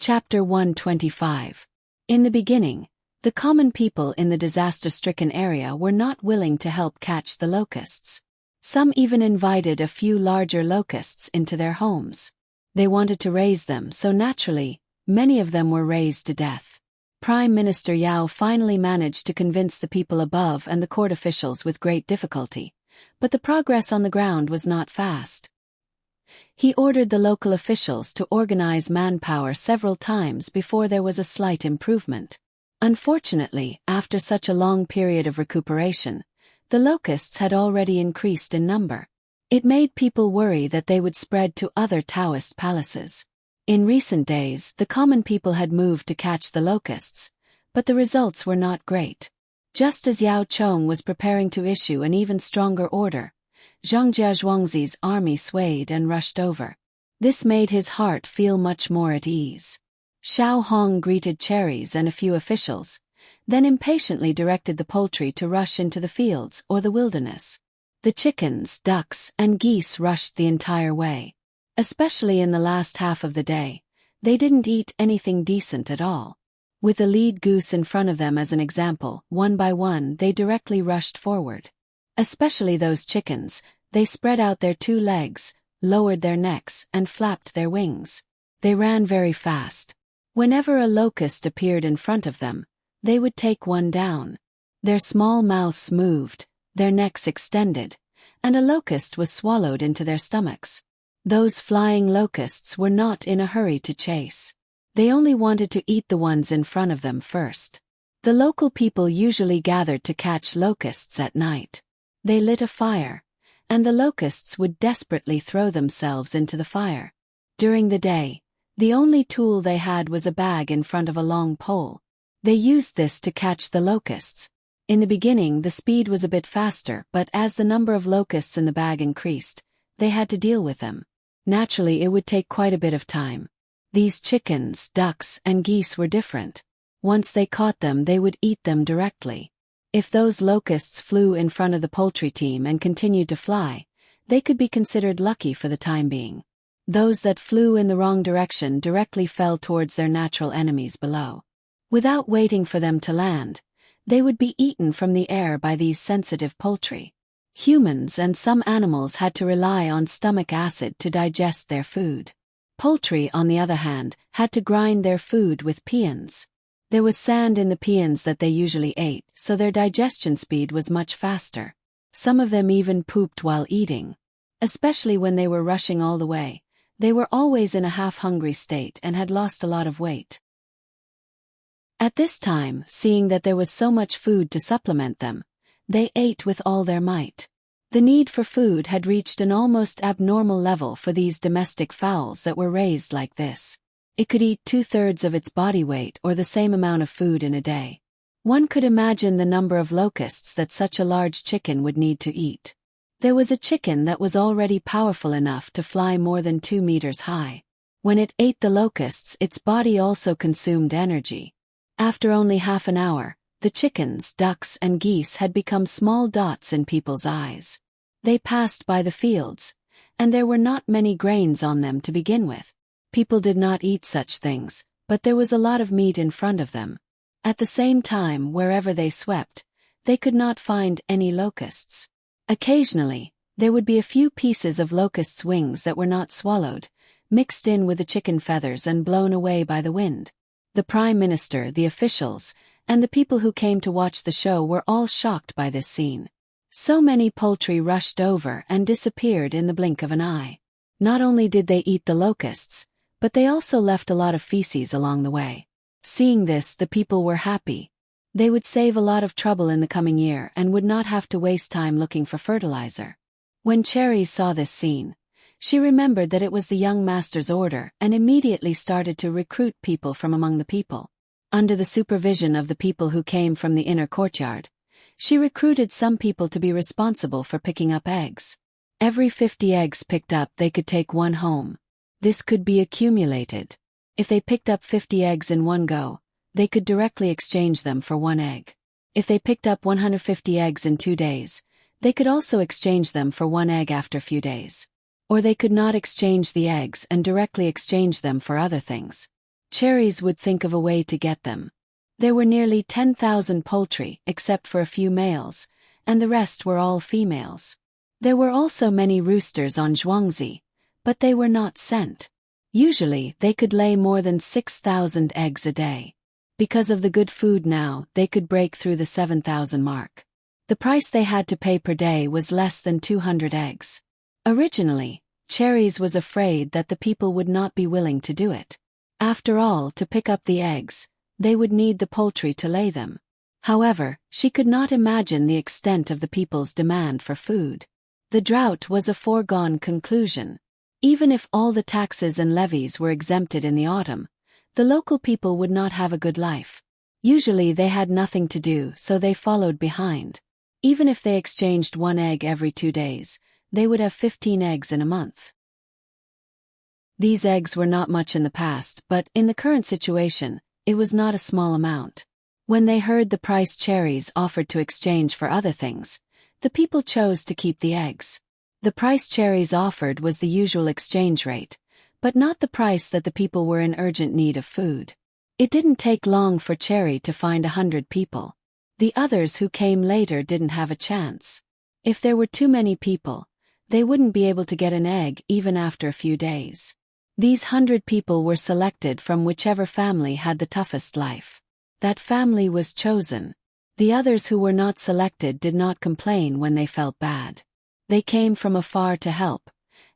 Chapter 125. In the beginning, the common people in the disaster-stricken area were not willing to help catch the locusts. Some even invited a few larger locusts into their homes. They wanted to raise them, so naturally, many of them were razed to death. Prime Minister Yao finally managed to convince the people above and the court officials with great difficulty, but the progress on the ground was not fast. He ordered the local officials to organize manpower several times before there was a slight improvement. Unfortunately, after such a long period of recuperation, the locusts had already increased in number. It made people worry that they would spread to other Taoist palaces. In recent days, the common people had moved to catch the locusts, but the results were not great. Just as Yao Chong was preparing to issue an even stronger order, Zhang Jiazhuangzi's army swayed and rushed over. This made his heart feel much more at ease. Xiao Hong greeted cherries and a few officials, then impatiently directed the poultry to rush into the fields or the wilderness. The chickens, ducks, and geese rushed the entire way. Especially in the last half of the day, they didn't eat anything decent at all. With the lead goose in front of them as an example, one by one they directly rushed forward. Especially those chickens, they spread out their two legs, lowered their necks, and flapped their wings. They ran very fast. Whenever a locust appeared in front of them, they would take one down. Their small mouths moved, their necks extended, and a locust was swallowed into their stomachs. Those flying locusts were not in a hurry to chase. They only wanted to eat the ones in front of them first. The local people usually gathered to catch locusts at night. They lit a fire, and the locusts would desperately throw themselves into the fire. During the day, the only tool they had was a bag in front of a long pole. They used this to catch the locusts. In the beginning, the speed was a bit faster, but as the number of locusts in the bag increased, they had to deal with them. Naturally, it would take quite a bit of time. These chickens, ducks, and geese were different. Once they caught them, they would eat them directly. If those locusts flew in front of the poultry team and continued to fly, they could be considered lucky for the time being. Those that flew in the wrong direction directly fell towards their natural enemies below. Without waiting for them to land, they would be eaten from the air by these sensitive poultry. Humans and some animals had to rely on stomach acid to digest their food. Poultry, on the other hand, had to grind their food with peons. There was sand in the peons that they usually ate, so their digestion speed was much faster. Some of them even pooped while eating. Especially when they were rushing all the way, they were always in a half-hungry state and had lost a lot of weight. At this time, seeing that there was so much food to supplement them, they ate with all their might. The need for food had reached an almost abnormal level for these domestic fowls that were raised like this. It could eat 2/3 of its body weight or the same amount of food in a day. One could imagine the number of locusts that such a large chicken would need to eat. There was a chicken that was already powerful enough to fly more than 2 meters high. When it ate the locusts, its body also consumed energy. After only half an hour, the chickens, ducks, and geese had become small dots in people's eyes. They passed by the fields, and there were not many grains on them to begin with. People did not eat such things, but there was a lot of meat in front of them. At the same time, wherever they swept, they could not find any locusts. Occasionally, there would be a few pieces of locusts' wings that were not swallowed, mixed in with the chicken feathers and blown away by the wind. The Prime Minister, the officials, and the people who came to watch the show were all shocked by this scene. So many poultry rushed over and disappeared in the blink of an eye. Not only did they eat the locusts, but they also left a lot of feces along the way. Seeing this, the people were happy. They would save a lot of trouble in the coming year and would not have to waste time looking for fertilizer. When Cherry saw this scene, she remembered that it was the young master's order and immediately started to recruit people from among the people. Under the supervision of the people who came from the inner courtyard, she recruited some people to be responsible for picking up eggs. Every 50 eggs picked up, they could take one home. This could be accumulated. If they picked up 50 eggs in one go, they could directly exchange them for one egg. If they picked up 150 eggs in 2 days, they could also exchange them for one egg after a few days. Or they could not exchange the eggs and directly exchange them for other things. Cherries would think of a way to get them. There were nearly 10,000 poultry, except for a few males, and the rest were all females. There were also many roosters on Zhuangzi, but they were not sent. Usually, they could lay more than 6,000 eggs a day. Because of the good food now, they could break through the 7,000 mark. The price they had to pay per day was less than 200 eggs. Originally, Cherries was afraid that the people would not be willing to do it. After all, to pick up the eggs, they would need the poultry to lay them. However, she could not imagine the extent of the people's demand for food. The drought was a foregone conclusion. Even if all the taxes and levies were exempted in the autumn, the local people would not have a good life. Usually they had nothing to do, so they followed behind. Even if they exchanged one egg every 2 days, they would have 15 eggs in a month. These eggs were not much in the past, but in the current situation, it was not a small amount. When they heard the price Cherries offered to exchange for other things, the people chose to keep the eggs. The price Cherries offered was the usual exchange rate, but not the price that the people were in urgent need of food. It didn't take long for Cherry to find 100 people. The others who came later didn't have a chance. If there were too many people, they wouldn't be able to get an egg even after a few days. These 100 people were selected from whichever family had the toughest life. That family was chosen. The others who were not selected did not complain when they felt bad. They came from afar to help,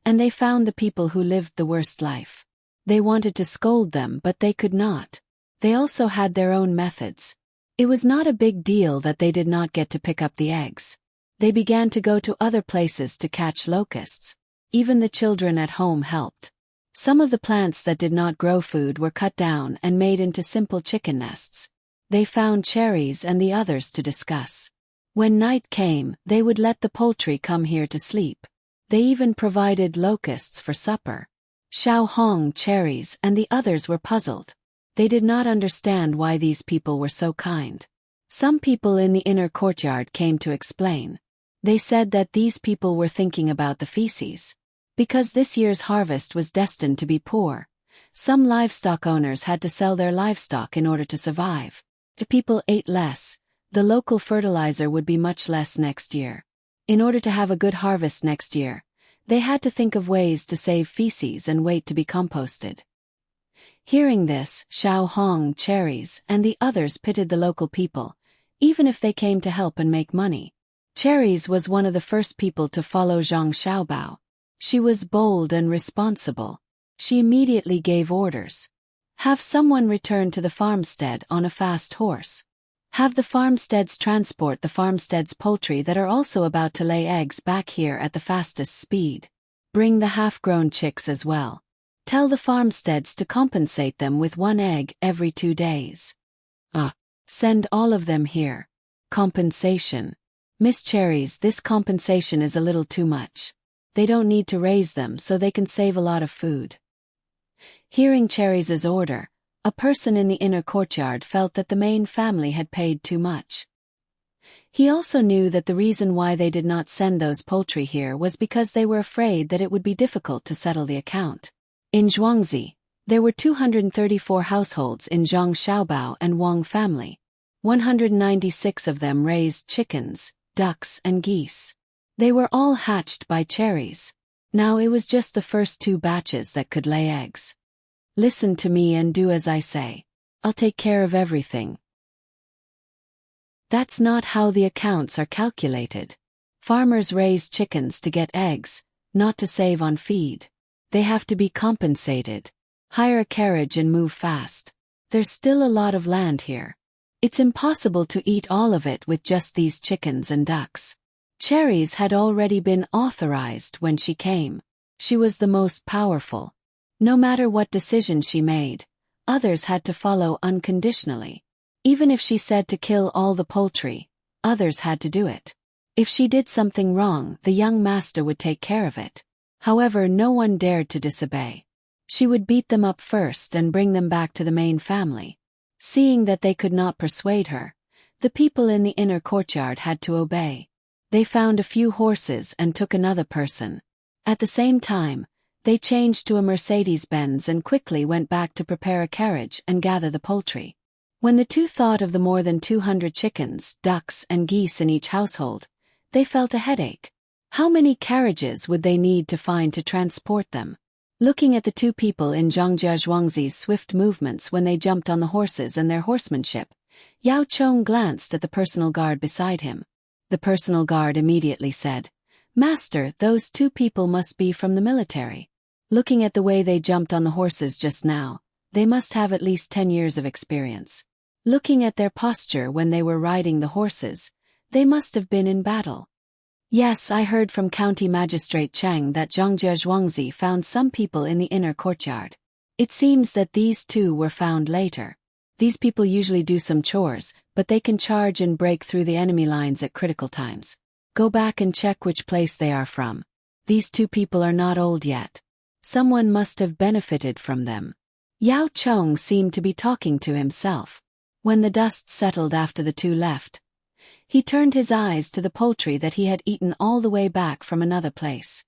and they found the people who lived the worst life. They wanted to scold them, but they could not. They also had their own methods. It was not a big deal that they did not get to pick up the eggs. They began to go to other places to catch locusts. Even the children at home helped. Some of the plants that did not grow food were cut down and made into simple chicken nests. They found Cherries and the others to discuss. When night came, they would let the poultry come here to sleep. They even provided locusts for supper. Xiao Hong, Cherries, and the others were puzzled. They did not understand why these people were so kind. Some people in the inner courtyard came to explain. They said that these people were thinking about the feces. Because this year's harvest was destined to be poor, some livestock owners had to sell their livestock in order to survive. If people ate less, the local fertilizer would be much less next year. In order to have a good harvest next year, they had to think of ways to save feces and wait to be composted. Hearing this, Xiao Hong, Cherries, and the others pitied the local people, even if they came to help and make money. Cherries was one of the first people to follow Zhang Xiaobao. She was bold and responsible. She immediately gave orders. Have someone return to the farmstead on a fast horse. Have the farmsteads transport the farmstead's poultry that are also about to lay eggs back here at the fastest speed. Bring the half-grown chicks as well. Tell the farmsteads to compensate them with 1 egg every 2 days. Send all of them here. Compensation. Miss Cherries, this compensation is a little too much. They don't need to raise them so they can save a lot of food. Hearing Cherries' order, a person in the inner courtyard felt that the main family had paid too much. He also knew that the reason why they did not send those poultry here was because they were afraid that it would be difficult to settle the account. In Zhuangzi, there were 234 households in Zhang Xiaobao and Wang family. 196 of them raised chickens, ducks and geese. They were all hatched by Cherries. Now it was just the first 2 batches that could lay eggs. Listen to me and do as I say. I'll take care of everything. That's not how the accounts are calculated. Farmers raise chickens to get eggs, not to save on feed. They have to be compensated. Hire a carriage and move fast. There's still a lot of land here. It's impossible to eat all of it with just these chickens and ducks. Cherries had already been authorized when she came. She was the most powerful. No matter what decision she made, others had to follow unconditionally. Even if she said to kill all the poultry, others had to do it. If she did something wrong, the young master would take care of it. However, no one dared to disobey. She would beat them up first and bring them back to the main family. Seeing that they could not persuade her, the people in the inner courtyard had to obey. They found a few horses and took another person. At the same time, They changed to a Mercedes-Benz and quickly went back to prepare a carriage and gather the poultry. When the two thought of the more than 200 chickens, ducks, and geese in each household, they felt a headache. How many carriages would they need to find to transport them? Looking at the two people in Zhongjia Zhuangzi's swift movements when they jumped on the horses and their horsemanship, Yao Chong glanced at the personal guard beside him. The personal guard immediately said, "Master, those two people must be from the military. Looking at the way they jumped on the horses just now, they must have at least 10 years of experience. Looking at their posture when they were riding the horses, they must have been in battle." "Yes, I heard from County Magistrate Chang that Zhongjia Zhuangzi found some people in the inner courtyard. It seems that these two were found later. These people usually do some chores, but they can charge and break through the enemy lines at critical times. Go back and check which place they are from. These two people are not old yet. Someone must have benefited from them." Yao Chong seemed to be talking to himself. When the dust settled after the two left, he turned his eyes to the poultry that he had eaten all the way back from another place.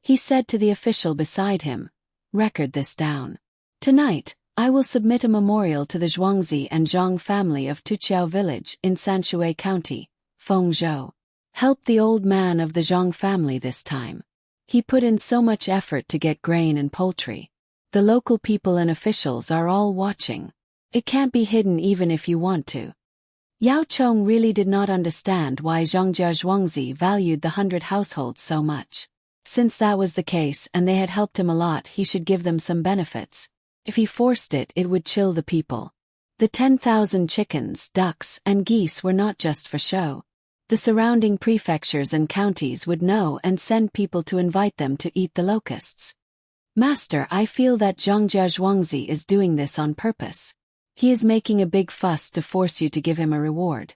He said to the official beside him, "Record this down. Tonight, I will submit a memorial to the Zhuangzi and Zhang family of Tuqiao village in Sanshui County, Fengzhou. Help the old man of the Zhang family this time. He put in so much effort to get grain and poultry. The local people and officials are all watching. It can't be hidden even if you want to." Yao Chong really did not understand why Zhongjia Zhuangzi valued the 100 households so much. Since that was the case and they had helped him a lot, he should give them some benefits. If he forced it, it would chill the people. The 10,000 chickens, ducks, and geese were not just for show. The surrounding prefectures and counties would know and send people to invite them to eat the locusts. "Master, I feel that Zhongjia Zhuangzi is doing this on purpose. He is making a big fuss to force you to give him a reward.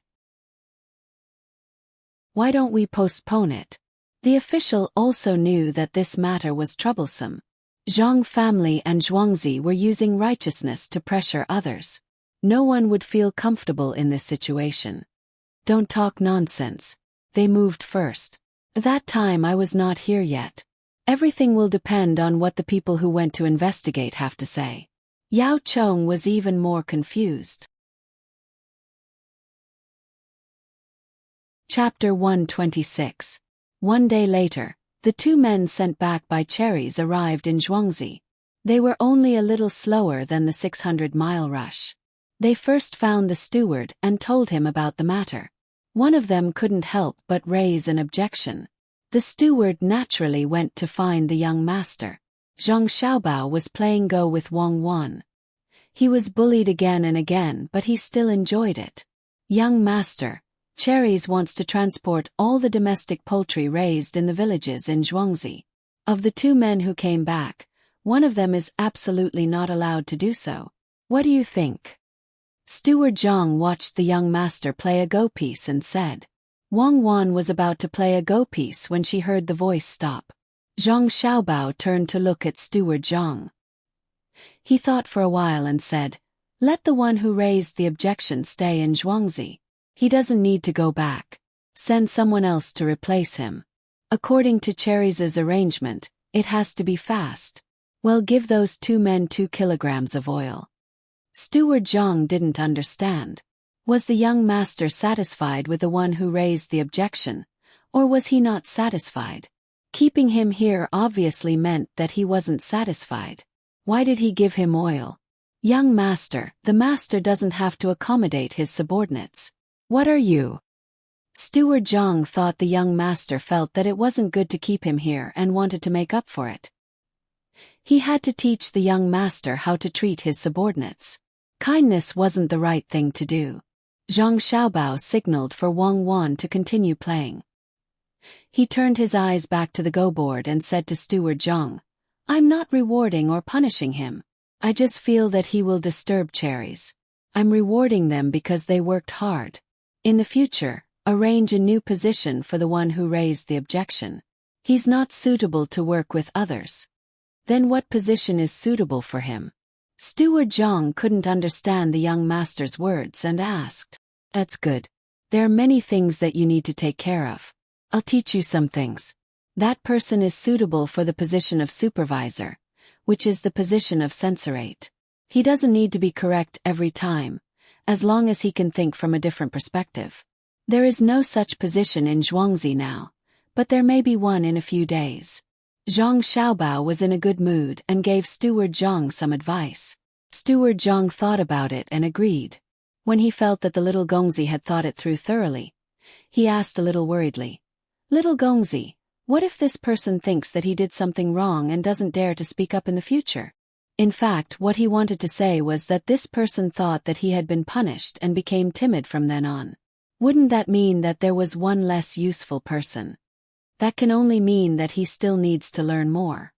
Why don't we postpone it?" The official also knew that this matter was troublesome. Zhang family and Zhuangzi were using righteousness to pressure others. No one would feel comfortable in this situation. "Don't talk nonsense. They moved first. That time I was not here yet. Everything will depend on what the people who went to investigate have to say." Yao Chong was even more confused. Chapter 126. One day later, the two men sent back by Cherries arrived in Zhuangzi. They were only a little slower than the 600-mile rush. They first found the steward and told him about the matter. One of them couldn't help but raise an objection. The steward naturally went to find the young master. Zhang Xiaobao was playing Go with Wang Wan. He was bullied again and again, but he still enjoyed it. "Young master, Cherries wants to transport all the domestic poultry raised in the villages in Zhuangzi. Of the two men who came back, one of them is absolutely not allowed to do so. What do you think?" Steward Zhang watched the young master play a Go piece and said. Wang Wan was about to play a Go piece when she heard the voice stop. Zhang Xiaobao turned to look at Steward Zhang. He thought for a while and said, "Let the one who raised the objection stay in Zhuangzi. He doesn't need to go back. Send someone else to replace him. According to Cherries' arrangement, it has to be fast. Well, give those two men 2 kilograms of oil." Steward Zhang didn't understand. Was the young master satisfied with the one who raised the objection, or was he not satisfied? Keeping him here obviously meant that he wasn't satisfied. Why did he give him oil? "Young master, the master doesn't have to accommodate his subordinates. What are you?" Steward Zhang thought the young master felt that it wasn't good to keep him here and wanted to make up for it. He had to teach the young master how to treat his subordinates. Kindness wasn't the right thing to do. Zhang Xiaobao signaled for Wang Wan to continue playing. He turned his eyes back to the Go board and said to Steward Zhang, "I'm not rewarding or punishing him. I just feel that he will disturb Cherries. I'm rewarding them because they worked hard. In the future, arrange a new position for the one who raised the objection. He's not suitable to work with others." "Then what position is suitable for him?" Steward Zhang couldn't understand the young master's words and asked. "That's good. There are many things that you need to take care of. I'll teach you some things. That person is suitable for the position of supervisor, which is the position of censorate. He doesn't need to be correct every time, as long as he can think from a different perspective. There is no such position in Zhuangzi now, but there may be one in a few days. Zhang Xiaobao was in a good mood and gave Steward Zhang some advice. Steward Zhang thought about it and agreed. When he felt that the little Gongzi had thought it through thoroughly, he asked a little worriedly, "Little Gongzi, what if this person thinks that he did something wrong and doesn't dare to speak up in the future?" In fact, what he wanted to say was that this person thought that he had been punished and became timid from then on. Wouldn't that mean that there was one less useful person? That can only mean that he still needs to learn more.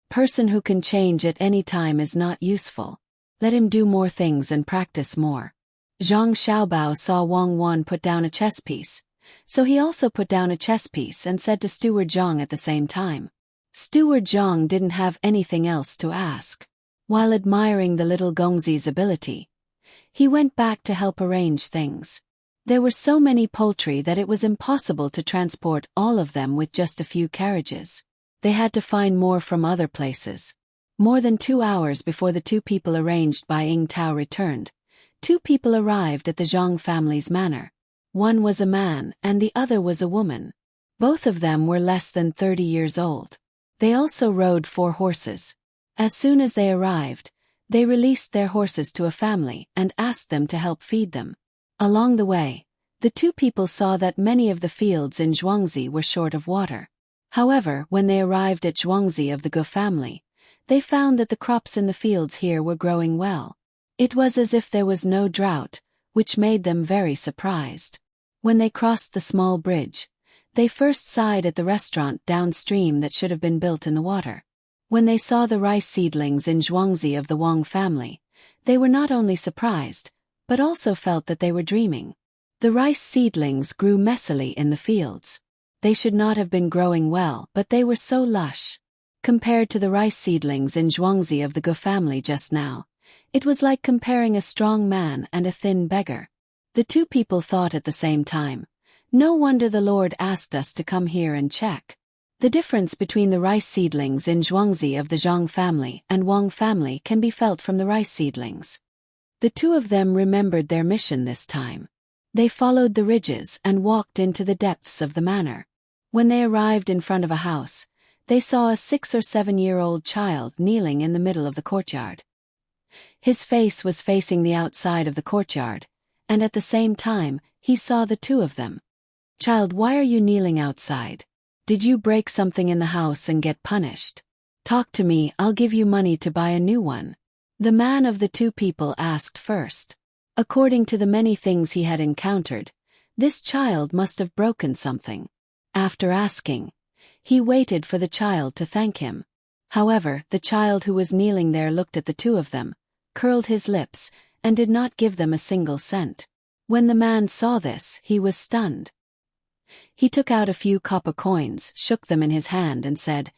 Person who can change at any time is not useful. Let him do more things and practice more. Zhang Xiaobao saw Wang Wan put down a chess piece, so he also put down a chess piece and said to Steward Zhang at the same time. Steward Zhang didn't have anything else to ask. While admiring the little Gongzi's ability, he went back to help arrange things. There were so many poultry that it was impossible to transport all of them with just a few carriages. They had to find more from other places. More than 2 hours before the two people arranged by Ying Tao returned, two people arrived at the Zhang family's manor. One was a man and the other was a woman. Both of them were less than 30 years old. They also rode 4 horses. As soon as they arrived, they released their horses to a family and asked them to help feed them. Along the way, the two people saw that many of the fields in Zhuangzi were short of water. However, when they arrived at Zhuangzi of the Go family, they found that the crops in the fields here were growing well. It was as if there was no drought, which made them very surprised. When they crossed the small bridge, they first sighed at the restaurant downstream that should have been built in the water. When they saw the rice seedlings in Zhuangzi of the Wang family, they were not only surprised, but also felt that they were dreaming. The rice seedlings grew messily in the fields. They should not have been growing well, but they were so lush. Compared to the rice seedlings in Zhuangzi of the Go family just now, it was like comparing a strong man and a thin beggar. The two people thought at the same time, "No wonder the Lord asked us to come here and check." The difference between the rice seedlings in Zhuangzi of the Zhang family and Wang family can be felt from the rice seedlings. The two of them remembered their mission this time. They followed the ridges and walked into the depths of the manor. When they arrived in front of a house, they saw a 6 or 7-year-old child kneeling in the middle of the courtyard. His face was facing the outside of the courtyard, and at the same time, he saw the two of them. "Child, why are you kneeling outside? Did you break something in the house and get punished? Talk to me, I'll give you money to buy a new one." The man of the two people asked first. According to the many things he had encountered, this child must have broken something. After asking, he waited for the child to thank him. However, the child who was kneeling there looked at the two of them, curled his lips, and did not give them a single cent. When the man saw this, he was stunned. He took out a few copper coins, shook them in his hand and said,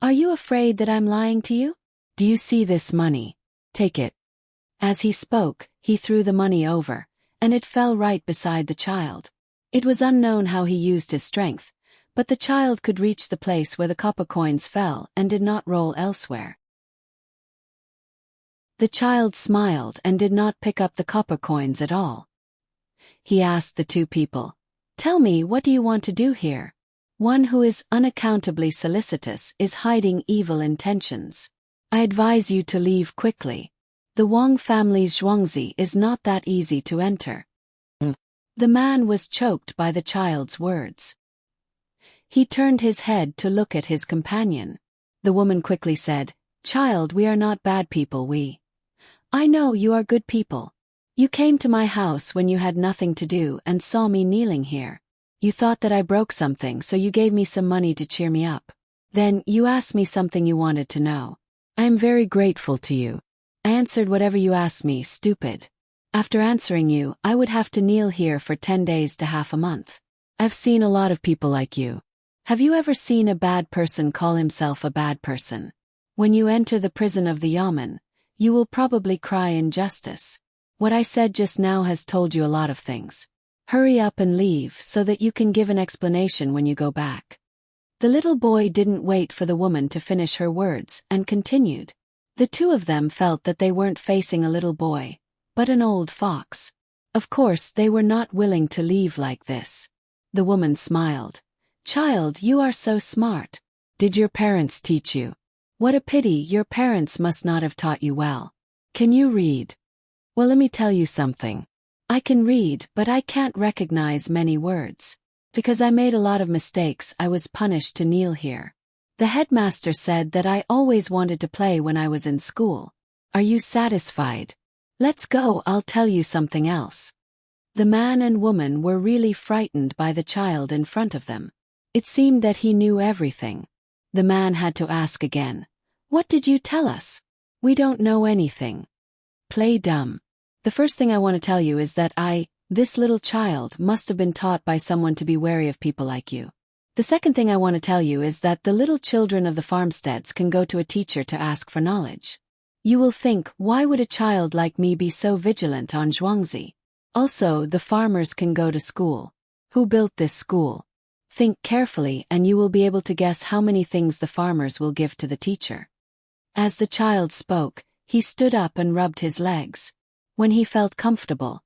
"Are you afraid that I'm lying to you? Do you see this money? Take it." As he spoke, he threw the money over, and it fell right beside the child. It was unknown how he used his strength, but the child could reach the place where the copper coins fell and did not roll elsewhere. The child smiled and did not pick up the copper coins at all. He asked the two people, "Tell me, what do you want to do here?" One who is unaccountably solicitous is hiding evil intentions. I advise you to leave quickly. The Wang family's Zhuangzi is not that easy to enter. The man was choked by the child's words. He turned his head to look at his companion. The woman quickly said, "Child, we are not bad people, I know you are good people. You came to my house when you had nothing to do and saw me kneeling here. You thought that I broke something, so you gave me some money to cheer me up. Then, you asked me something you wanted to know. I am very grateful to you. I answered whatever you asked me, stupid. After answering you, I would have to kneel here for 10 days to half a month. I've seen a lot of people like you. Have you ever seen a bad person call himself a bad person? When you enter the prison of the yamen, you will probably cry injustice. What I said just now has told you a lot of things. Hurry up and leave so that you can give an explanation when you go back." The little boy didn't wait for the woman to finish her words and continued. The two of them felt that they weren't facing a little boy, but an old fox. Of course, they were not willing to leave like this. The woman smiled. "Child, you are so smart. Did your parents teach you? What a pity, your parents must not have taught you well. Can you read?" "Well, let me tell you something. I can read, but I can't recognize many words. Because I made a lot of mistakes, I was punished to kneel here. The headmaster said that I always wanted to play when I was in school. Are you satisfied? Let's go, I'll tell you something else." The man and woman were really frightened by the child in front of them. It seemed that he knew everything. The man had to ask again. "What did you tell us? We don't know anything." "Play dumb. The first thing I want to tell you is that this little child must have been taught by someone to be wary of people like you. The second thing I want to tell you is that the little children of the farmsteads can go to a teacher to ask for knowledge. You will think, why would a child like me be so vigilant on Zhuangzi? Also, the farmers can go to school. Who built this school? Think carefully and you will be able to guess how many things the farmers will give to the teacher." As the child spoke, he stood up and rubbed his legs. When he felt comfortable,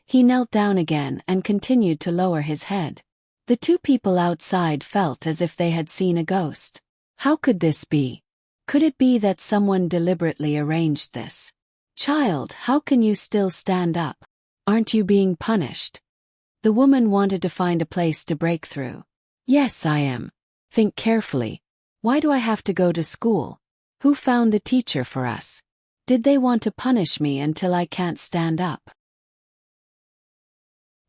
he knelt down again and continued to lower his head. The two people outside felt as if they had seen a ghost. How could this be? Could it be that someone deliberately arranged this? "Child, how can you still stand up? Aren't you being punished?" The woman wanted to find a place to break through. "Yes, I am. Think carefully. Why do I have to go to school? Who found the teacher for us? Did they want to punish me until I can't stand up?"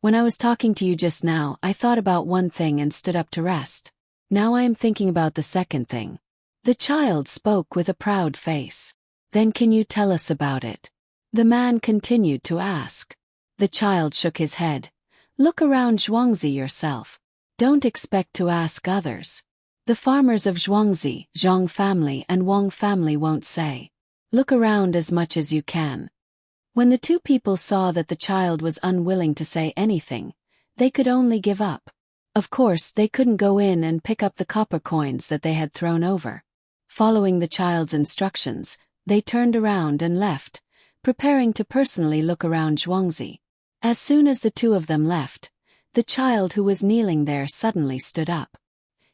When I was talking to you just now, I thought about one thing and stood up to rest. Now I am thinking about the second thing. The child spoke with a proud face. "Then can you tell us about it?" The man continued to ask. The child shook his head. "Look around Zhuangzi yourself. Don't expect to ask others. The farmers of Zhuangzi, Zhang family and Wang family won't say. Look around as much as you can." When the two people saw that the child was unwilling to say anything, they could only give up. Of course, they couldn't go in and pick up the copper coins that they had thrown over. Following the child's instructions, they turned around and left, preparing to personally look around Zhuangzi. As soon as the two of them left, the child who was kneeling there suddenly stood up.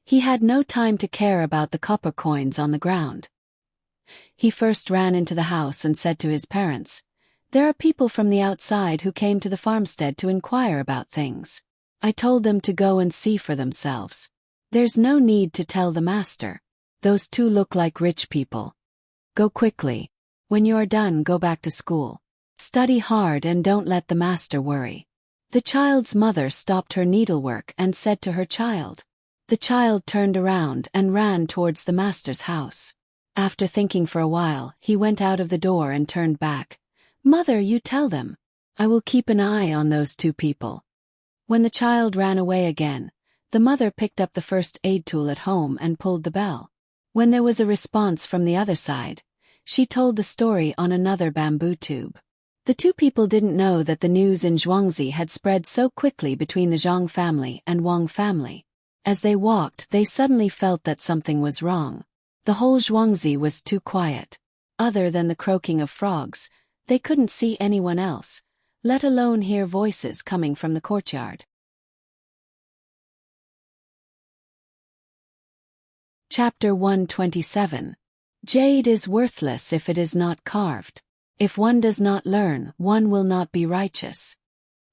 He had no time to care about the copper coins on the ground. He first ran into the house and said to his parents, "There are people from the outside who came to the farmstead to inquire about things. I told them to go and see for themselves. There's no need to tell the master. Those two look like rich people. Go quickly. When you are done, go back to school. Study hard and don't let the master worry." The child's mother stopped her needlework and said to her child. The child turned around and ran towards the master's house. After thinking for a while, he went out of the door and turned back. "Mother, you tell them. I will keep an eye on those two people." When the child ran away again, the mother picked up the first aid tool at home and pulled the bell. When there was a response from the other side, she told the story on another bamboo tube. The two people didn't know that the news in Zhuangzi had spread so quickly between the Zhang family and Wang family. As they walked, they suddenly felt that something was wrong. The whole Zhuangzi was too quiet. Other than the croaking of frogs, they couldn't see anyone else, let alone hear voices coming from the courtyard. Chapter 127. Jade is worthless if it is not carved. If one does not learn, one will not be righteous.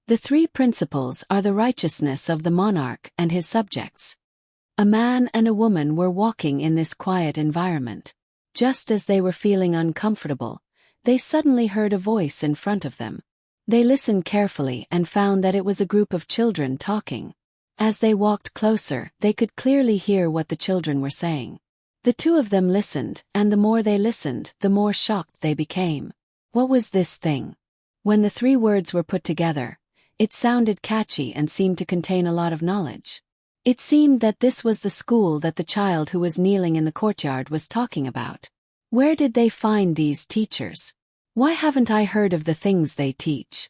The three principles are the righteousness of the monarch and his subjects. A man and a woman were walking in this quiet environment. Just as they were feeling uncomfortable, they suddenly heard a voice in front of them. They listened carefully and found that it was a group of children talking. As they walked closer, they could clearly hear what the children were saying. The two of them listened, and the more they listened, the more shocked they became. What was this thing? When the three words were put together, it sounded catchy and seemed to contain a lot of knowledge. It seemed that this was the school that the child who was kneeling in the courtyard was talking about. Where did they find these teachers? Why haven't I heard of the things they teach?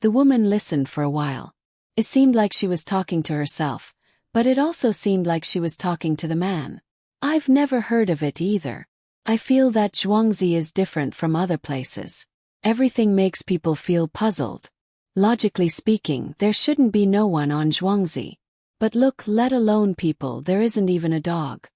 The woman listened for a while. It seemed like she was talking to herself, but it also seemed like she was talking to the man. I've never heard of it either. I feel that Zhuangzi is different from other places. Everything makes people feel puzzled. Logically speaking, there shouldn't be no one on Zhuangzi. But look, let alone people, there isn't even a dog.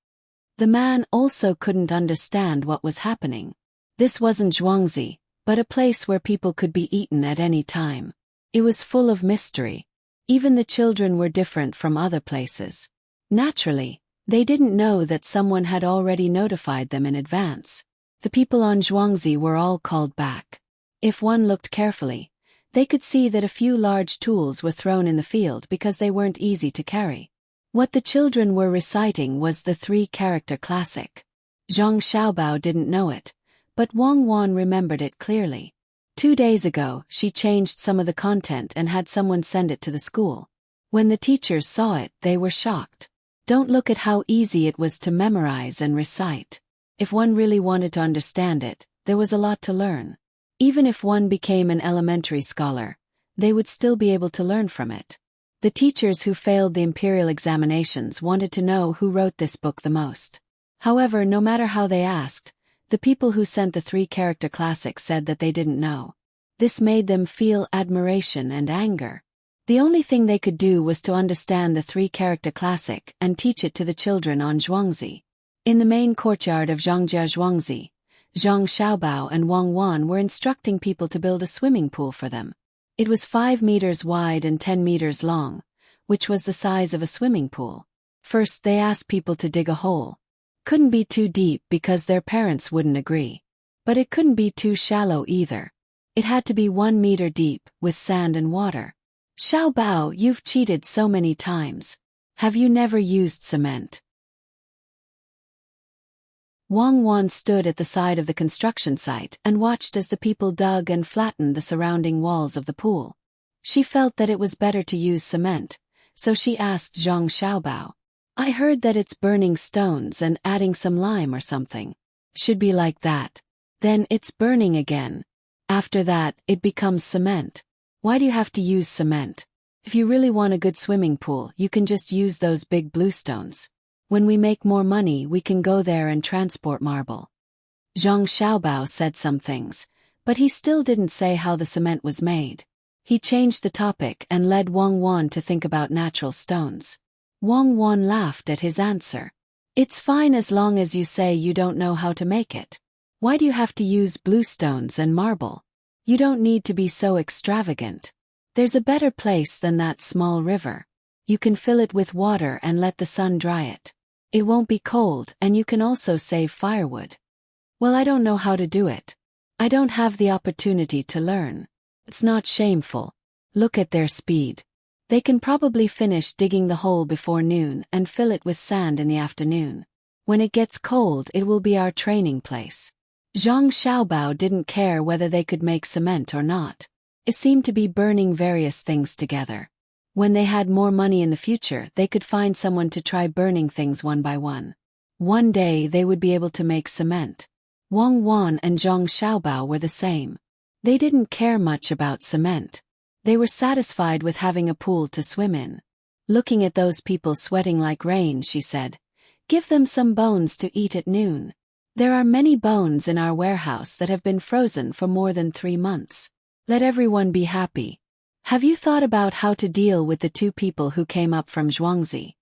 The man also couldn't understand what was happening. This wasn't Zhuangzi, but a place where people could be eaten at any time. It was full of mystery. Even the children were different from other places. Naturally, they didn't know that someone had already notified them in advance. The people on Zhuangzi were all called back. If one looked carefully, they could see that a few large tools were thrown in the field because they weren't easy to carry. What the children were reciting was the 3-character classic. Zhang Xiaobao didn't know it, but Wang Wan remembered it clearly. 2 days ago, she changed some of the content and had someone send it to the school. When the teachers saw it, they were shocked. Don't look at how easy it was to memorize and recite. If one really wanted to understand it, there was a lot to learn. Even if one became an elementary scholar, they would still be able to learn from it. The teachers who failed the imperial examinations wanted to know who wrote this book the most. However, no matter how they asked, the people who sent the 3-character classic said that they didn't know. This made them feel admiration and anger. The only thing they could do was to understand the 3-character classic and teach it to the children on Zhuangzi. In the main courtyard of Zhangjia Zhuangzi, Zhang Xiaobao and Wang Wan were instructing people to build a swimming pool for them. It was 5 meters wide and 10 meters long, which was the size of a swimming pool. First, they asked people to dig a hole. Couldn't be too deep because their parents wouldn't agree. But it couldn't be too shallow either. It had to be 1 meter deep, with sand and water. Xiaobao, you've cheated so many times. Have you never used cement? Wang Wan stood at the side of the construction site and watched as the people dug and flattened the surrounding walls of the pool. She felt that it was better to use cement, so she asked Zhang Xiaobao. I heard that it's burning stones and adding some lime or something. Should be like that. Then it's burning again. After that, it becomes cement. Why do you have to use cement? If you really want a good swimming pool, you can just use those big blue stones. When we make more money, we can go there and transport marble. Zhang Xiaobao said some things, but he still didn't say how the cement was made. He changed the topic and led Wang Wan to think about natural stones. Wang Wan laughed at his answer. It's fine as long as you say you don't know how to make it. Why do you have to use blue stones and marble? You don't need to be so extravagant. There's a better place than that small river. You can fill it with water and let the sun dry it. It won't be cold, and you can also save firewood. Well, I don't know how to do it. I don't have the opportunity to learn. It's not shameful. Look at their speed. They can probably finish digging the hole before noon and fill it with sand in the afternoon. When it gets cold, it will be our training place. Zhang Xiaobao didn't care whether they could make cement or not. It seemed to be burning various things together. When they had more money in the future, they could find someone to try burning things one by one. One day they would be able to make cement. Wang Wan and Zhang Xiaobao were the same. They didn't care much about cement. They were satisfied with having a pool to swim in. Looking at those people sweating like rain, she said, "Give them some bones to eat at noon. There are many bones in our warehouse that have been frozen for more than 3 months. Let everyone be happy." Have you thought about how to deal with the 2 people who came up from Zhuangzi?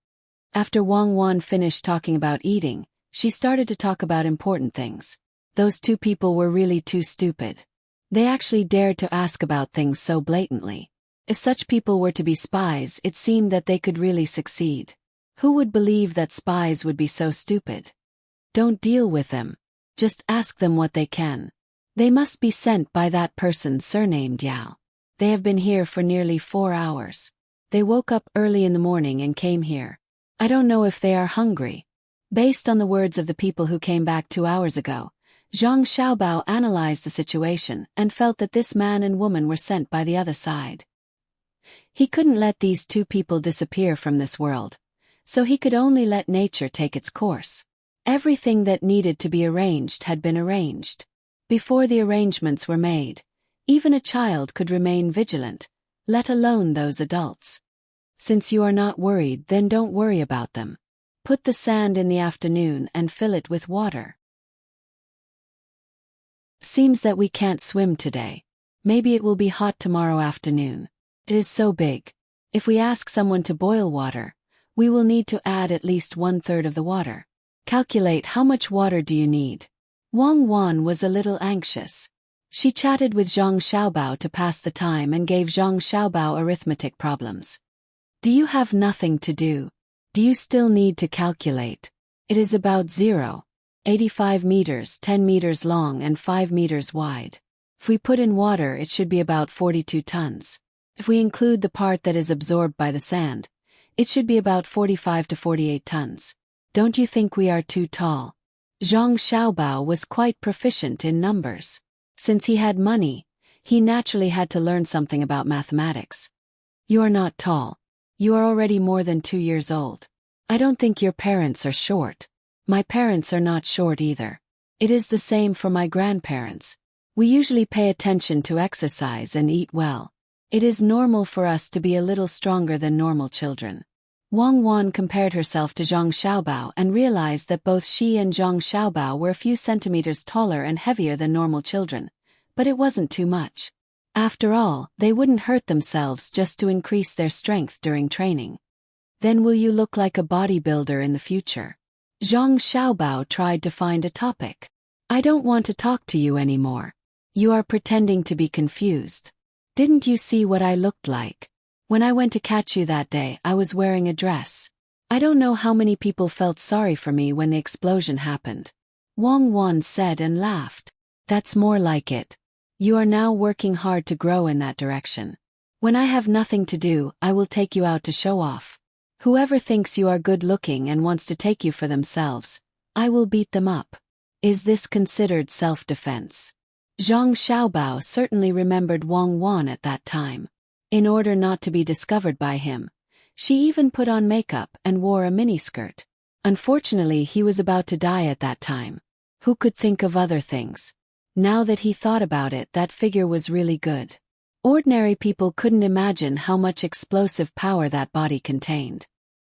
After Wang Wan finished talking about eating, she started to talk about important things. Those 2 people were really too stupid. They actually dared to ask about things so blatantly. If such people were to be spies, it seemed that they could really succeed. Who would believe that spies would be so stupid? Don't deal with them. Just ask them what they can. They must be sent by that person surnamed Yao. They have been here for nearly 4 hours. They woke up early in the morning and came here. I don't know if they are hungry. Based on the words of the people who came back 2 hours ago, Zhang Xiaobao analyzed the situation and felt that this man and woman were sent by the other side. He couldn't let these 2 people disappear from this world, so he could only let nature take its course. Everything that needed to be arranged had been arranged. Before the arrangements were made, even a child could remain vigilant, let alone those adults. Since you are not worried, then don't worry about them. Put the sand in the afternoon and fill it with water. Seems that we can't swim today. Maybe it will be hot tomorrow afternoon. It is so big. If we ask someone to boil water, we will need to add at least 1/3 of the water. Calculate how much water do you need. Wang Wan was a little anxious. She chatted with Zhang Xiaobao to pass the time and gave Zhang Xiaobao arithmetic problems. Do you have nothing to do? Do you still need to calculate? It is about 0.85 meters, 10 meters long and 5 meters wide. If we put in water, it should be about 42 tons. If we include the part that is absorbed by the sand, it should be about 45 to 48 tons. Don't you think we are too tall? Zhang Xiaobao was quite proficient in numbers. Since he had money, he naturally had to learn something about mathematics. You are not tall. You are already more than 2 years old. I don't think your parents are short. My parents are not short either. It is the same for my grandparents. We usually pay attention to exercise and eat well. It is normal for us to be a little stronger than normal children. Wang Wan compared herself to Zhang Xiaobao and realized that both she and Zhang Xiaobao were a few centimeters taller and heavier than normal children. But it wasn't too much. After all, they wouldn't hurt themselves just to increase their strength during training. Then will you look like a bodybuilder in the future? Zhang Xiaobao tried to find a topic. I don't want to talk to you anymore. You are pretending to be confused. Didn't you see what I looked like? When I went to catch you that day, I was wearing a dress. I don't know how many people felt sorry for me when the explosion happened. Wang Wan said and laughed. That's more like it. You are now working hard to grow in that direction. When I have nothing to do, I will take you out to show off. Whoever thinks you are good-looking and wants to take you for themselves, I will beat them up. Is this considered self-defense? Zhang Xiaobao certainly remembered Wang Wan at that time. In order not to be discovered by him, she even put on makeup and wore a miniskirt. Unfortunately, he was about to die at that time. Who could think of other things? Now that he thought about it, that figure was really good. Ordinary people couldn't imagine how much explosive power that body contained.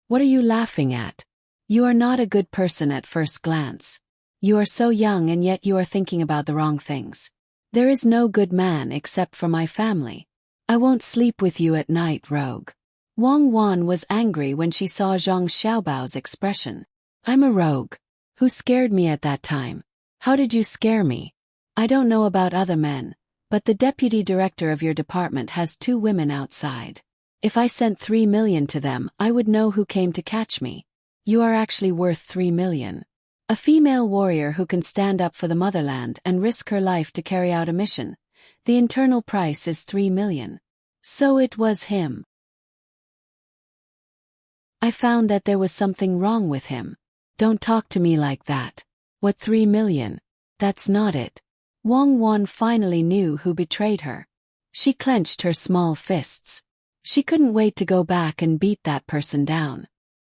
What are you laughing at? You are not a good person at first glance. You are so young and yet you are thinking about the wrong things. There is no good man except for my family. I won't sleep with you at night, rogue. Wang Wan was angry when she saw Zhang Xiaobao's expression. I'm a rogue. Who scared me at that time? How did you scare me? I don't know about other men, but the deputy director of your department has 2 women outside. If I sent 3 million to them, I would know who came to catch me. You are actually worth 3 million. A female warrior who can stand up for the motherland and risk her life to carry out a mission. The internal price is 3 million. So it was him. I found that there was something wrong with him. Don't talk to me like that. What 3 million? That's not it. Wang Wan finally knew who betrayed her. She clenched her small fists. She couldn't wait to go back and beat that person down.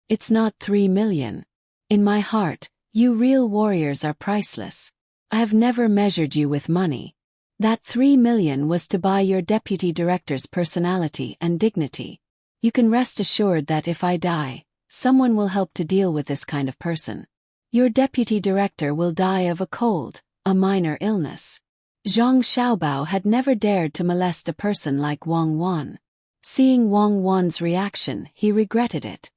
It's not 3 million. In my heart, you real warriors are priceless. I have never measured you with money. That 3 million was to buy your deputy director's personality and dignity. You can rest assured that if I die, someone will help to deal with this kind of person. Your deputy director will die of a cold, a minor illness. Zhang Xiaobao had never dared to molest a person like Wang Wan. Seeing Wang Wan's reaction, he regretted it.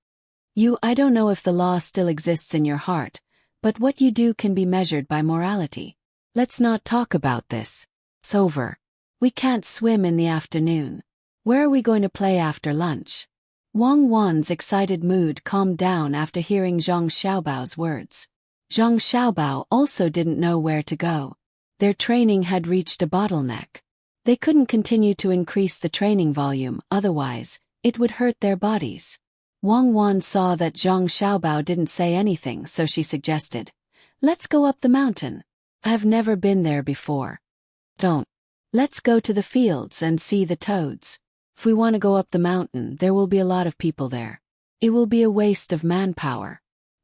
I don't know if the law still exists in your heart, but what you do can be measured by morality. Let's not talk about this. It's over. We can't swim in the afternoon. Where are we going to play after lunch? Wang Wan's excited mood calmed down after hearing Zhang Xiaobao's words. Zhang Xiaobao also didn't know where to go. Their training had reached a bottleneck. They couldn't continue to increase the training volume, otherwise, it would hurt their bodies. Wang Wan saw that Zhang Xiaobao didn't say anything, so she suggested, "Let's go up the mountain. I've never been there before." "Don't. Let's go to the fields and see the toads. If we want to go up the mountain, there will be a lot of people there. It will be a waste of manpower."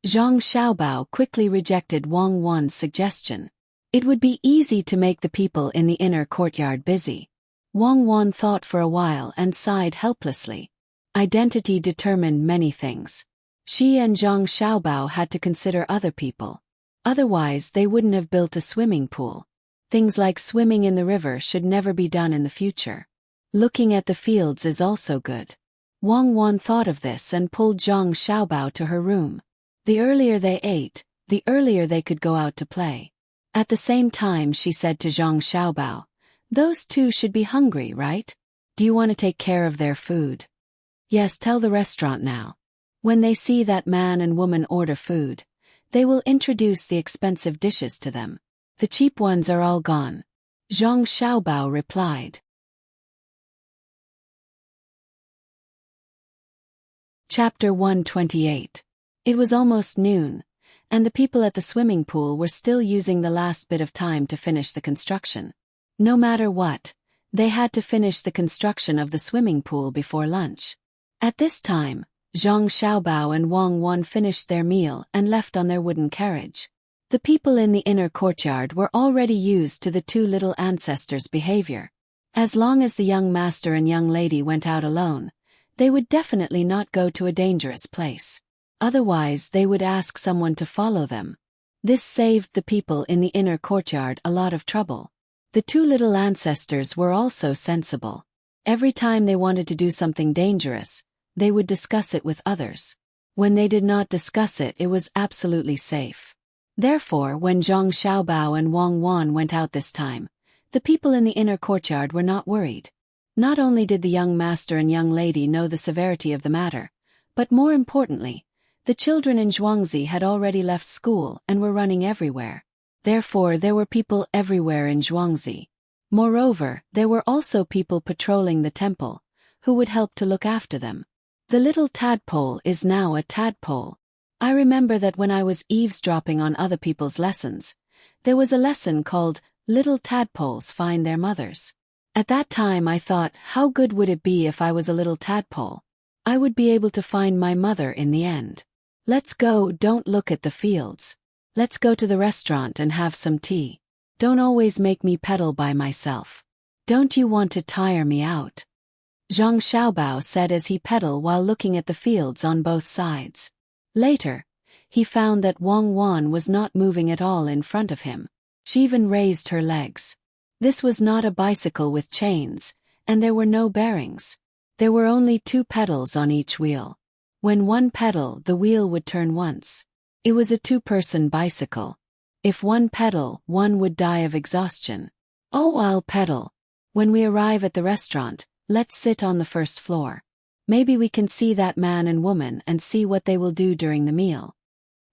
Zhang Xiaobao quickly rejected Wang Wan's suggestion. It would be easy to make the people in the inner courtyard busy. Wang Wan thought for a while and sighed helplessly. Identity determined many things. She and Zhang Xiaobao had to consider other people. Otherwise, they wouldn't have built a swimming pool. Things like swimming in the river should never be done in the future. Looking at the fields is also good. Wang Wan thought of this and pulled Zhang Xiaobao to her room. The earlier they ate, the earlier they could go out to play. At the same time, she said to Zhang Xiaobao, "Those two should be hungry, right? Do you want to take care of their food?" "Yes, tell the restaurant now. When they see that man and woman order food, they will introduce the expensive dishes to them. The cheap ones are all gone." Zhang Xiaobao replied. Chapter 128. It was almost noon, and the people at the swimming pool were still using the last bit of time to finish the construction. No matter what, they had to finish the construction of the swimming pool before lunch. At this time, Zhang Xiaobao and Wang Wan finished their meal and left on their wooden carriage. The people in the inner courtyard were already used to the two little ancestors' behavior. As long as the young master and young lady went out alone, they would definitely not go to a dangerous place. Otherwise, they would ask someone to follow them. This saved the people in the inner courtyard a lot of trouble. The two little ancestors were also sensible. Every time they wanted to do something dangerous, they would discuss it with others. When they did not discuss it, it was absolutely safe. Therefore, when Zhang Xiaobao and Wang Wan went out this time, the people in the inner courtyard were not worried. Not only did the young master and young lady know the severity of the matter, but more importantly, the children in Zhuangzi had already left school and were running everywhere. Therefore, there were people everywhere in Zhuangzi. Moreover, there were also people patrolling the temple, who would help to look after them. The little tadpole is now a tadpole. I remember that when I was eavesdropping on other people's lessons, there was a lesson called Little Tadpoles Find Their Mothers. At that time I thought, how good would it be if I was a little tadpole? I would be able to find my mother in the end. Let's go, don't look at the fields. Let's go to the restaurant and have some tea. Don't always make me pedal by myself. Don't you want to tire me out? Zhang Xiaobao said as he pedaled while looking at the fields on both sides. Later, he found that Wang Wan was not moving at all in front of him. She even raised her legs. This was not a bicycle with chains, and there were no bearings. There were only two pedals on each wheel. When one pedal, the wheel would turn once. It was a two-person bicycle. If one pedal, one would die of exhaustion. "Oh, I'll pedal. When we arrive at the restaurant, let's sit on the first floor. Maybe we can see that man and woman and see what they will do during the meal."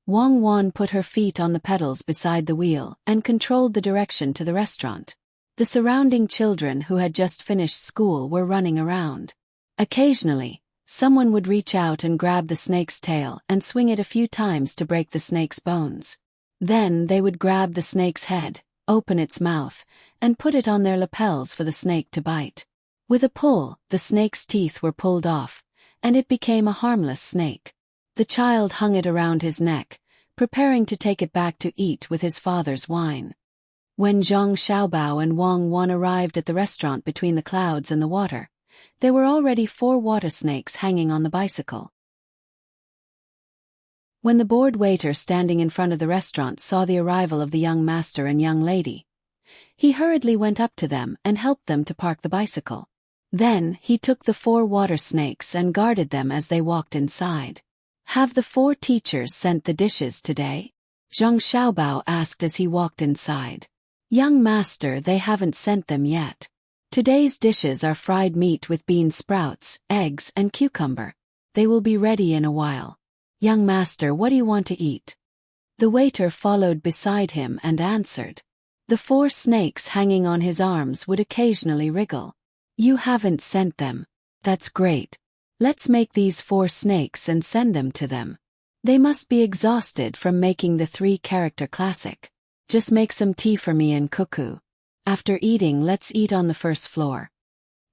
Wang Wan put her feet on the pedals beside the wheel and controlled the direction to the restaurant. The surrounding children who had just finished school were running around. Occasionally, someone would reach out and grab the snake's tail and swing it a few times to break the snake's bones. Then they would grab the snake's head, open its mouth, and put it on their lapels for the snake to bite. With a pull, the snake's teeth were pulled off, and it became a harmless snake. The child hung it around his neck, preparing to take it back to eat with his father's wine. When Zhang Xiaobao and Wang Wan arrived at the restaurant between the clouds and the water, there were already 4 water snakes hanging on the bicycle. When the bored waiter standing in front of the restaurant saw the arrival of the young master and young lady, he hurriedly went up to them and helped them to park the bicycle. Then he took the 4 water snakes and guarded them as they walked inside. "Have the 4 teachers sent the dishes today?" Zhang Xiaobao asked as he walked inside. "Young master, they haven't sent them yet. Today's dishes are fried meat with bean sprouts, eggs, and cucumber. They will be ready in a while. Young master, what do you want to eat?" The waiter followed beside him and answered. The 4 snakes hanging on his arms would occasionally wriggle. "You haven't sent them. That's great. Let's make these 4 snakes and send them to them. They must be exhausted from making the 3-character classic. Just make some tea for me and Cuckoo. After eating, let's eat on the first floor."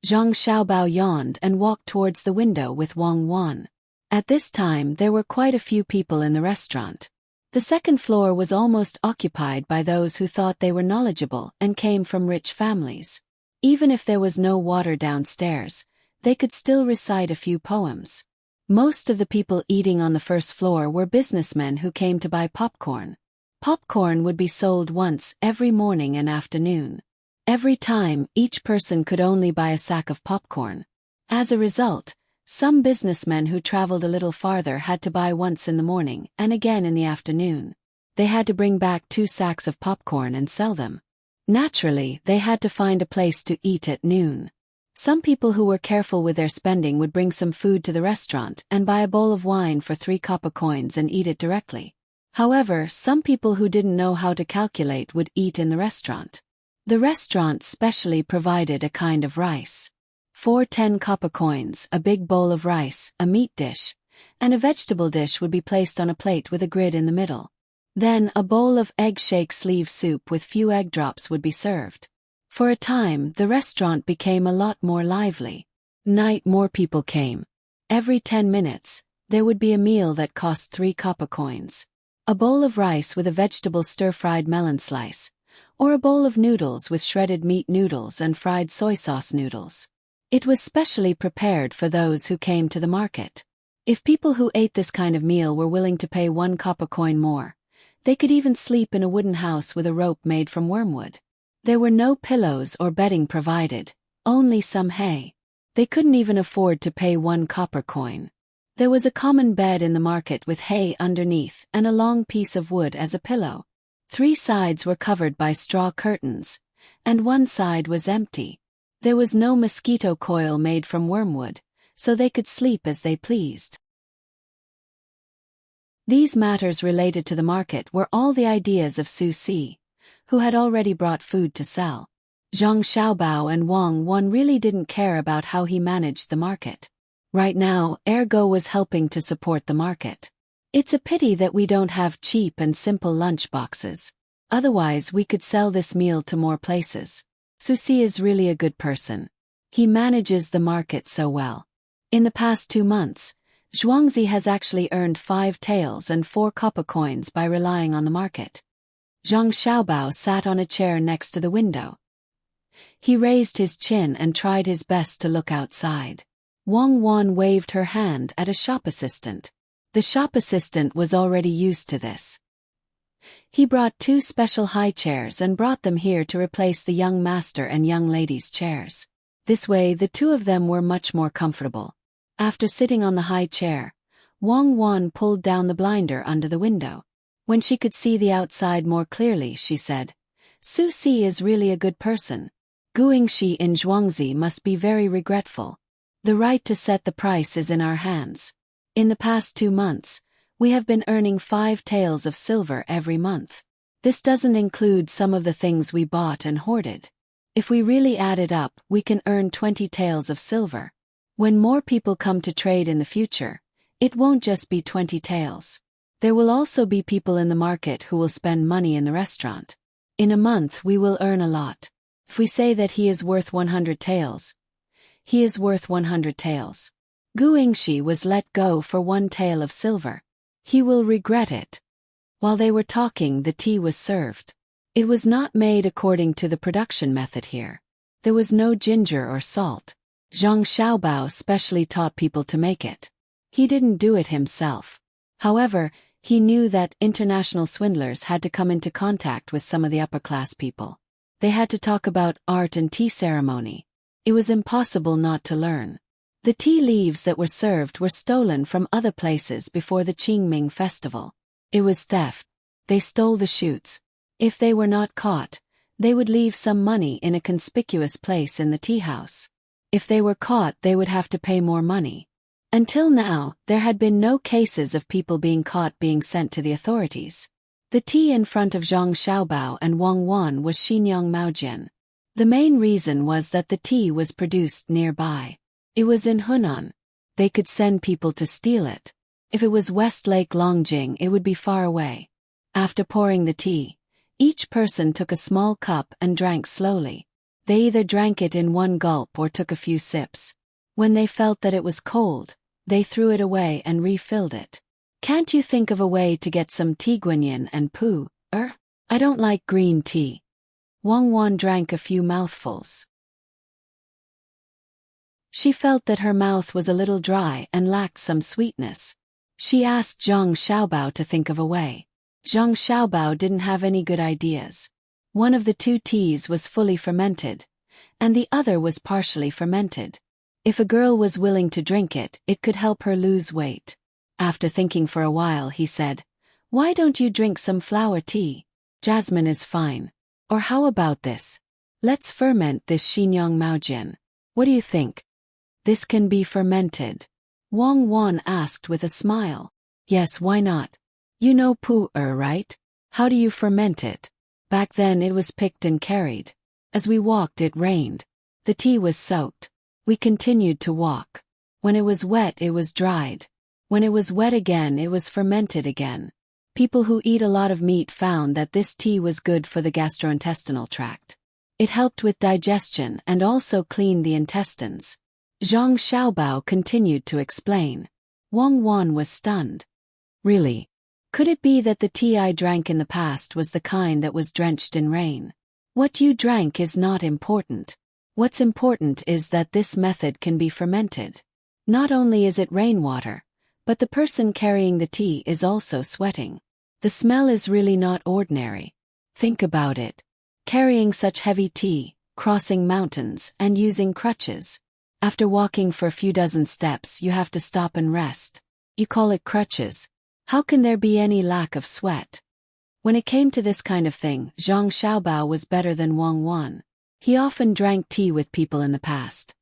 Zhang Xiaobao yawned and walked towards the window with Wang Wan. At this time, there were quite a few people in the restaurant. The second floor was almost occupied by those who thought they were knowledgeable and came from rich families. Even if there was no water downstairs, they could still recite a few poems. Most of the people eating on the first floor were businessmen who came to buy popcorn. Popcorn would be sold once every morning and afternoon. Every time, each person could only buy a sack of popcorn. As a result, some businessmen who traveled a little farther had to buy once in the morning and again in the afternoon. They had to bring back 2 sacks of popcorn and sell them. Naturally, they had to find a place to eat at noon. Some people who were careful with their spending would bring some food to the restaurant and buy a bowl of wine for 3 copper coins and eat it directly. However, some people who didn't know how to calculate would eat in the restaurant. The restaurant specially provided a kind of rice. 4 10 copper coins, a big bowl of rice, a meat dish, and a vegetable dish would be placed on a plate with a grid in the middle. Then a bowl of egg shake sleeve soup with few egg drops would be served. For a time, the restaurant became a lot more lively. Night more people came. Every 10 minutes, there would be a meal that cost 3 copper coins. A bowl of rice with a vegetable stir-fried melon slice, or a bowl of noodles with shredded meat noodles and fried soy sauce noodles. It was specially prepared for those who came to the market. If people who ate this kind of meal were willing to pay 1 copper coin more, they could even sleep in a wooden house with a rope made from wormwood. There were no pillows or bedding provided, only some hay. They couldn't even afford to pay 1 copper coin. There was a common bed in the market with hay underneath and a long piece of wood as a pillow. 3 sides were covered by straw curtains, and 1 side was empty. There was no mosquito coil made from wormwood, so they could sleep as they pleased. These matters related to the market were all the ideas of Su Si, who had already brought food to sell. Zhang Xiaobao and Wang Wan really didn't care about how he managed the market. Right now, Ergo was helping to support the market. It's a pity that we don't have cheap and simple lunch boxes. Otherwise we could sell this meal to more places. Su Si is really a good person. He manages the market so well. In the past 2 months, Zhuangzi has actually earned 5 taels and 4 copper coins by relying on the market. Zhang Xiaobao sat on a chair next to the window. He raised his chin and tried his best to look outside. Wang Wan waved her hand at a shop assistant. The shop assistant was already used to this. He brought 2 special high chairs and brought them here to replace the young master and young lady's chairs. This way the 2 of them were much more comfortable. After sitting on the high chair, Wang Wan pulled down the blinder under the window. When she could see the outside more clearly, she said, "Su Si is really a good person. Guingxi in Zhuangzi must be very regretful. The right to set the price is in our hands. In the past 2 months, we have been earning 5 taels of silver every month. This doesn't include some of the things we bought and hoarded. If we really add it up, we can earn 20 taels of silver. When more people come to trade in the future, it won't just be 20 taels. There will also be people in the market who will spend money in the restaurant. In a month we will earn a lot. If we say that he is worth 100 taels, he is worth 100 taels. Guingxi was let go for 1 tael of silver. He will regret it." While they were talking, the tea was served. It was not made according to the production method here. There was no ginger or salt. Zhang Xiaobao specially taught people to make it. He didn't do it himself. However, he knew that international swindlers had to come into contact with some of the upper-class people. They had to talk about art and tea ceremony. It was impossible not to learn. The tea leaves that were served were stolen from other places before the Qingming festival. It was theft. They stole the shoots. If they were not caught, they would leave some money in a conspicuous place in the tea house. If they were caught, they would have to pay more money. Until now, there had been no cases of people being caught being sent to the authorities. The tea in front of Zhang Xiaobao and Wang Wan was Xinyang Maojian. The main reason was that the tea was produced nearby. It was in Hunan. They could send people to steal it. If it was West Lake Longjing, it would be far away. After pouring the tea, each person took a small cup and drank slowly. They either drank it in one gulp or took a few sips. When they felt that it was cold, they threw it away and refilled it. "Can't you think of a way to get some tea guanyin and pu? I don't like green tea." Wang Wan drank a few mouthfuls. She felt that her mouth was a little dry and lacked some sweetness. She asked Zhang Xiaobao to think of a way. Zhang Xiaobao didn't have any good ideas. One of the two teas was fully fermented, and the other was partially fermented. If a girl was willing to drink it, it could help her lose weight. After thinking for a while, he said, "Why don't you drink some flower tea? Jasmine is fine. Or how about this? Let's ferment this Xinjiang Maojian. What do you think?" "This can be fermented?" Wang Wan asked with a smile. "Yes, why not? You know pu'er, right? How do you ferment it?" "Back then it was picked and carried. As we walked it rained. The tea was soaked. We continued to walk. When it was wet it was dried. When it was wet again it was fermented again. People who eat a lot of meat found that this tea was good for the gastrointestinal tract. It helped with digestion and also cleaned the intestines." Zhang Xiaobao continued to explain. Wang Wan was stunned. "Really? Could it be that the tea I drank in the past was the kind that was drenched in rain? What you drank is not important. What's important is that this method can be fermented. Not only is it rainwater, but the person carrying the tea is also sweating. The smell is really not ordinary. Think about it. Carrying such heavy tea, crossing mountains, and using crutches. After walking for a few dozen steps you have to stop and rest. You call it crutches. How can there be any lack of sweat?" When it came to this kind of thing, Zhang Xiaobao was better than Wang Wan. He often drank tea with people in the past.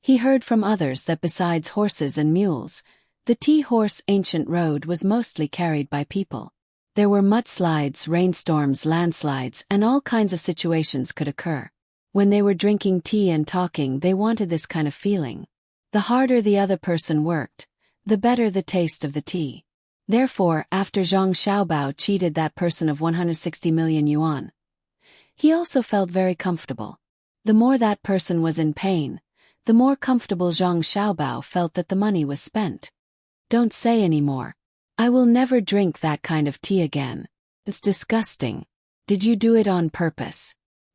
He heard from others that besides horses and mules, the tea horse ancient road was mostly carried by people. There were mudslides, rainstorms, landslides, and all kinds of situations could occur. When they were drinking tea and talking, they wanted this kind of feeling. The harder the other person worked, the better the taste of the tea. Therefore, after Zhang Xiaobao cheated that person of 160 million yuan, he also felt very comfortable. The more that person was in pain, the more comfortable Zhang Xiaobao felt that the money was spent. "Don't say any more. I will never drink that kind of tea again. It's disgusting. Did you do it on purpose?"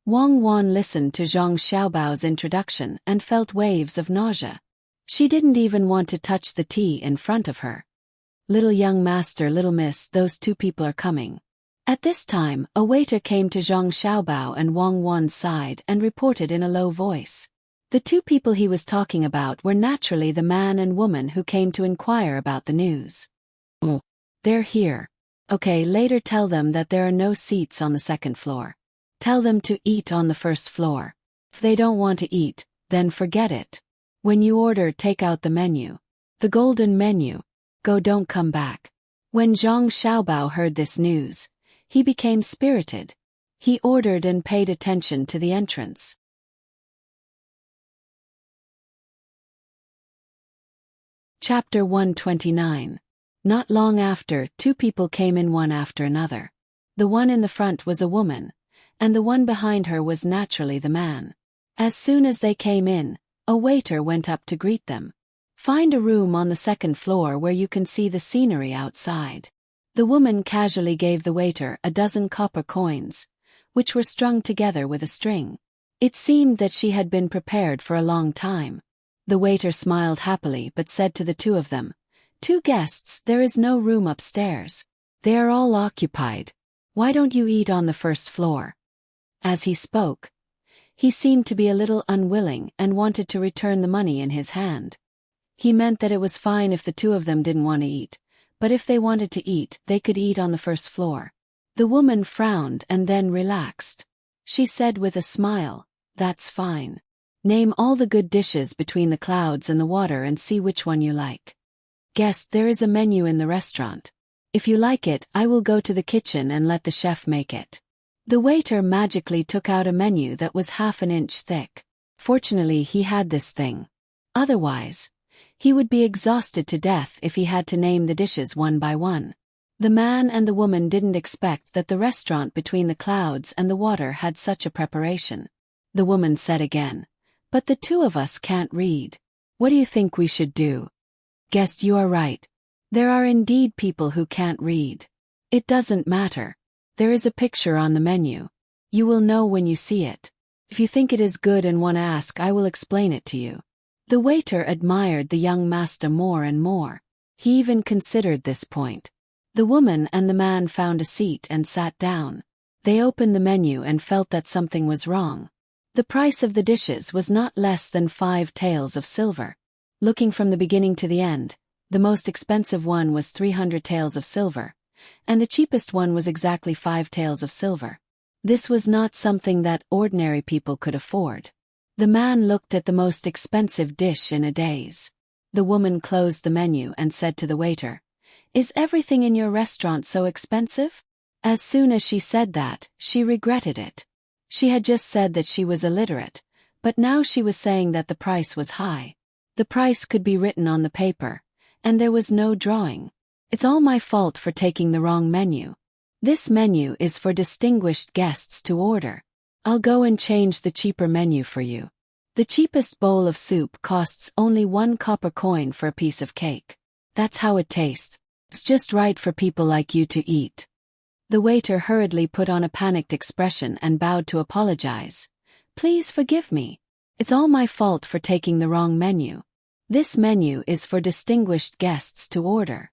Wang Wan listened to Zhang Xiaobao's introduction and felt waves of nausea. She didn't even want to touch the tea in front of her. "Little young master, little miss, those two people are coming." At this time, a waiter came to Zhang Xiaobao and Wang Wan's side and reported in a low voice. The two people he was talking about were naturally the man and woman who came to inquire about the news. "Oh, they're here. Okay, later tell them that there are no seats on the second floor. Tell them to eat on the first floor. If they don't want to eat, then forget it. When you order, take out the menu. The golden menu. Go, don't come back." When Zhang Xiaobao heard this news, he became spirited. He ordered and paid attention to the entrance. Chapter 129. Not long after, two people came in one after another. The one in the front was a woman, and the one behind her was naturally the man. As soon as they came in, a waiter went up to greet them. "Find a room on the second floor where you can see the scenery outside." The woman casually gave the waiter a dozen copper coins, which were strung together with a string. It seemed that she had been prepared for a long time. The waiter smiled happily but said to the two of them, "Two guests, there is no room upstairs. They are all occupied. Why don't you eat on the first floor?" As he spoke, he seemed to be a little unwilling and wanted to return the money in his hand. He meant that it was fine if the two of them didn't want to eat, but if they wanted to eat, they could eat on the first floor. The woman frowned and then relaxed. She said with a smile, "That's fine. Name all the good dishes between the clouds and the water and see which one you like. Guest, there is a menu in the restaurant. If you like it, I will go to the kitchen and let the chef make it." The waiter magically took out a menu that was half an inch thick. Fortunately, he had this thing. Otherwise, he would be exhausted to death if he had to name the dishes one by one. The man and the woman didn't expect that the restaurant between the clouds and the water had such a preparation. The woman said again, "But the two of us can't read. What do you think we should do?" "Guest, you are right. There are indeed people who can't read. It doesn't matter. There is a picture on the menu. You will know when you see it. If you think it is good and want to ask, I will explain it to you." The waiter admired the young master more and more. He even considered this point. The woman and the man found a seat and sat down. They opened the menu and felt that something was wrong. The price of the dishes was not less than 5 taels of silver. Looking from the beginning to the end, the most expensive one was 300 taels of silver, and the cheapest one was exactly 5 taels of silver. This was not something that ordinary people could afford. The man looked at the most expensive dish in a daze. The woman closed the menu and said to the waiter, "Is everything in your restaurant so expensive?" As soon as she said that, she regretted it. She had just said that she was illiterate, but now she was saying that the price was high. The price could be written on the paper, and there was no drawing. "It's all my fault for taking the wrong menu. This menu is for distinguished guests to order. I'll go and change the cheaper menu for you. The cheapest bowl of soup costs only 1 copper coin for a piece of cake. That's how it tastes. It's just right for people like you to eat." The waiter hurriedly put on a panicked expression and bowed to apologize. "Please forgive me. It's all my fault for taking the wrong menu. This menu is for distinguished guests to order."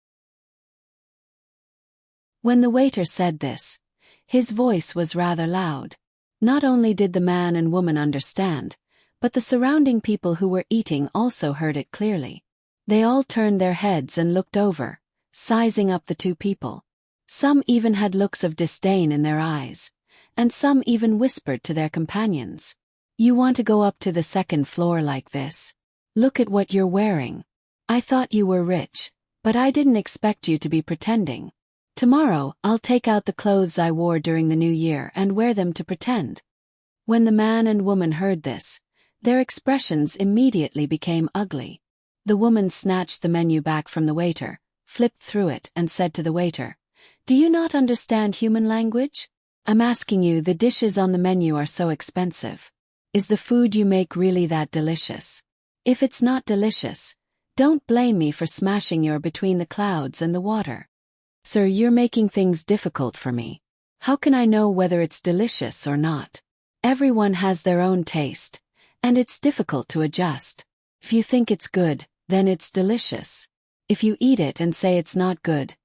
When the waiter said this, his voice was rather loud. Not only did the man and woman understand, but the surrounding people who were eating also heard it clearly. They all turned their heads and looked over, sizing up the two people. Some even had looks of disdain in their eyes, and some even whispered to their companions, "You want to go up to the 2nd floor like this? Look at what you're wearing. I thought you were rich, but I didn't expect you to be pretending. Tomorrow, I'll take out the clothes I wore during the New Year and wear them to pretend." When the man and woman heard this, their expressions immediately became ugly. The woman snatched the menu back from the waiter, flipped through it and said to the waiter, "Do you not understand human language? I'm asking you, the dishes on the menu are so expensive. Is the food you make really that delicious? If it's not delicious, don't blame me for smashing your between the clouds and the water. Sir, you're making things difficult for me. How can I know whether it's delicious or not? Everyone has their own taste, and it's difficult to adjust. If you think it's good, then it's delicious. If you eat it and say it's not good,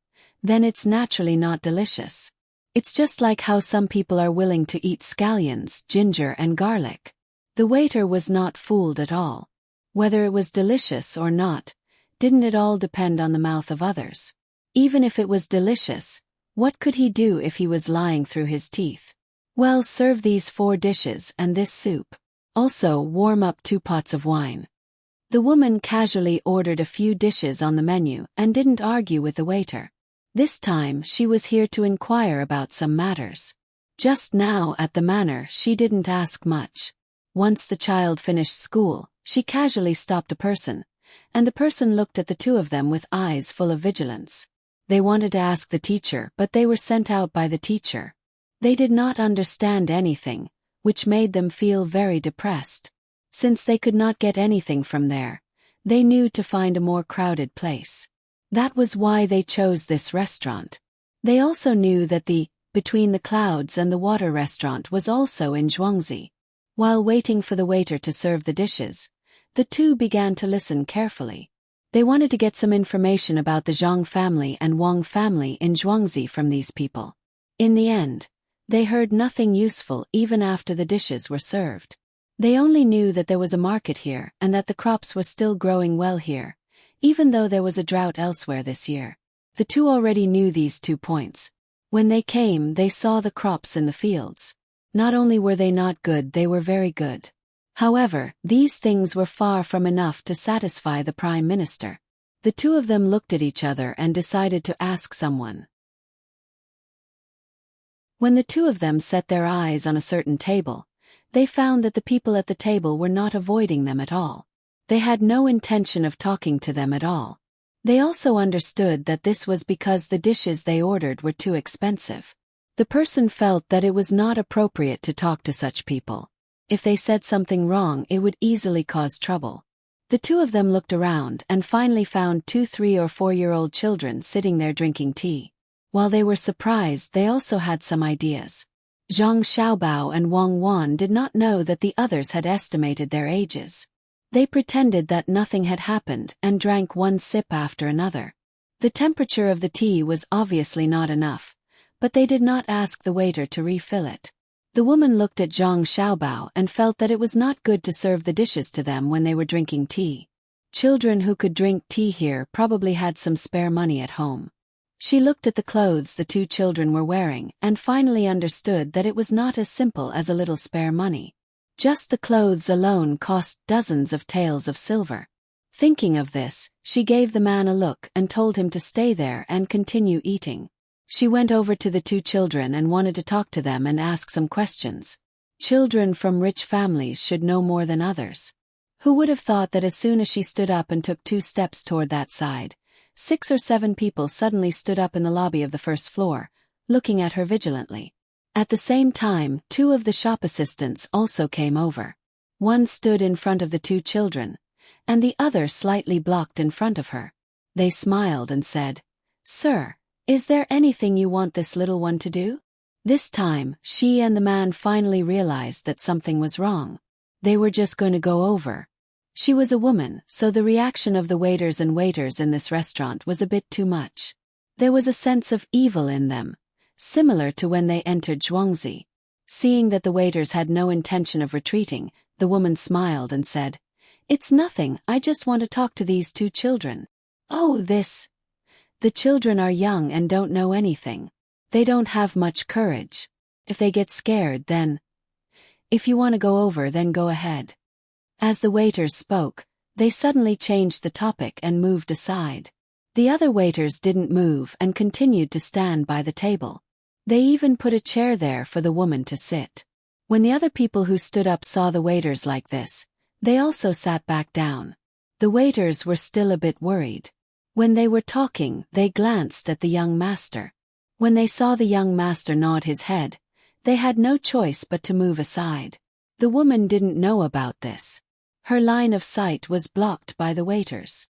then it's naturally not delicious. It's just like how some people are willing to eat scallions, ginger and garlic." The waiter was not fooled at all. Whether it was delicious or not, didn't it all depend on the mouth of others? Even if it was delicious, what could he do if he was lying through his teeth? "Well, serve these 4 dishes and this soup. Also, warm up 2 pots of wine." The woman casually ordered a few dishes on the menu and didn't argue with the waiter. This time she was here to inquire about some matters. Just now at the manor she didn't ask much. Once the child finished school, she casually stopped a person, and the person looked at the two of them with eyes full of vigilance. They wanted to ask the teacher, but they were sent out by the teacher. They did not understand anything, which made them feel very depressed. Since they could not get anything from there, they knew to find a more crowded place. That was why they chose this restaurant. They also knew that the Between the Clouds and the Water restaurant was also in Zhuangzi. While waiting for the waiter to serve the dishes, the two began to listen carefully. They wanted to get some information about the Zhang family and Wang family in Zhuangzi from these people. In the end, they heard nothing useful even after the dishes were served. They only knew that there was a market here and that the crops were still growing well here, even though there was a drought elsewhere this year. The two already knew these 2 points. When they came, they saw the crops in the fields. Not only were they not good, they were very good. However, these things were far from enough to satisfy the Prime Minister. The two of them looked at each other and decided to ask someone. When the two of them set their eyes on a certain table, they found that the people at the table were not avoiding them at all. They had no intention of talking to them at all. They also understood that this was because the dishes they ordered were too expensive. The person felt that it was not appropriate to talk to such people. If they said something wrong, it would easily cause trouble. The two of them looked around and finally found 2 3 or 4-year-old children sitting there drinking tea. While they were surprised, they also had some ideas. Zhang Xiaobao and Wang Wan did not know that the others had estimated their ages. They pretended that nothing had happened and drank one sip after another. The temperature of the tea was obviously not enough, but they did not ask the waiter to refill it. The woman looked at Zhang Xiaobao and felt that it was not good to serve the dishes to them when they were drinking tea. Children who could drink tea here probably had some spare money at home. She looked at the clothes the two children were wearing and finally understood that it was not as simple as a little spare money. Just the clothes alone cost dozens of taels of silver. Thinking of this, she gave the man a look and told him to stay there and continue eating. She went over to the two children and wanted to talk to them and ask some questions. Children from rich families should know more than others. Who would have thought that as soon as she stood up and took 2 steps toward that side, 6 or 7 people suddenly stood up in the lobby of the first floor, looking at her vigilantly. At the same time, 2 of the shop assistants also came over. One stood in front of the 2 children, and the other slightly blocked in front of her. They smiled and said, "Sir, is there anything you want this little one to do?" This time, she and the man finally realized that something was wrong. They were just going to go over. She was a woman, so the reaction of the waiters and waiters in this restaurant was a bit too much. There was a sense of evil in them, similar to when they entered Zhuangzi. Seeing that the waiters had no intention of retreating, the woman smiled and said, "It's nothing, I just want to talk to these 2 children." "Oh, this. The children are young and don't know anything. They don't have much courage. If they get scared, then. If you want to go over, then go ahead." As the waiters spoke, they suddenly changed the topic and moved aside. The other waiters didn't move and continued to stand by the table. They even put a chair there for the woman to sit. When the other people who stood up saw the waiters like this, they also sat back down. The waiters were still a bit worried. When they were talking, they glanced at the young master. When they saw the young master nod his head, they had no choice but to move aside. The woman didn't know about this. Her line of sight was blocked by the waiters.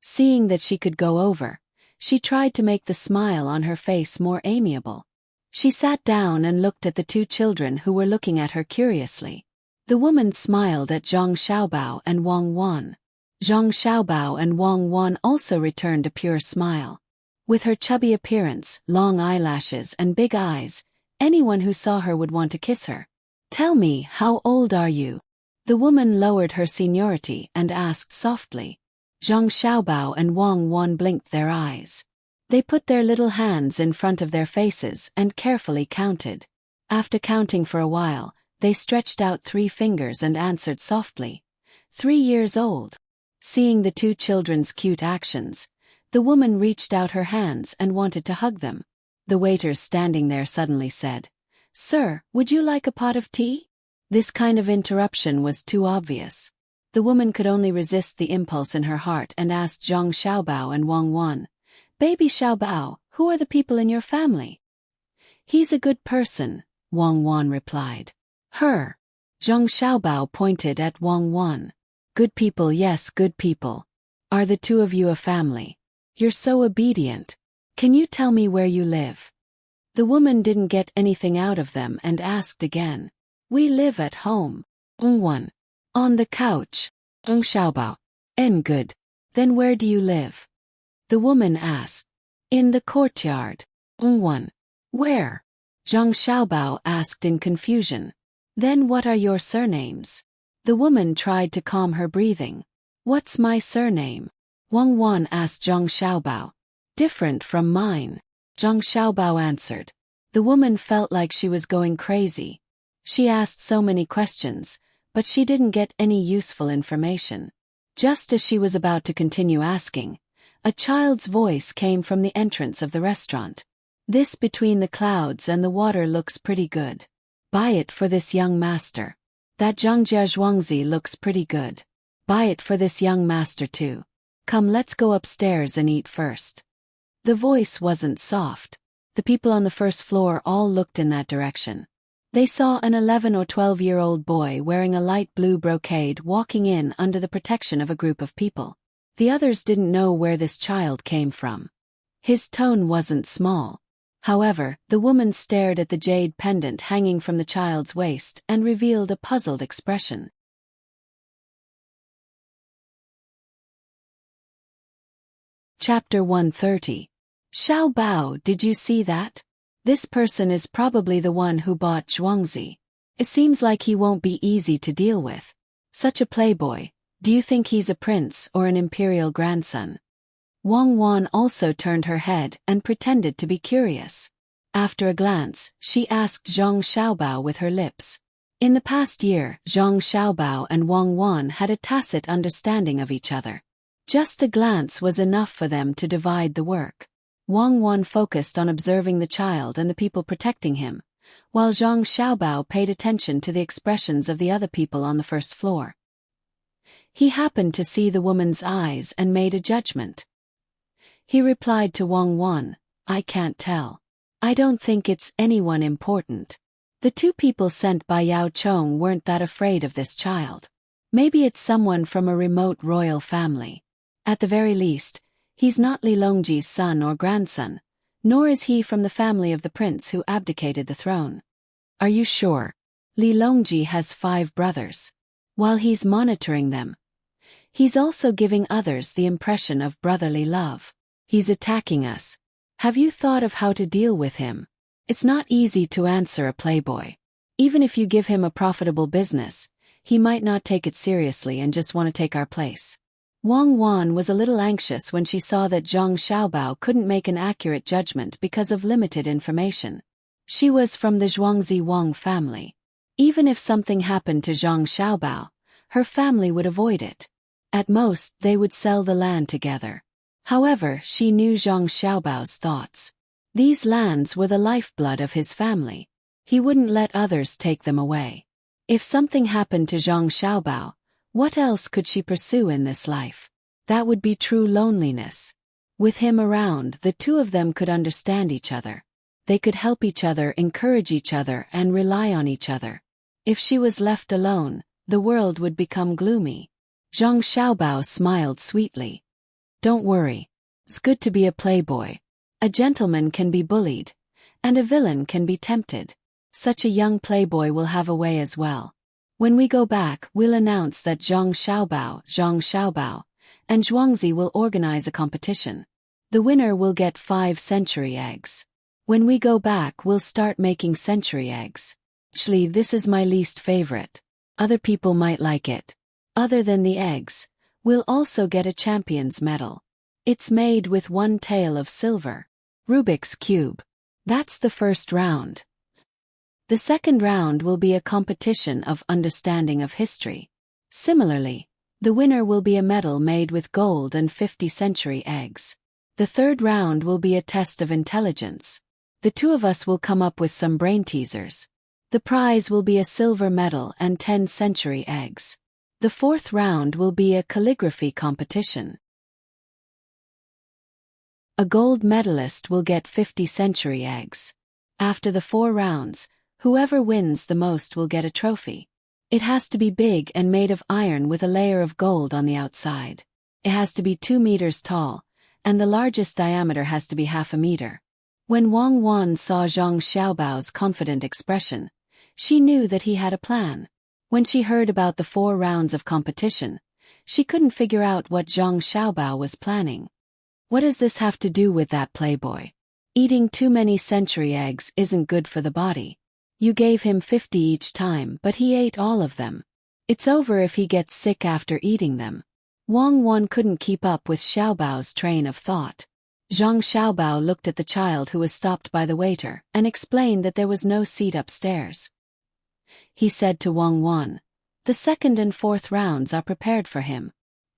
Seeing that she could go over, she tried to make the smile on her face more amiable. She sat down and looked at the 2 children who were looking at her curiously. The woman smiled at Zhang Xiaobao and Wang Wan. Zhang Xiaobao and Wang Wan also returned a pure smile. With her chubby appearance, long eyelashes and big eyes, anyone who saw her would want to kiss her. "Tell me, how old are you?" The woman lowered her seniority and asked softly. Zhang Xiaobao and Wang Wan blinked their eyes. They put their little hands in front of their faces and carefully counted. After counting for a while, they stretched out 3 fingers and answered softly, 3 years old." Seeing the 2 children's cute actions, the woman reached out her hands and wanted to hug them. The waiters standing there suddenly said, "Sir, would you like a pot of tea?" This kind of interruption was too obvious. The woman could only resist the impulse in her heart and asked Zhang Xiaobao and Wang Wan, "Baby Xiaobao, who are the people in your family?" "He's a good person," Wang Wan replied. "Her." Zhang Xiaobao pointed at Wang Wan. "Good people, yes, good people. Are the 2 of you a family? You're so obedient. Can you tell me where you live?" The woman didn't get anything out of them and asked again. "We live at home." "One. On the couch." "Xiaobao. And good. Then where do you live?" The woman asked. "In the courtyard." "One. Where?" Zhang Xiaobao asked in confusion. "Then what are your surnames?" The woman tried to calm her breathing. "What's my surname?" Wang Wan asked Zhang Xiaobao. "Different from mine," Zhang Xiaobao answered. The woman felt like she was going crazy. She asked so many questions, but she didn't get any useful information. Just as she was about to continue asking, a child's voice came from the entrance of the restaurant. "This between the clouds and the water looks pretty good. Buy it for this young master. That Zhangjia Zhuangzi looks pretty good. Buy it for this young master too. Come, let's go upstairs and eat first." The voice wasn't soft. The people on the first floor all looked in that direction. They saw an 11 or 12-year-old boy wearing a light blue brocade walking in under the protection of a group of people. The others didn't know where this child came from. His tone wasn't small. However, the woman stared at the jade pendant hanging from the child's waist and revealed a puzzled expression. Chapter 130. Xiao Bao, did you see that? This person is probably the one who bought Zhuangzi. It seems like he won't be easy to deal with. Such a playboy. Do you think he's a prince or an imperial grandson? Wang Wan also turned her head and pretended to be curious. After a glance, she asked Zhang Xiaobao with her lips. In the past year, Zhang Xiaobao and Wang Wan had a tacit understanding of each other. Just a glance was enough for them to divide the work. Wang Wan focused on observing the child and the people protecting him, while Zhang Xiaobao paid attention to the expressions of the other people on the first floor. He happened to see the woman's eyes and made a judgment. He replied to Wang Wan, "I can't tell. I don't think it's anyone important." The two people sent by Yao Chong weren't that afraid of this child. Maybe it's someone from a remote royal family. At the very least, he's not Li Longji's son or grandson, nor is he from the family of the prince who abdicated the throne. Are you sure? Li Longji has 5 brothers. While he's monitoring them, he's also giving others the impression of brotherly love. He's attacking us. Have you thought of how to deal with him? It's not easy to answer a playboy. Even if you give him a profitable business, he might not take it seriously and just want to take our place. Wang Wan was a little anxious when she saw that Zhang Xiaobao couldn't make an accurate judgment because of limited information. She was from the Zhuangzi Wang family. Even if something happened to Zhang Xiaobao, her family would avoid it. At most, they would sell the land together. However, she knew Zhang Xiaobao's thoughts. These lands were the lifeblood of his family. He wouldn't let others take them away. If something happened to Zhang Xiaobao, what else could she pursue in this life? That would be true loneliness. With him around, the two of them could understand each other. They could help each other, encourage each other, and rely on each other. If she was left alone, the world would become gloomy. Zhang Xiaobao smiled sweetly. Don't worry. It's good to be a playboy. A gentleman can be bullied, and a villain can be tempted. Such a young playboy will have a way as well. When we go back, we'll announce that Zhang Xiaobao, and Zhuangzi will organize a competition. The winner will get 5 century eggs. When we go back, we'll start making century eggs. Actually, this is my least favorite. Other people might like it. Other than the eggs, we'll also get a champion's medal. It's made with 1 tael of silver. Rubik's Cube. That's the first round. The second round will be a competition of understanding of history. Similarly, the winner will be a medal made with gold and 50 century eggs. The third round will be a test of intelligence. The two of us will come up with some brain teasers. The prize will be a silver medal and 10 century eggs. The fourth round will be a calligraphy competition. A gold medalist will get 50 century eggs. After the 4 rounds, whoever wins the most will get a trophy. It has to be big and made of iron with a layer of gold on the outside. It has to be 2 meters tall, and the largest diameter has to be half a meter. When Wang Wan saw Zhang Xiaobao's confident expression, she knew that he had a plan. When she heard about the 4 rounds of competition, she couldn't figure out what Zhang Xiaobao was planning. What does this have to do with that playboy? Eating too many century eggs isn't good for the body. You gave him 50 each time, but he ate all of them. It's over if he gets sick after eating them. Wang Wan couldn't keep up with Xiaobao's train of thought. Zhang Xiaobao looked at the child who was stopped by the waiter and explained that there was no seat upstairs. He said to Wang Wan, "The second and fourth rounds are prepared for him.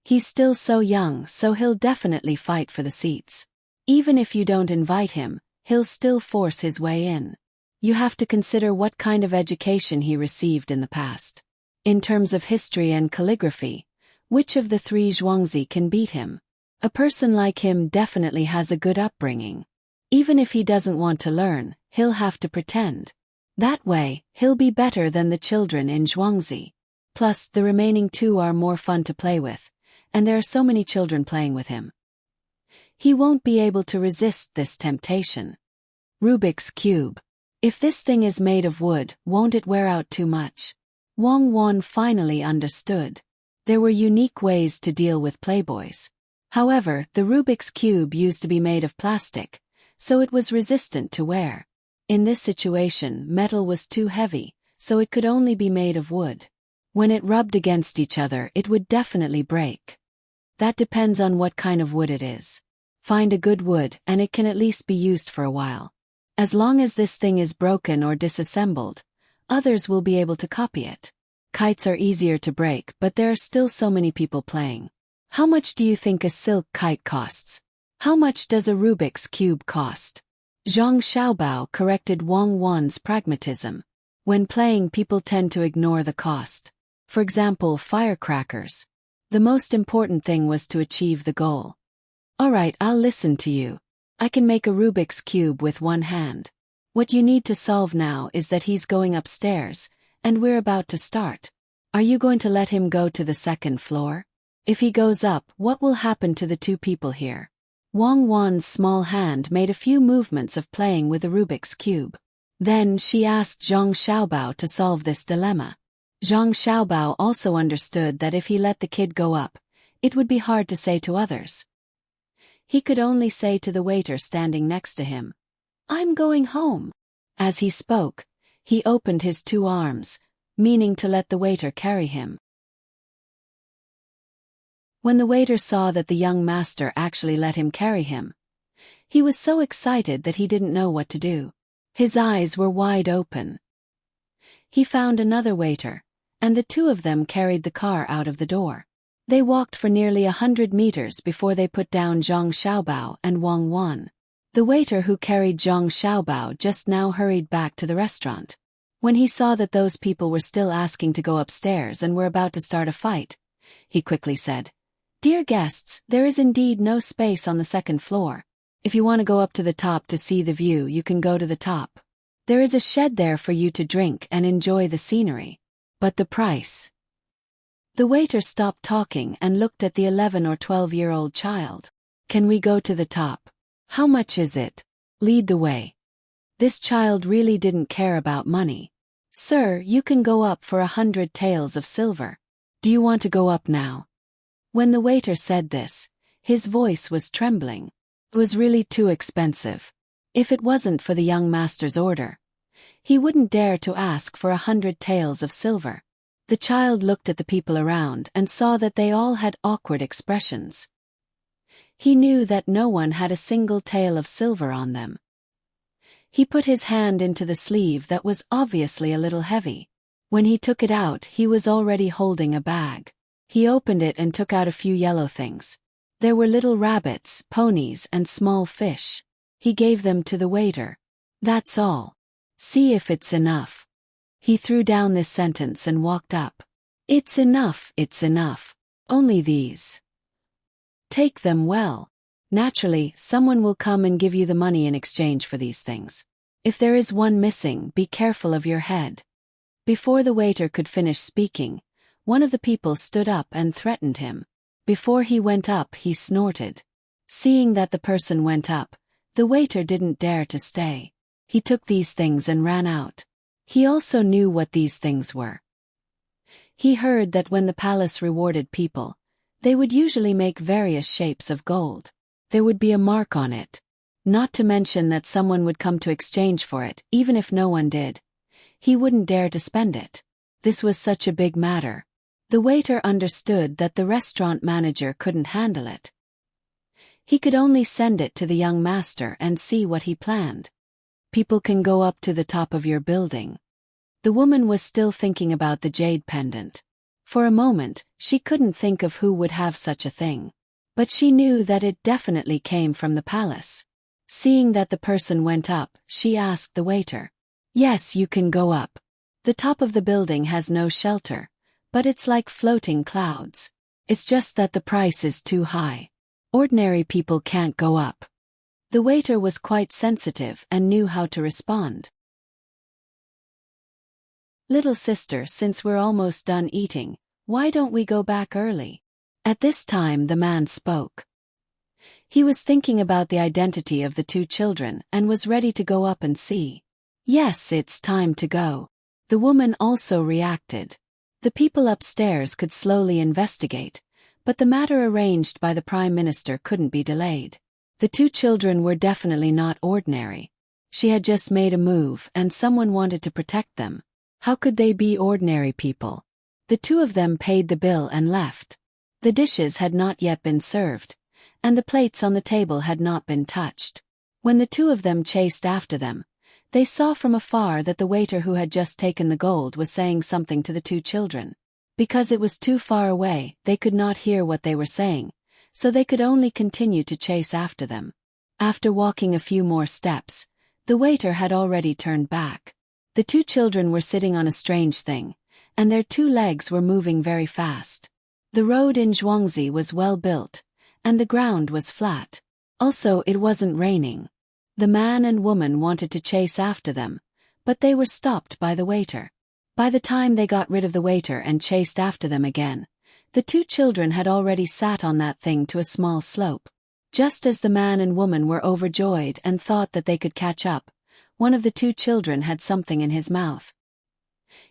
He's still so young, so he'll definitely fight for the seats. Even if you don't invite him, he'll still force his way in. You have to consider what kind of education he received in the past. In terms of history and calligraphy, which of the 3 Zhuangzi can beat him? A person like him definitely has a good upbringing. Even if he doesn't want to learn, he'll have to pretend. That way, he'll be better than the children in Zhuangzi. Plus, the remaining 2 are more fun to play with, and there are so many children playing with him. He won't be able to resist this temptation." Rubik's Cube. If this thing is made of wood, won't it wear out too much? Wang Wan finally understood. There were unique ways to deal with playboys. However, the Rubik's Cube used to be made of plastic, so it was resistant to wear. In this situation, metal was too heavy, so it could only be made of wood. When it rubbed against each other, it would definitely break. That depends on what kind of wood it is. Find a good wood, and it can at least be used for a while. As long as this thing is broken or disassembled, others will be able to copy it. Kites are easier to break, but there are still so many people playing. How much do you think a silk kite costs? How much does a Rubik's Cube cost? Zhang Xiaobao corrected Wang Wan's pragmatism. When playing, people tend to ignore the cost. For example, firecrackers. The most important thing was to achieve the goal. Alright, I'll listen to you. I can make a Rubik's Cube with one hand. What you need to solve now is that he's going upstairs, and we're about to start. Are you going to let him go to the second floor? If he goes up, what will happen to the two people here? Wang Wan's small hand made a few movements of playing with the Rubik's Cube. Then she asked Zhang Xiaobao to solve this dilemma. Zhang Xiaobao also understood that if he let the kid go up, it would be hard to say to others. He could only say to the waiter standing next to him, "I'm going home." As he spoke, he opened his two arms, meaning to let the waiter carry him. When the waiter saw that the young master actually let him carry him, he was so excited that he didn't know what to do. His eyes were wide open. He found another waiter, and the two of them carried the car out of the door. They walked for nearly 100 meters before they put down Zhang Xiaobao and Wang Wan. The waiter who carried Zhang Xiaobao just now hurried back to the restaurant. When he saw that those people were still asking to go upstairs and were about to start a fight, he quickly said, "Dear guests, there is indeed no space on the second floor. If you want to go up to the top to see the view, you can go to the top. There is a shed there for you to drink and enjoy the scenery. But the price..." The waiter stopped talking and looked at the 11 or 12-year-old child. "Can we go to the top? How much is it? Lead the way." This child really didn't care about money. "Sir, you can go up for 100 taels of silver. Do you want to go up now?" When the waiter said this, his voice was trembling. It was really too expensive. If it wasn't for the young master's order, he wouldn't dare to ask for 100 taels of silver. The child looked at the people around and saw that they all had awkward expressions. He knew that no one had a single tael of silver on them. He put his hand into the sleeve that was obviously a little heavy. When he took it out, he was already holding a bag. He opened it and took out a few yellow things. There were little rabbits, ponies, and small fish. He gave them to the waiter. "That's all. See if it's enough." He threw down this sentence and walked up. "It's enough, it's enough. Only these. Take them well. Naturally, someone will come and give you the money in exchange for these things. If there is one missing, be careful of your head." Before the waiter could finish speaking, one of the people stood up and threatened him. Before he went up, he snorted. Seeing that the person went up, the waiter didn't dare to stay. He took these things and ran out. He also knew what these things were. He heard that when the palace rewarded people, they would usually make various shapes of gold. There would be a mark on it. Not to mention that someone would come to exchange for it, even if no one did. He wouldn't dare to spend it. This was such a big matter. The waiter understood that the restaurant manager couldn't handle it. He could only send it to the young master and see what he planned. "People can go up to the top of your building." The woman was still thinking about the jade pendant. For a moment, she couldn't think of who would have such a thing. But she knew that it definitely came from the palace. Seeing that the person went up, she asked the waiter, "Yes, you can go up. The top of the building has no shelter, but it's like floating clouds. It's just that the price is too high. Ordinary people can't go up." The waiter was quite sensitive and knew how to respond. "Little sister, since we're almost done eating, why don't we go back early?" At this time the man spoke. He was thinking about the identity of the two children and was ready to go up and see. "Yes, it's time to go." The woman also reacted. The people upstairs could slowly investigate, But the matter arranged by the Prime Minister couldn't be delayed. The two children were definitely not ordinary. She had just made a move and someone wanted to protect them. How could they be ordinary people? The two of them paid the bill and left. The dishes had not yet been served, and the plates on the table had not been touched. When the two of them chased after them, they saw from afar that the waiter who had just taken the gold was saying something to the two children. Because it was too far away, they could not hear what they were saying, so they could only continue to chase after them. After walking a few more steps, the waiter had already turned back. The two children were sitting on a strange thing, and their two legs were moving very fast. The road in Zhuangzi was well built, and the ground was flat. Also, it wasn't raining. The man and woman wanted to chase after them, but they were stopped by the waiter. By the time they got rid of the waiter and chased after them again, the two children had already sat on that thing to a small slope. Just as the man and woman were overjoyed and thought that they could catch up, one of the two children had something in his mouth.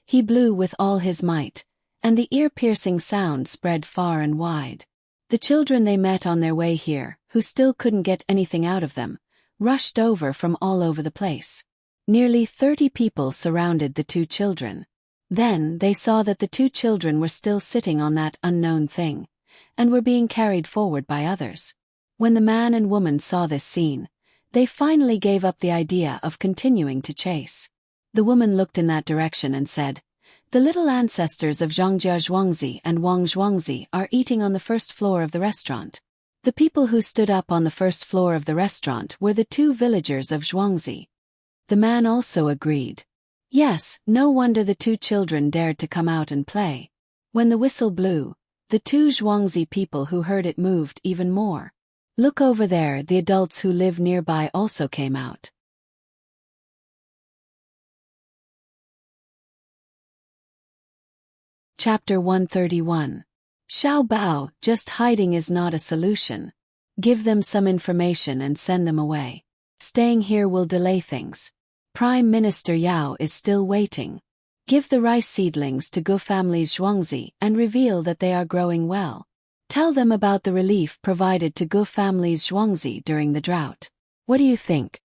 He blew with all his might, and the ear-piercing sound spread far and wide. The children they met on their way here, who still couldn't get anything out of them, rushed over from all over the place. Nearly 30 people surrounded the two children. Then they saw that the two children were still sitting on that unknown thing, and were being carried forward by others. When the man and woman saw this scene, they finally gave up the idea of continuing to chase. The woman looked in that direction and said, "The little ancestors of Zhongjia Zhuangzi and Wang Zhuangzi are eating on the first floor of the restaurant." The people who stood up on the first floor of the restaurant were the two villagers of Zhuangzi. The man also agreed. Yes, no wonder the two children dared to come out and play. When the whistle blew, the two Zhuangzi people who heard it moved even more. Look over there, the adults who live nearby also came out. Chapter 131. Xiao Bao, just hiding is not a solution. Give them some information and send them away. Staying here will delay things. Prime Minister Yao is still waiting. Give the rice seedlings to Gu family's Zhuangzi and reveal that they are growing well. Tell them about the relief provided to Gu family's Zhuangzi during the drought. What do you think?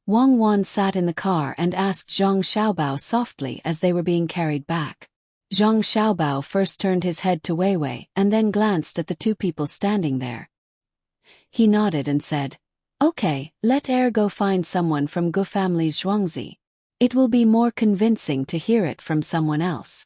Wang Wan sat in the car and asked Zhang Xiaobao softly as they were being carried back. Zhang Xiaobao first turned his head to Wei Wei and then glanced at the two people standing there. He nodded and said, "Okay, let Er go find someone from Gu family's Zhuangzi. It will be more convincing to hear it from someone else."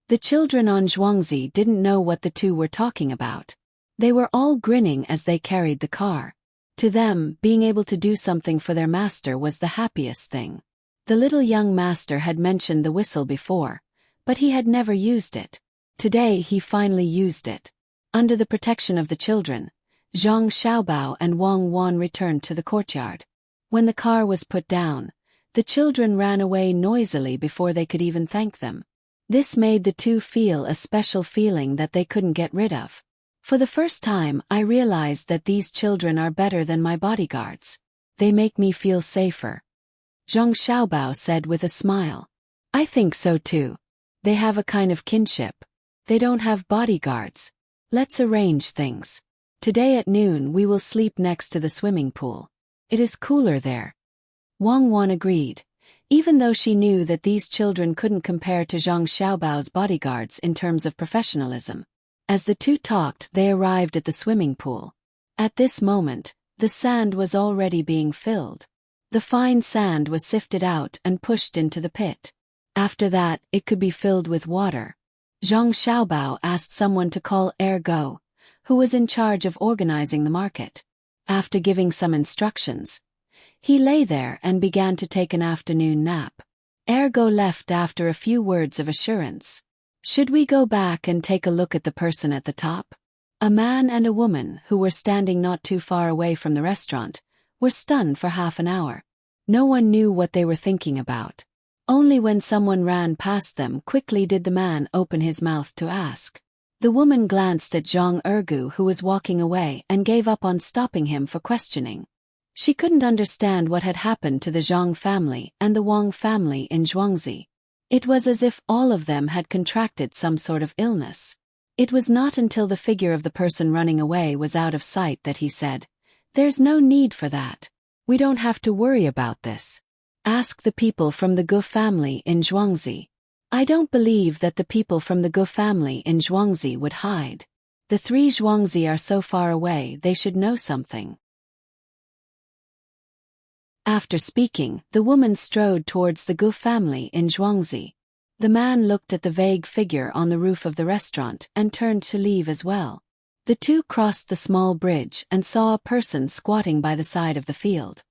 The children on Zhuangzi didn't know what the two were talking about. They were all grinning as they carried the car. To them, being able to do something for their master was the happiest thing. The little young master had mentioned the whistle before, but he had never used it. Today he finally used it. Under the protection of the children, Zhang Xiaobao and Wang Wan returned to the courtyard. When the car was put down, the children ran away noisily before they could even thank them. This made the two feel a special feeling that they couldn't get rid of. For the first time, I realized that these children are better than my bodyguards. They make me feel safer. Zhang Xiaobao said with a smile. I think so too. They have a kind of kinship. They don't have bodyguards. Let's arrange things. Today at noon we will sleep next to the swimming pool. It is cooler there. Wang Wan agreed, even though she knew that these children couldn't compare to Zhang Xiaobao's bodyguards in terms of professionalism. As the two talked, they arrived at the swimming pool. At this moment, the sand was already being filled. The fine sand was sifted out and pushed into the pit. After that, it could be filled with water. Zhang Xiaobao asked someone to call Ergo, who was in charge of organizing the market. After giving some instructions, he lay there and began to take an afternoon nap. Ergo left after a few words of assurance. Should we go back and take a look at the person at the top? A man and a woman, who were standing not too far away from the restaurant, were stunned for half an hour. No one knew what they were thinking about. Only when someone ran past them quickly did the man open his mouth to ask. The woman glanced at Zhang Ergu, who was walking away, and gave up on stopping him for questioning. She couldn't understand what had happened to the Zhang family and the Wang family in Zhuangzi. It was as if all of them had contracted some sort of illness. It was not until the figure of the person running away was out of sight that he said, "There's no need for that. We don't have to worry about this. Ask the people from the Gu family in Zhuangzi." I don't believe that the people from the Gu family in Zhuangzi would hide. The three Zhuangzi are so far away they should know something. After speaking, the woman strode towards the Gu family in Zhuangzi. The man looked at the vague figure on the roof of the restaurant and turned to leave as well. The two crossed the small bridge and saw a person squatting by the side of the field.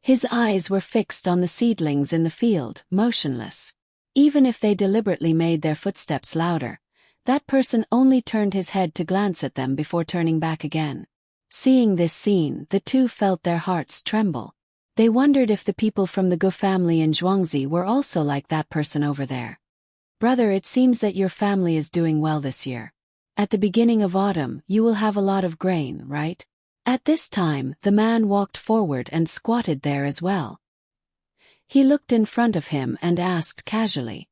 His eyes were fixed on the seedlings in the field, motionless. Even if they deliberately made their footsteps louder, that person only turned his head to glance at them before turning back again. Seeing this scene, the two felt their hearts tremble. They wondered if the people from the Gu family in Zhuangzi were also like that person over there. "Brother, it seems that your family is doing well this year. At the beginning of autumn, you will have a lot of grain, right?" At this time, the man walked forward and squatted there as well. He looked in front of him and asked casually,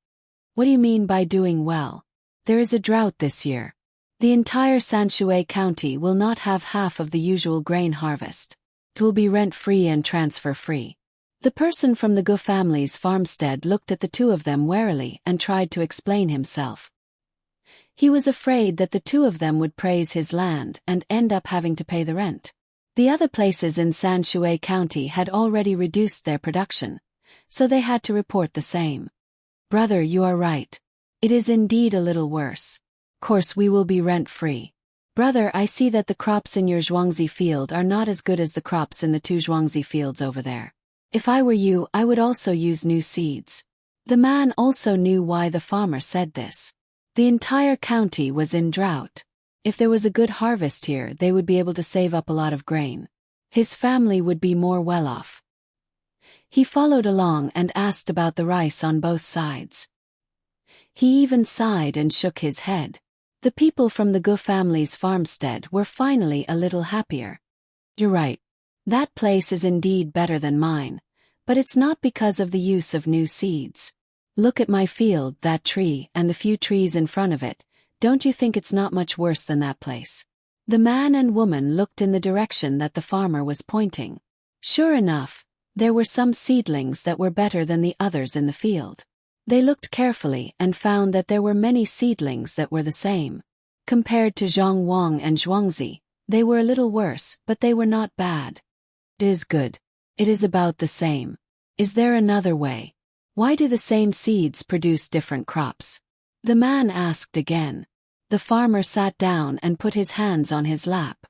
"What do you mean by doing well? There is a drought this year. The entire Sanshui County will not have half of the usual grain harvest. It will be rent-free and transfer-free." The person from the Gu family's farmstead looked at the two of them warily and tried to explain himself. He was afraid that the two of them would praise his land and end up having to pay the rent. The other places in Sanshui County had already reduced their production, so they had to report the same. "Brother, you are right. It is indeed a little worse. Of course we will be rent-free. Brother, I see that the crops in your Zhuangzi field are not as good as the crops in the two Zhuangzi fields over there. If I were you, I would also use new seeds." The man also knew why the farmer said this. The entire county was in drought. If there was a good harvest here, they would be able to save up a lot of grain. His family would be more well off. He followed along and asked about the rice on both sides. He even sighed and shook his head. The people from the Gu family's farmstead were finally a little happier. "You're right. That place is indeed better than mine, but it's not because of the use of new seeds. Look at my field, that tree, and the few trees in front of it. Don't you think it's not much worse than that place?" The man and woman looked in the direction that the farmer was pointing. Sure enough, there were some seedlings that were better than the others in the field. They looked carefully and found that there were many seedlings that were the same. Compared to Zhongwang and Zhuangzi, they were a little worse, but they were not bad. "It is good. It is about the same. Is there another way? Why do the same seeds produce different crops?" The man asked again. The farmer sat down and put his hands on his lap.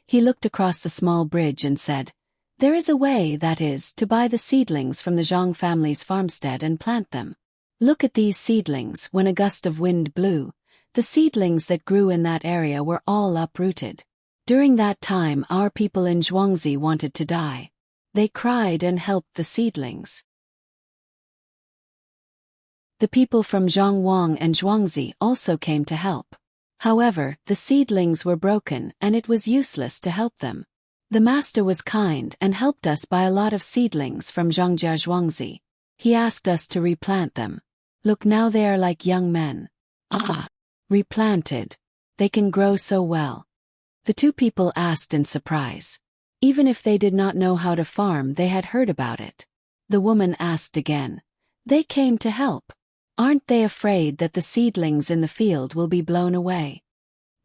He looked across the small bridge and said, "There is a way, that is, to buy the seedlings from the Zhang family's farmstead and plant them. Look at these seedlings. When a gust of wind blew, the seedlings that grew in that area were all uprooted. During that time our people in Zhuangzi wanted to die. They cried and helped the seedlings. The people from Zhongwang and Zhuangzi also came to help. However, the seedlings were broken and it was useless to help them. The master was kind and helped us buy a lot of seedlings from Zhangjia Zhuangzi. He asked us to replant them. Look, now they are like young men." "Ah, replanted. They can grow so well." The two people asked in surprise. Even if they did not know how to farm, they had heard about it. The woman asked again. "They came to help. Aren't they afraid that the seedlings in the field will be blown away?"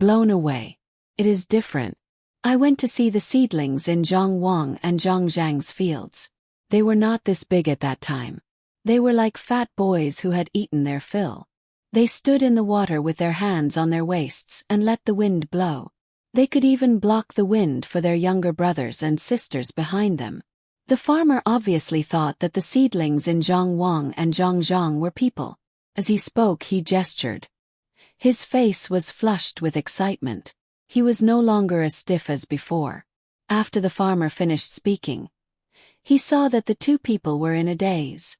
"Blown away? It is different. I went to see the seedlings in Zhongwang and Zhangjiang's fields. They were not this big at that time. They were like fat boys who had eaten their fill. They stood in the water with their hands on their waists and let the wind blow. They could even block the wind for their younger brothers and sisters behind them." The farmer obviously thought that the seedlings in Zhongwang and Zhangjiang were people. As he spoke, he gestured. His face was flushed with excitement. He was no longer as stiff as before. After the farmer finished speaking, he saw that the two people were in a daze.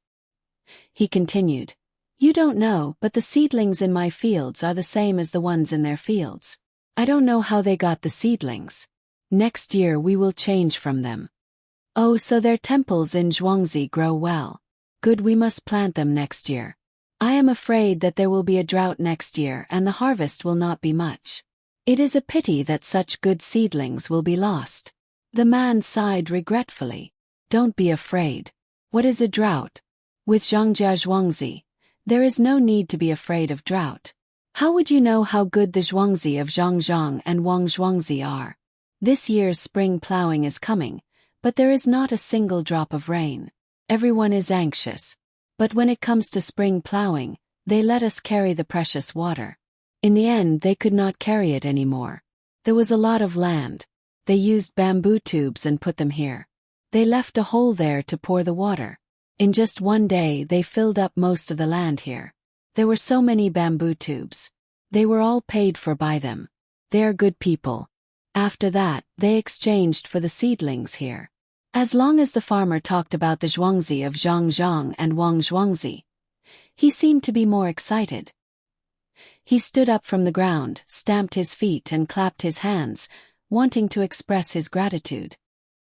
He continued, "You don't know, but the seedlings in my fields are the same as the ones in their fields. I don't know how they got the seedlings. Next year we will change from them." "Oh, so their temples in Zhuangzi grow well. Good, we must plant them next year. I am afraid that there will be a drought next year and the harvest will not be much. It is a pity that such good seedlings will be lost. The man sighed regretfully. Don't be afraid. What is a drought? With Zhongjia Zhuangzi, there is no need to be afraid of drought. How would you know how good the Zhuangzi of Zhangzhang and Wang Zhuangzi are? This year's spring plowing is coming, but there is not a single drop of rain. Everyone is anxious. But when it comes to spring plowing, they let us carry the precious water. In the end, they could not carry it anymore. There was a lot of land. They used bamboo tubes and put them here. They left a hole there to pour the water. In just one day, they filled up most of the land here. There were so many bamboo tubes. They were all paid for by them. They are good people. After that, they exchanged for the seedlings here. As long as the farmer talked about the Zhuangzi of Zhangzhang and Wang Zhuangzi, he seemed to be more excited. He stood up from the ground, stamped his feet and clapped his hands, wanting to express his gratitude.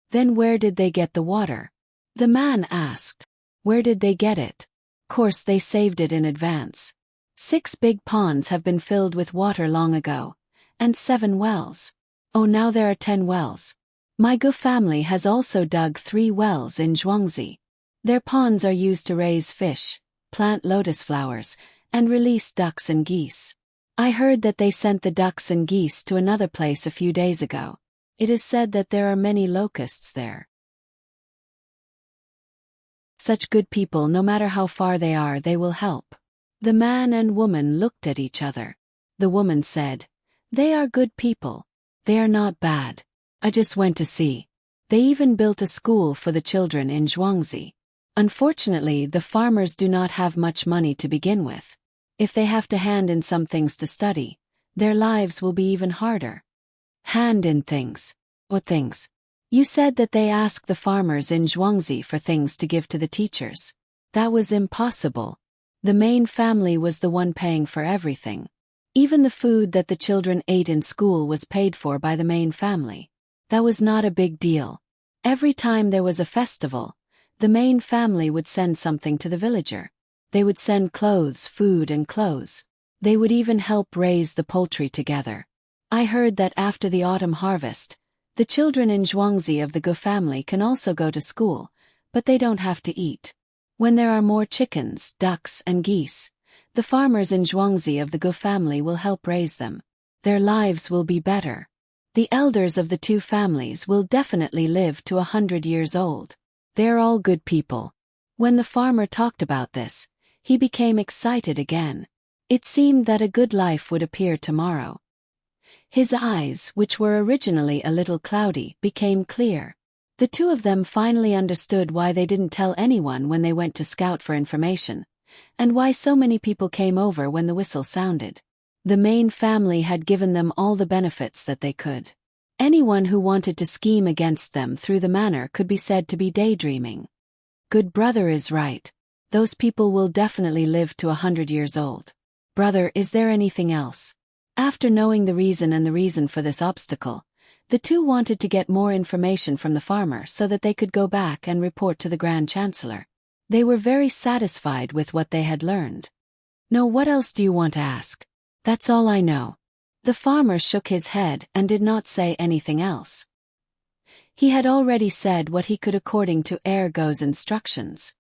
Then where did they get the water? The man asked. Where did they get it? Course they saved it in advance. 6 big ponds have been filled with water long ago, and 7 wells. Oh, now there are 10 wells. My Gu family has also dug 3 wells in Zhuangzi. Their ponds are used to raise fish, plant lotus flowers, and release ducks and geese. I heard that they sent the ducks and geese to another place a few days ago. It is said that there are many locusts there. Such good people, no matter how far they are, they will help. The man and woman looked at each other. The woman said, "They are good people. They are not bad. I just went to see. They even built a school for the children in Zhuangzi. Unfortunately, the farmers do not have much money to begin with. If they have to hand in some things to study, their lives will be even harder." Hand in things. What things? You said that they asked the farmers in Zhuangzi for things to give to the teachers. That was impossible. The main family was the one paying for everything. Even the food that the children ate in school was paid for by the main family. That was not a big deal. Every time there was a festival, the main family would send something to the villager. They would send clothes, food and clothes. They would even help raise the poultry together. I heard that after the autumn harvest, the children in Zhuangzi of the Gu family can also go to school, but they don't have to eat. When there are more chickens, ducks and geese, the farmers in Zhuangzi of the Gu family will help raise them. Their lives will be better. The elders of the 2 families will definitely live to 100 years old. They're all good people. When the farmer talked about this, he became excited again. It seemed that a good life would appear tomorrow. His eyes, which were originally a little cloudy, became clear. The 2 of them finally understood why they didn't tell anyone when they went to scout for information, and why so many people came over when the whistle sounded. The main family had given them all the benefits that they could. Anyone who wanted to scheme against them through the manner could be said to be daydreaming. Good brother is right. Those people will definitely live to 100 years old. Brother, is there anything else? After knowing the reason for this obstacle, the 2 wanted to get more information from the farmer so that they could go back and report to the Grand Chancellor. They were very satisfied with what they had learned. No, what else do you want to ask? That's all I know. The farmer shook his head and did not say anything else. He had already said what he could according to Ergo's instructions.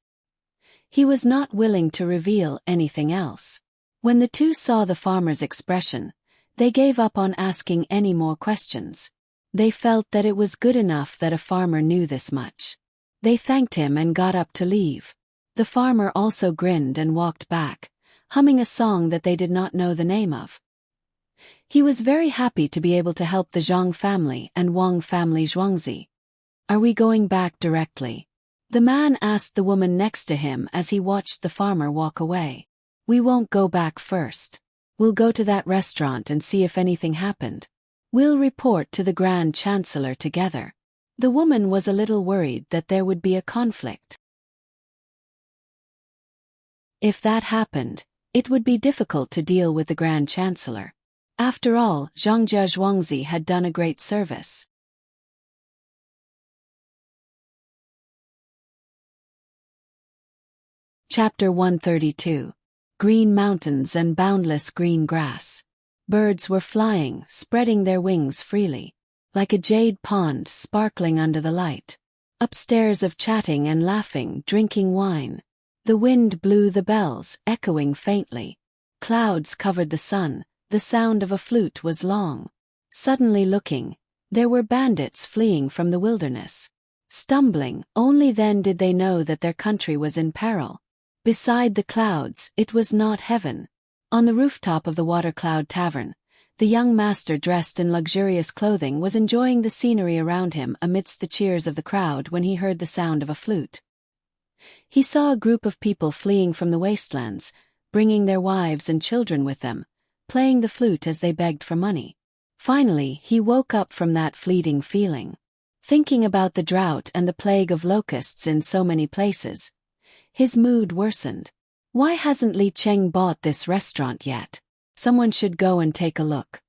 He was not willing to reveal anything else. When the 2 saw the farmer's expression, they gave up on asking any more questions. They felt that it was good enough that a farmer knew this much. They thanked him and got up to leave. The farmer also grinned and walked back, humming a song that they did not know the name of. He was very happy to be able to help the Zhang family and Wang family Zhuangzi. Are we going back directly? The man asked the woman next to him as he watched the farmer walk away. We won't go back first. We'll go to that restaurant and see if anything happened. We'll report to the Grand Chancellor together. The woman was a little worried that there would be a conflict. If that happened, it would be difficult to deal with the Grand Chancellor. After all, Zhongjia Zhuangzi had done a great service. Chapter 132. green mountains and boundless green grass. Birds were flying, spreading their wings freely, like a jade pond sparkling under the light. Upstairs of chatting and laughing, drinking wine. The wind blew the bells, echoing faintly. Clouds covered the sun, the sound of a flute was long. Suddenly looking, there were bandits fleeing from the wilderness. Stumbling, only then did they know that their country was in peril. Beside the clouds, it was not heaven. On the rooftop of the Water Cloud Tavern, the young master dressed in luxurious clothing was enjoying the scenery around him amidst the cheers of the crowd when he heard the sound of a flute. He saw a group of people fleeing from the wastelands, bringing their wives and children with them, playing the flute as they begged for money. Finally, he woke up from that fleeting feeling. Thinking about the drought and the plague of locusts in so many places, his mood worsened. Why hasn't Li Cheng bought this restaurant yet? Someone should go and take a look.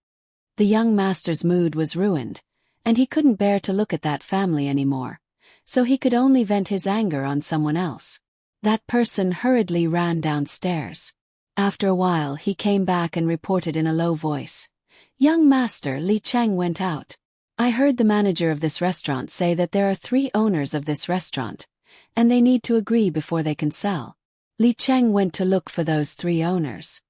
The young master's mood was ruined, and he couldn't bear to look at that family anymore, so he could only vent his anger on someone else. That person hurriedly ran downstairs. After a while he came back and reported in a low voice. "Young master, Li Cheng went out. I heard the manager of this restaurant say that there are 3 owners of this restaurant, and they need to agree before they can sell. Li Cheng went to look for those 3 owners."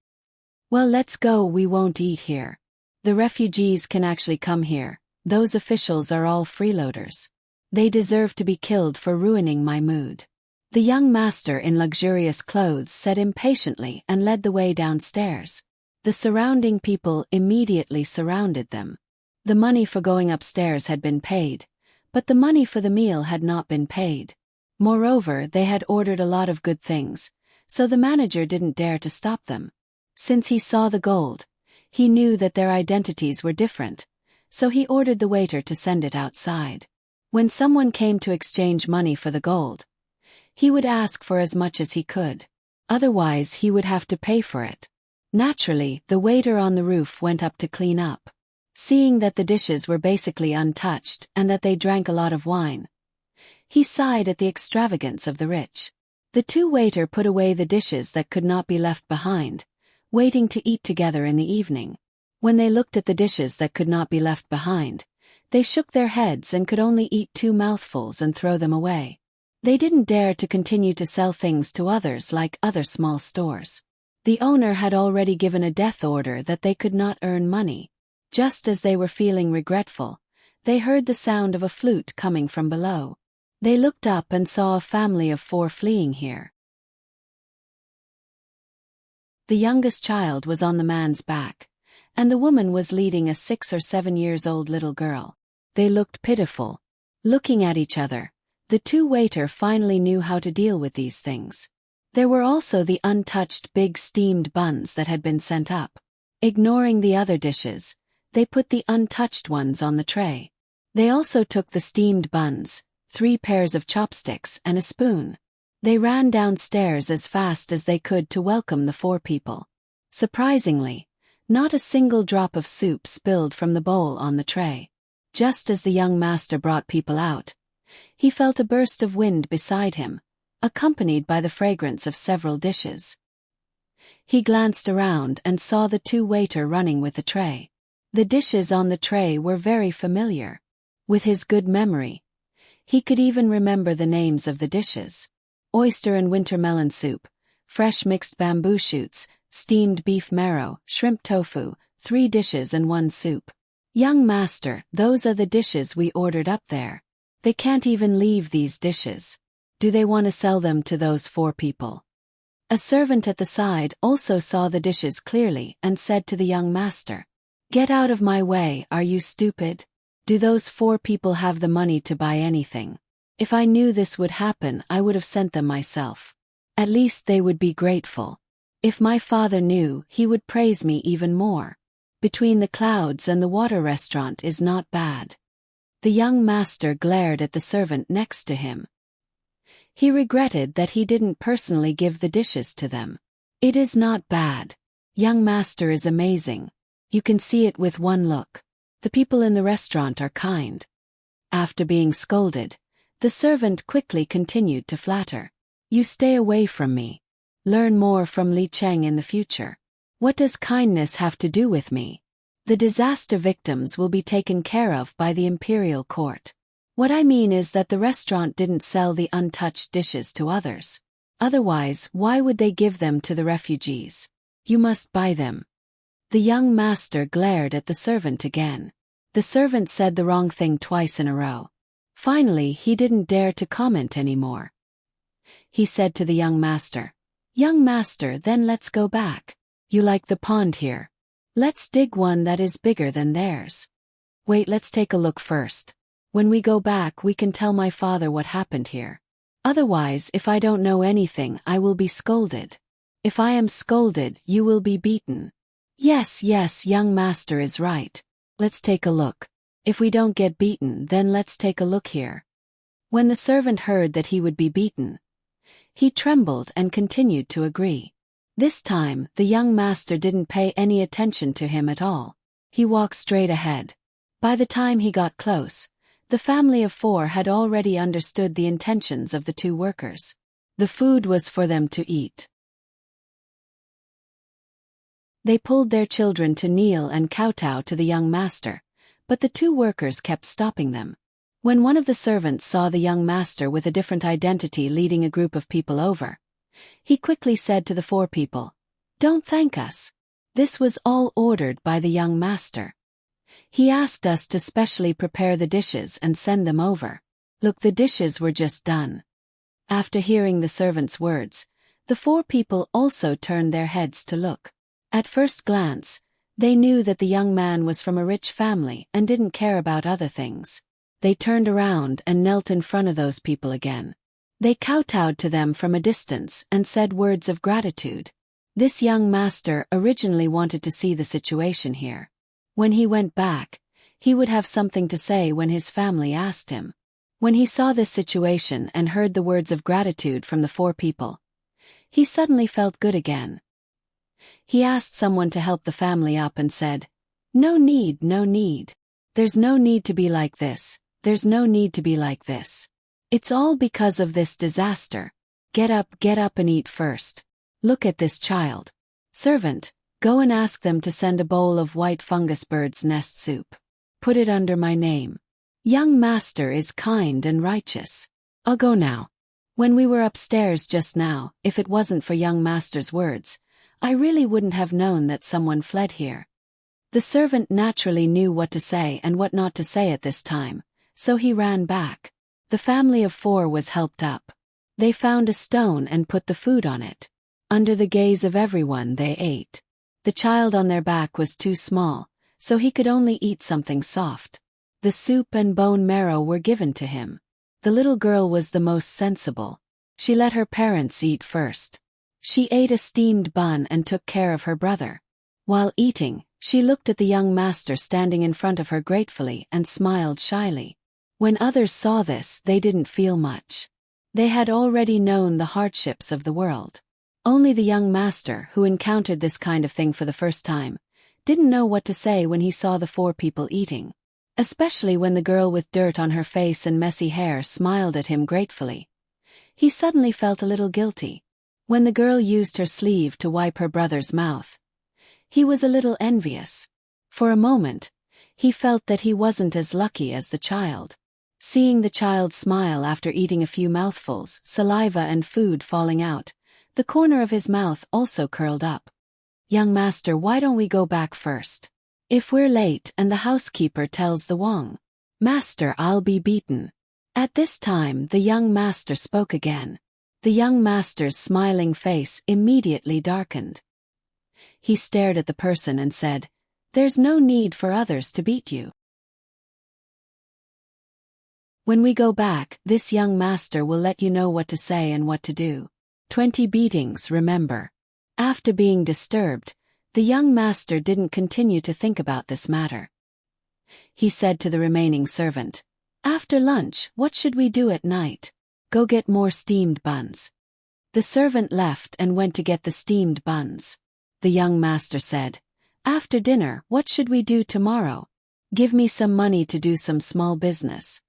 "Well, let's go, we won't eat here. The refugees can actually come here, those officials are all freeloaders. They deserve to be killed for ruining my mood." The young master in luxurious clothes said impatiently and led the way downstairs. The surrounding people immediately surrounded them. The money for going upstairs had been paid, but the money for the meal had not been paid. Moreover, they had ordered a lot of good things, so the manager didn't dare to stop them. Since he saw the gold, he knew that their identities were different, so he ordered the waiter to send it outside. When someone came to exchange money for the gold, he would ask for as much as he could. Otherwise, he would have to pay for it. Naturally, the waiter on the roof went up to clean up. Seeing that the dishes were basically untouched and that they drank a lot of wine, he sighed at the extravagance of the rich. The 2 waiters put away the dishes that could not be left behind, waiting to eat together in the evening. When they looked at the dishes that could not be left behind, they shook their heads and could only eat 2 mouthfuls and throw them away. They didn't dare to continue to sell things to others like other small stores. The owner had already given a death order that they could not earn money. Just as they were feeling regretful, they heard the sound of a flute coming from below. They looked up and saw a family of 4 fleeing here. The youngest child was on the man's back, and the woman was leading a 6 or 7 years old little girl. They looked pitiful. Looking at each other, the 2 waiters finally knew how to deal with these things. There were also the untouched big steamed buns that had been sent up. Ignoring the other dishes, they put the untouched ones on the tray. They also took the steamed buns, 3 pairs of chopsticks and a spoon. They ran downstairs as fast as they could to welcome the 4 people. Surprisingly, not a single drop of soup spilled from the bowl on the tray. Just as the young master brought people out, he felt a burst of wind beside him, accompanied by the fragrance of several dishes. He glanced around and saw the 2 waiters running with the tray. The dishes on the tray were very familiar. With his good memory, he could even remember the names of the dishes. Oyster and winter melon soup, fresh mixed bamboo shoots, steamed beef marrow, shrimp tofu, 3 dishes and 1 soup. "Young master, those are the dishes we ordered up there. They can't even leave these dishes. Do they want to sell them to those 4 people?" A servant at the side also saw the dishes clearly and said to the young master, "Get out of my way, are you stupid? Do those 4 people have the money to buy anything? If I knew this would happen, I would have sent them myself. At least they would be grateful. If my father knew, he would praise me even more. Between the clouds and the water restaurant is not bad." The young master glared at the servant next to him. He regretted that he didn't personally give the dishes to them. "It is not bad. Young master is amazing. You can see it with one look. The people in the restaurant are kind." After being scolded, the servant quickly continued to flatter. "You stay away from me. Learn more from Li Cheng in the future. What does kindness have to do with me? The disaster victims will be taken care of by the imperial court. What I mean is that the restaurant didn't sell the untouched dishes to others. Otherwise, why would they give them to the refugees? You must buy them. The young master glared at the servant again. The servant said the wrong thing twice in a row. Finally, he didn't dare to comment anymore. He said to the young master, "Young master, then let's go back. You like the pond here. Let's dig one that is bigger than theirs. Wait, let's take a look first. When we go back, we can tell my father what happened here. Otherwise, if I don't know anything, I will be scolded. If I am scolded, you will be beaten." Yes, young master is right. Let's take a look. If we don't get beaten, then let's take a look here. When the servant heard that he would be beaten, he trembled and continued to agree. This time, the young master didn't pay any attention to him at all. He walked straight ahead. By the time he got close, the family of 4 had already understood the intentions of the 2 workers. The food was for them to eat. They pulled their children to kneel and kowtow to the young master, but the 2 workers kept stopping them. When one of the servants saw the young master with a different identity leading a group of people over, he quickly said to the 4 people, "Don't thank us. This was all ordered by the young master. He asked us to specially prepare the dishes and send them over. Look, the dishes were just done." After hearing the servant's words, the 4 people also turned their heads to look. At first glance, they knew that the young man was from a rich family and didn't care about other things. They turned around and knelt in front of those people again. They kowtowed to them from a distance and said words of gratitude. This young master originally wanted to see the situation here. When he went back, he would have something to say when his family asked him. When he saw this situation and heard the words of gratitude from the 4 people, he suddenly felt good again. He asked someone to help the family up and said, "No need, no need. There's no need to be like this. There's no need to be like this. It's all because of this disaster. Get up and eat first. Look at this child. Servant, go and ask them to send a bowl of white fungus bird's nest soup. Put it under my name. Young master is kind and righteous. I'll go now. When we were upstairs just now, if it wasn't for young master's words, I really wouldn't have known that someone fled here." The servant naturally knew what to say and what not to say at this time, so he ran back. The family of 4 was helped up. They found a stone and put the food on it. Under the gaze of everyone, they ate. The child on their back was too small, so he could only eat something soft. The soup and bone marrow were given to him. The little girl was the most sensible. She let her parents eat first. She ate a steamed bun and took care of her brother. While eating, she looked at the young master standing in front of her gratefully and smiled shyly. When others saw this, they didn't feel much. They had already known the hardships of the world. Only the young master, who encountered this kind of thing for the first time, didn't know what to say when he saw the 4 people eating. Especially when the girl with dirt on her face and messy hair smiled at him gratefully. He suddenly felt a little guilty. When the girl used her sleeve to wipe her brother's mouth, he was a little envious. For a moment, he felt that he wasn't as lucky as the child. Seeing the child smile after eating a few mouthfuls, saliva and food falling out, the corner of his mouth also curled up. "Young master, why don't we go back first? If we're late and the housekeeper tells the Wong master, I'll be beaten." At this time, the young master spoke again. The young master's smiling face immediately darkened. He stared at the person and said, "There's no need for others to beat you. When we go back, this young master will let you know what to say and what to do. 20 beatings, remember." After being disturbed, the young master didn't continue to think about this matter. He said to the remaining servant, "After lunch, what should we do at night? Go get more steamed buns." The servant left and went to get the steamed buns. The young master said, "After dinner, what should we do tomorrow? Give me some money to do some small business."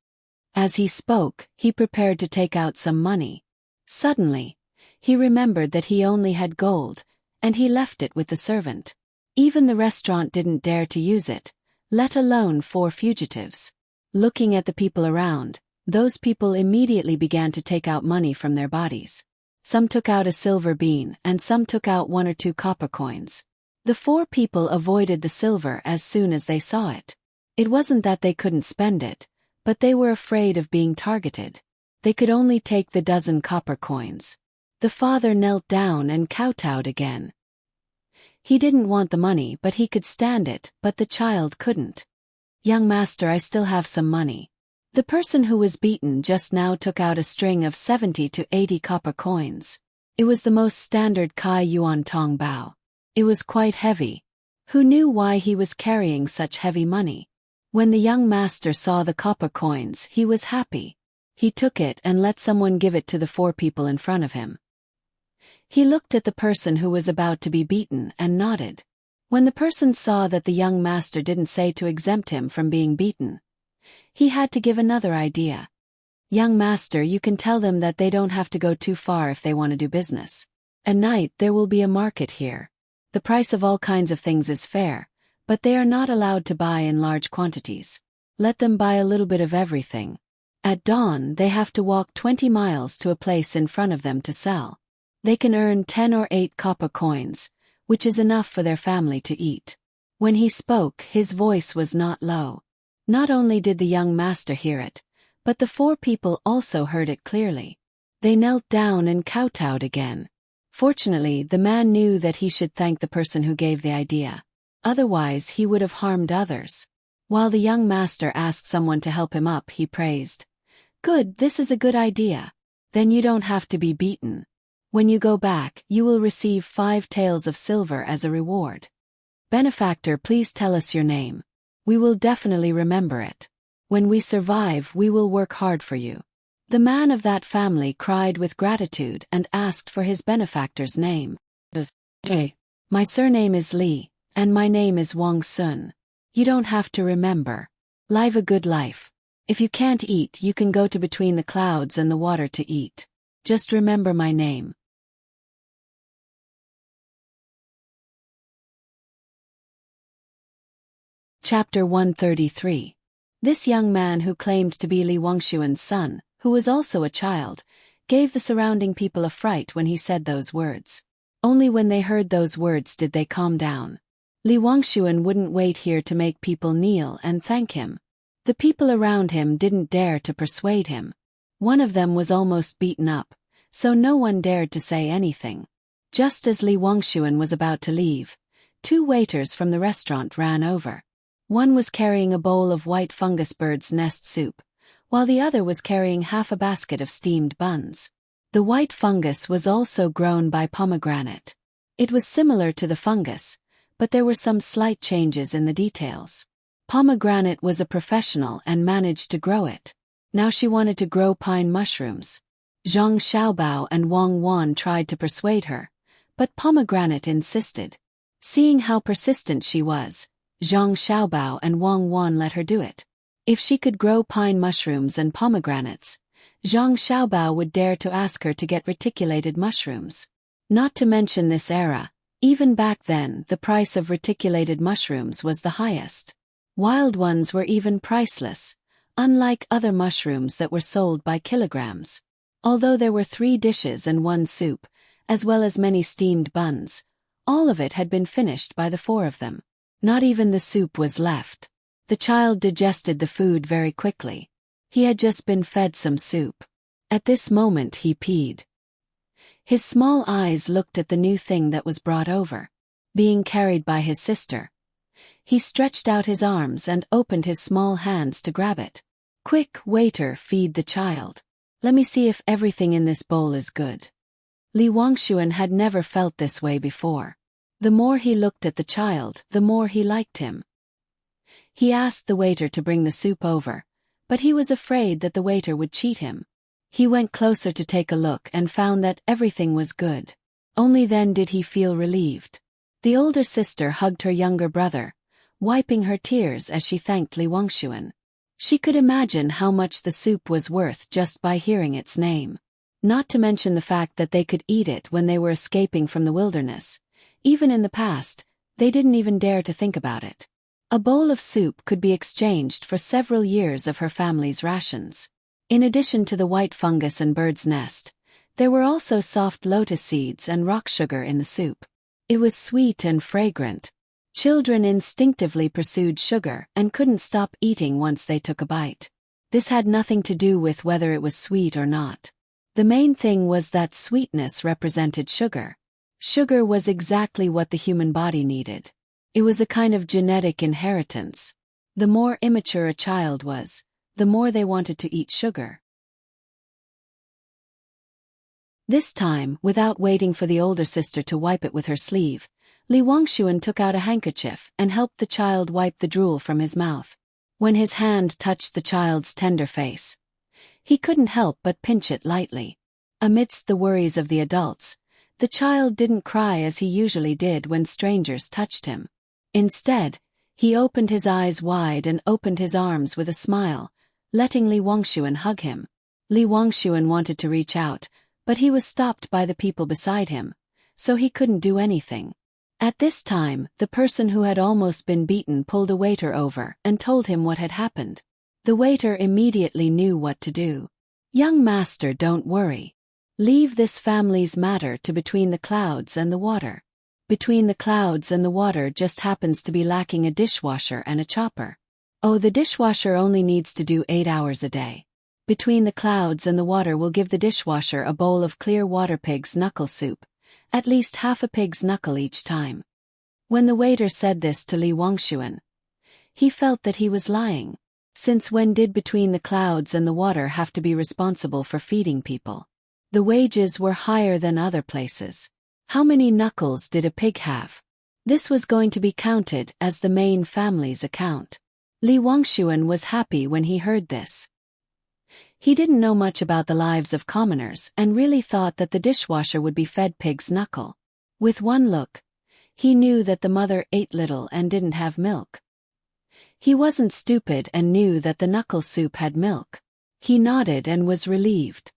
As he spoke, he prepared to take out some money. Suddenly, He remembered that he only had gold, and he left it with the servant. Even the restaurant didn't dare to use it, let alone 4 fugitives. Looking at the people around, those people immediately began to take out money from their bodies. Some took out a silver bean and some took out 1 or 2 copper coins. The 4 people avoided the silver as soon as they saw it. It wasn't that they couldn't spend it, but they were afraid of being targeted. They could only take the dozen copper coins. The father knelt down and kowtowed again. He didn't want the money, but he could stand it, but the child couldn't. "Young master, I still have some money." The person who was beaten just now took out a string of 70 to 80 copper coins. It was the most standard Kai Yuan Tong bao. It was quite heavy. Who knew why he was carrying such heavy money? When the young master saw the copper coins, he was happy. He took it and let someone give it to the 4 people in front of him. He looked at the person who was about to be beaten and nodded. When the person saw that the young master didn't say to exempt him from being beaten, he had to give another idea. "Young master, you can tell them that they don't have to go too far if they want to do business. At night there will be a market here. The price of all kinds of things is fair, but they are not allowed to buy in large quantities. Let them buy a little bit of everything. At dawn they have to walk 20 miles to a place in front of them to sell. They can earn 10 or 8 copper coins, which is enough for their family to eat." When he spoke, his voice was not low. Not only did the young master hear it, but the 4 people also heard it clearly. They knelt down and kowtowed again. Fortunately, the man knew that he should thank the person who gave the idea. Otherwise, he would have harmed others. While the young master asked someone to help him up, he praised. "Good, this is a good idea. Then you don't have to be beaten. When you go back, you will receive 5 taels of silver as a reward. Benefactor, please tell us your name. We will definitely remember it. When we survive, we will work hard for you." The man of that family cried with gratitude and asked for his benefactor's name. "Hey, my surname is Li, and my name is Wang Sun. You don't have to remember. Live a good life. If you can't eat, you can go to between the clouds and the water to eat. Just remember my name." Chapter 133. This young man who claimed to be Li Wangshuan's son, who was also a child, gave the surrounding people a fright when he said those words. Only when they heard those words did they calm down. Li Wangshuan wouldn't wait here to make people kneel and thank him. The people around him didn't dare to persuade him. One of them was almost beaten up, so no one dared to say anything. Just as Li Wangshuan was about to leave, 2 waiters from the restaurant ran over. One was carrying a bowl of white fungus bird's nest soup, while the other was carrying half a basket of steamed buns. The white fungus was also grown by pomegranate. It was similar to the fungus, but there were some slight changes in the details. Pomegranate was a professional and managed to grow it. Now she wanted to grow pine mushrooms. Zhang Xiaobao and Wang Wan tried to persuade her, but Pomegranate insisted. Seeing how persistent she was, Zhang Xiaobao and Wang Wan let her do it. If she could grow pine mushrooms and pomegranates, Zhang Xiaobao would dare to ask her to get reticulated mushrooms. Not to mention this era, even back then the price of reticulated mushrooms was the highest. Wild ones were even priceless, unlike other mushrooms that were sold by kilograms. Although there were 3 dishes and 1 soup, as well as many steamed buns, all of it had been finished by the 4 of them. Not even the soup was left. The child digested the food very quickly. He had just been fed some soup. At this moment he peed. His small eyes looked at the new thing that was brought over, being carried by his sister. He stretched out his arms and opened his small hands to grab it. "Quick, waiter, feed the child. Let me see if everything in this bowl is good." Li Wangshuan had never felt this way before. The more he looked at the child, the more he liked him. He asked the waiter to bring the soup over, but he was afraid that the waiter would cheat him. He went closer to take a look and found that everything was good. Only then did he feel relieved. The older sister hugged her younger brother, wiping her tears as she thanked Li Wangshuan. She could imagine how much the soup was worth just by hearing its name. not to mention the fact that they could eat it when they were escaping from the wilderness. Even in the past, they didn't even dare to think about it. A bowl of soup could be exchanged for several years of her family's rations. In addition to the white fungus and bird's nest, there were also soft lotus seeds and rock sugar in the soup. It was sweet and fragrant. Children instinctively pursued sugar and couldn't stop eating once they took a bite. This had nothing to do with whether it was sweet or not. The main thing was that sweetness represented sugar. Sugar was exactly what the human body needed. It was a kind of genetic inheritance. The more immature a child was, the more they wanted to eat sugar. This time, without waiting for the older sister to wipe it with her sleeve, Li Wangshuan took out a handkerchief and helped the child wipe the drool from his mouth. When his hand touched the child's tender face, he couldn't help but pinch it lightly. Amidst the worries of the adults, the child didn't cry as he usually did when strangers touched him. Instead, he opened his eyes wide and opened his arms with a smile, letting Li Wangshuan hug him. Li Wangshuan wanted to reach out, but he was stopped by the people beside him, so he couldn't do anything. At this time, the person who had almost been beaten pulled a waiter over and told him what had happened. The waiter immediately knew what to do. "Young master, don't worry. Leave this family's matter to between the clouds and the water. Between the clouds and the water just happens to be lacking a dishwasher and a chopper. Oh, the dishwasher only needs to do 8 hours a day. Between the clouds and the water will give the dishwasher a bowl of clear water pig's knuckle soup, at least half a pig's knuckle each time." When the waiter said this to Li Wangshuan, he felt that he was lying. Since when did between the clouds and the water have to be responsible for feeding people? The wages were higher than other places. How many knuckles did a pig have? This was going to be counted as the main family's account. Li Wangshuan was happy when he heard this. He didn't know much about the lives of commoners and really thought that the dishwasher would be fed pig's knuckle. With one look, he knew that the mother ate little and didn't have milk. He wasn't stupid and knew that the knuckle soup had milk. He nodded and was relieved.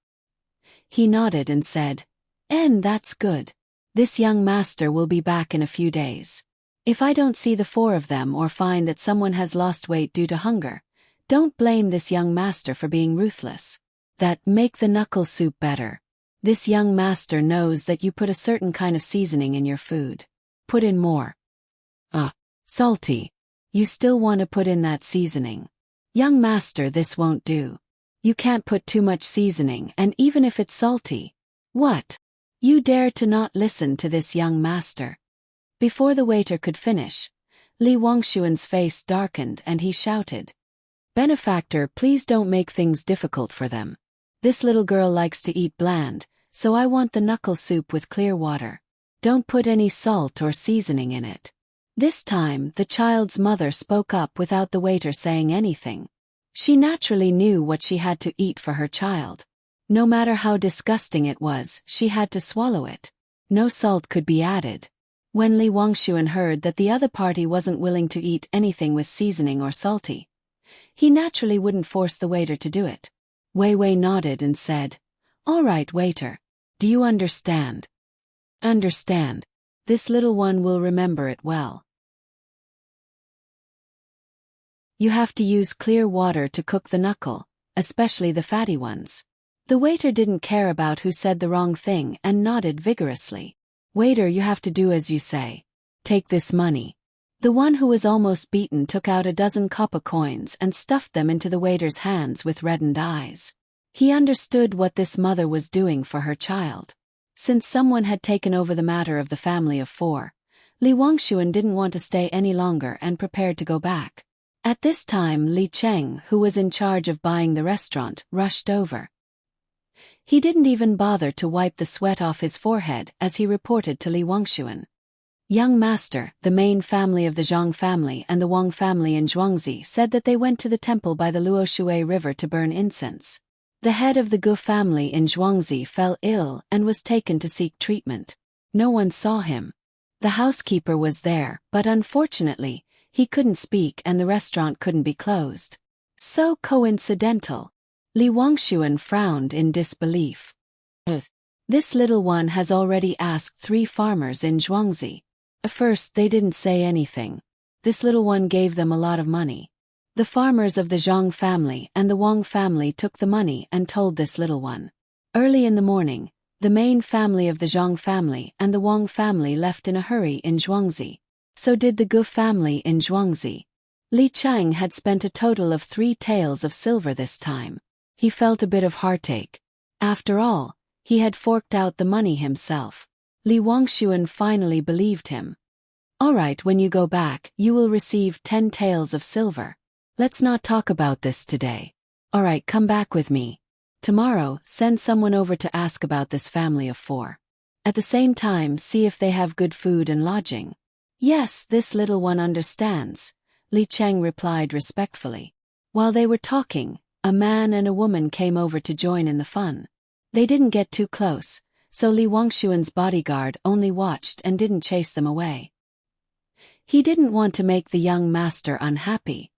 He nodded and said, "And that's good. This young master will be back in a few days. If I don't see the 4 of them or find that someone has lost weight due to hunger, don't blame this young master for being ruthless. That make the knuckle soup better. This young master knows that you put a certain kind of seasoning in your food. Put in more. Salty. You still want to put in that seasoning. Young master, this won't do. You can't put too much seasoning, and even if it's salty. What? You dare to not listen to this young master?" Before the waiter could finish, Li Wangshuan's face darkened and he shouted, "Benefactor, please don't make things difficult for them. This little girl likes to eat bland, so I want the knuckle soup with clear water. Don't put any salt or seasoning in it." This time, the child's mother spoke up without the waiter saying anything. She naturally knew what she had to eat for her child. No matter how disgusting it was, she had to swallow it. No salt could be added. When Li Wangshuan heard that the other party wasn't willing to eat anything with seasoning or salty, he naturally wouldn't force the waiter to do it. Wei Wei nodded and said, "All right, waiter. Do you understand?" "Understand. This little one will remember it well. You have to use clear water to cook the knuckle, especially the fatty ones." The waiter didn't care about who said the wrong thing and nodded vigorously. "Waiter, you have to do as you say. Take this money." The one who was almost beaten took out a dozen copper coins and stuffed them into the waiter's hands with reddened eyes. He understood what this mother was doing for her child. Since someone had taken over the matter of the family of 4, Li Wangshuan didn't want to stay any longer and prepared to go back. At this time, Li Cheng, who was in charge of buying the restaurant, rushed over. He didn't even bother to wipe the sweat off his forehead as he reported to Li Wangshuan. "Young master, the main family of the Zhang family and the Wang family in Zhuangzi said that they went to the temple by the Luoshui River to burn incense. The head of the Gu family in Zhuangzi fell ill and was taken to seek treatment. No one saw him. The housekeeper was there, but unfortunately, he couldn't speak and the restaurant couldn't be closed. So coincidental." Li Wangshuan frowned in disbelief. This little one has already asked 3 farmers in Zhuangzi. At first they didn't say anything. This little one gave them a lot of money. The farmers of the Zhang family and the Wang family took the money and told this little one. Early in the morning, the main family of the Zhang family and the Wang family left in a hurry in Zhuangzi. So did the Gu family in Zhuangzi. Li Chang had spent a total of 3 taels of silver this time. He felt a bit of heartache. After all, he had forked out the money himself. Li Wangshuan finally believed him. All right, when you go back, you will receive 10 taels of silver. Let's not talk about this today. All right, come back with me. Tomorrow, send someone over to ask about this family of 4. At the same time, see if they have good food and lodging. Yes, this little one understands, Li Cheng replied respectfully. While they were talking, a man and a woman came over to join in the fun. They didn't get too close, so Li Wangshuan's bodyguard only watched and didn't chase them away. He didn't want to make the young master unhappy.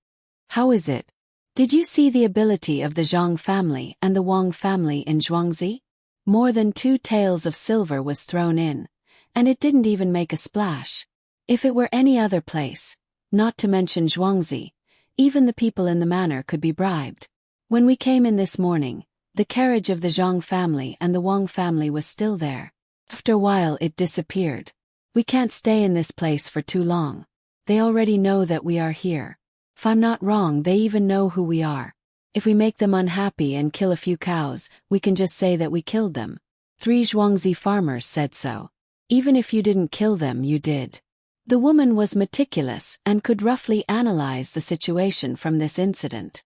How is it? Did you see the ability of the Zhang family and the Wang family in Zhuangzi? More than 2 taels of silver was thrown in, and it didn't even make a splash. If it were any other place, not to mention Zhuangzi, even the people in the manor could be bribed. When we came in this morning, the carriage of the Zhang family and the Wang family was still there. After a while it disappeared. We can't stay in this place for too long. They already know that we are here. If I'm not wrong, they even know who we are. If we make them unhappy and kill a few cows, we can just say that we killed them. 3 Zhuangzi farmers said so. Even if you didn't kill them, you did. The woman was meticulous and could roughly analyze the situation from this incident.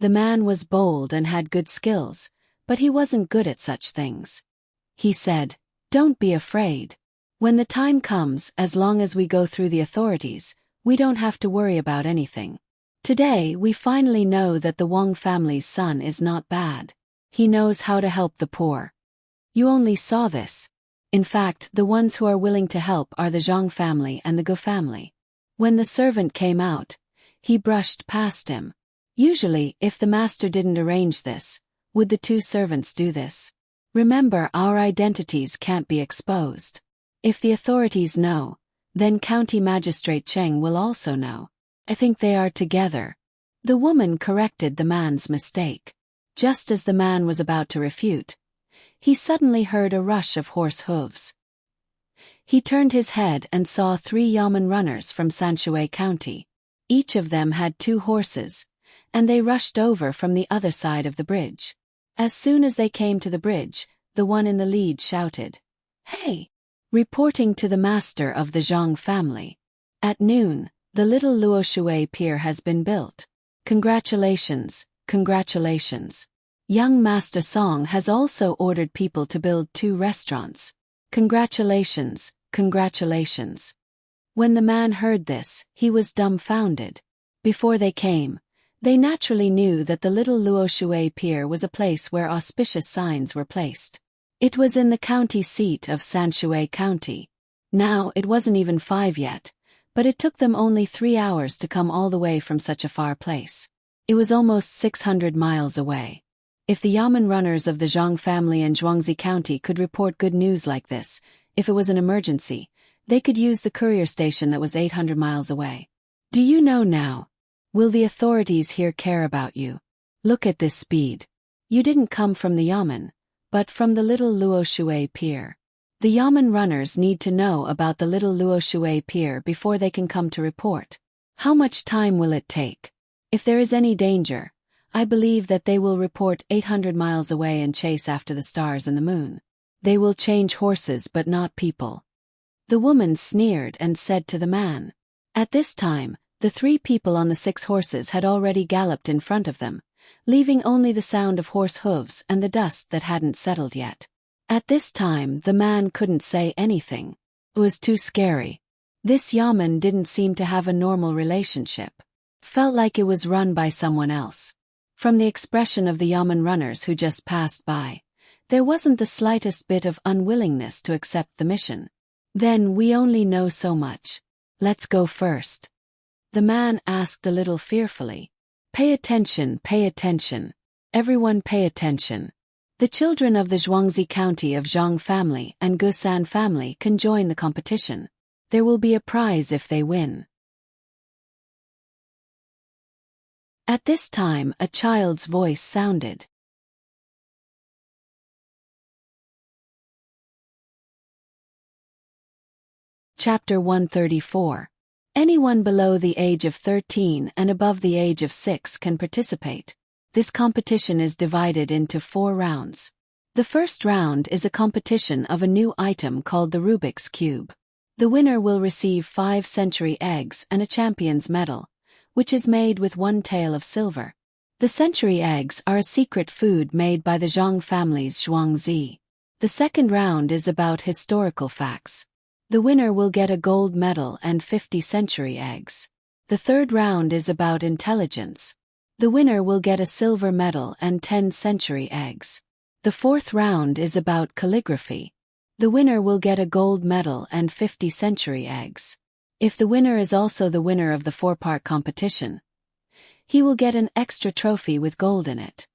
The man was bold and had good skills, but he wasn't good at such things. He said, "Don't be afraid. When the time comes, as long as we go through the authorities, we don't have to worry about anything. Today we finally know that the Wang family's son is not bad. He knows how to help the poor. You only saw this. In fact, the ones who are willing to help are the Zhang family and the Gu family." When the servant came out, he brushed past him. Usually, if the master didn't arrange this, would the 2 servants do this? Remember, our identities can't be exposed. If the authorities know, then County Magistrate Cheng will also know. I think they are together. The woman corrected the man's mistake. Just as the man was about to refute, he suddenly heard a rush of horse hooves. He turned his head and saw 3 yamen runners from Sanshui County. Each of them had 2 horses, and they rushed over from the other side of the bridge. As soon as they came to the bridge, the one in the lead shouted, "Hey!" reporting to the master of the Zhang family. At noon, the little Luoshui pier has been built. Congratulations, congratulations. Young Master Song has also ordered people to build 2 restaurants. Congratulations, congratulations. When the man heard this, he was dumbfounded. Before they came, they naturally knew that the little Luoshui pier was a place where auspicious signs were placed. It was in the county seat of Sanshui County. Now, it wasn't even 5 yet, but it took them only 3 hours to come all the way from such a far place. It was almost 600 miles away. If the yamen runners of the Zhang family in Zhuangzi County could report good news like this, if it was an emergency, they could use the courier station that was 800 miles away. Do you know now? Will the authorities here care about you? Look at this speed. You didn't come from the yamen, but from the little Luoshui pier. The yamen runners need to know about the little Luoshui pier before they can come to report. How much time will it take? If there is any danger, I believe that they will report 800 miles away and chase after the stars and the moon. They will change horses but not people. The woman sneered and said to the man. At this time, the 3 people on the 6 horses had already galloped in front of them, leaving only the sound of horse hooves and the dust that hadn't settled yet. At this time, the man couldn't say anything. It was too scary. This yamen didn't seem to have a normal relationship. Felt like it was run by someone else. From the expression of the yamen runners who just passed by, there wasn't the slightest bit of unwillingness to accept the mission. Then we only know so much. Let's go first. The man asked a little fearfully. Pay attention, pay attention. Everyone pay attention. The children of the Zhuangzi County of Zhang family and Gusan family can join the competition. There will be a prize if they win. At this time, a child's voice sounded. Chapter 134. Anyone below the age of 13 and above the age of 6 can participate. This competition is divided into 4 rounds. The first round is a competition of a new item called the Rubik's Cube. The winner will receive 5 century eggs and a champion's medal, which is made with 1 tael of silver. The century eggs are a secret food made by the Zhang family's Zhuangzi. The second round is about historical facts. The winner will get a gold medal and 50 century eggs. The third round is about intelligence. The winner will get a silver medal and 10 century eggs. The fourth round is about calligraphy. The winner will get a gold medal and 50 century eggs. If the winner is also the winner of the 4-part competition, he will get an extra trophy with gold in it.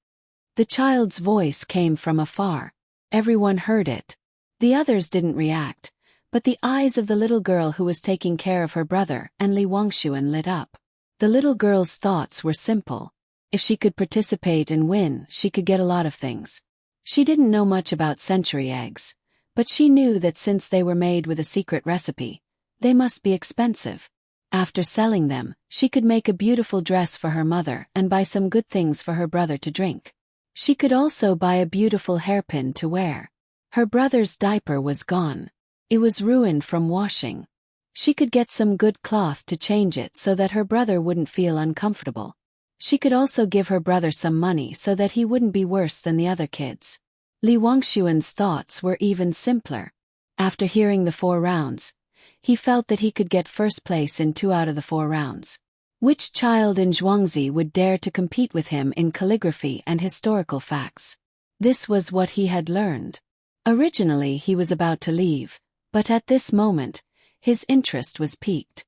The child's voice came from afar. Everyone heard it. The others didn't react, but the eyes of the little girl who was taking care of her brother and Li Wangshuan lit up. The little girl's thoughts were simple. If she could participate and win, she could get a lot of things. She didn't know much about century eggs, but she knew that since they were made with a secret recipe, they must be expensive. After selling them, she could make a beautiful dress for her mother and buy some good things for her brother to drink. She could also buy a beautiful hairpin to wear. Her brother's diaper was gone. It was ruined from washing. She could get some good cloth to change it so that her brother wouldn't feel uncomfortable. She could also give her brother some money so that he wouldn't be worse than the other kids. Li Wangshuan's thoughts were even simpler. After hearing the 4 rounds, he felt that he could get first place in 2 out of the 4 rounds. Which child in Zhuangzi would dare to compete with him in calligraphy and historical facts? This was what he had learned. Originally he was about to leave, but at this moment, his interest was piqued.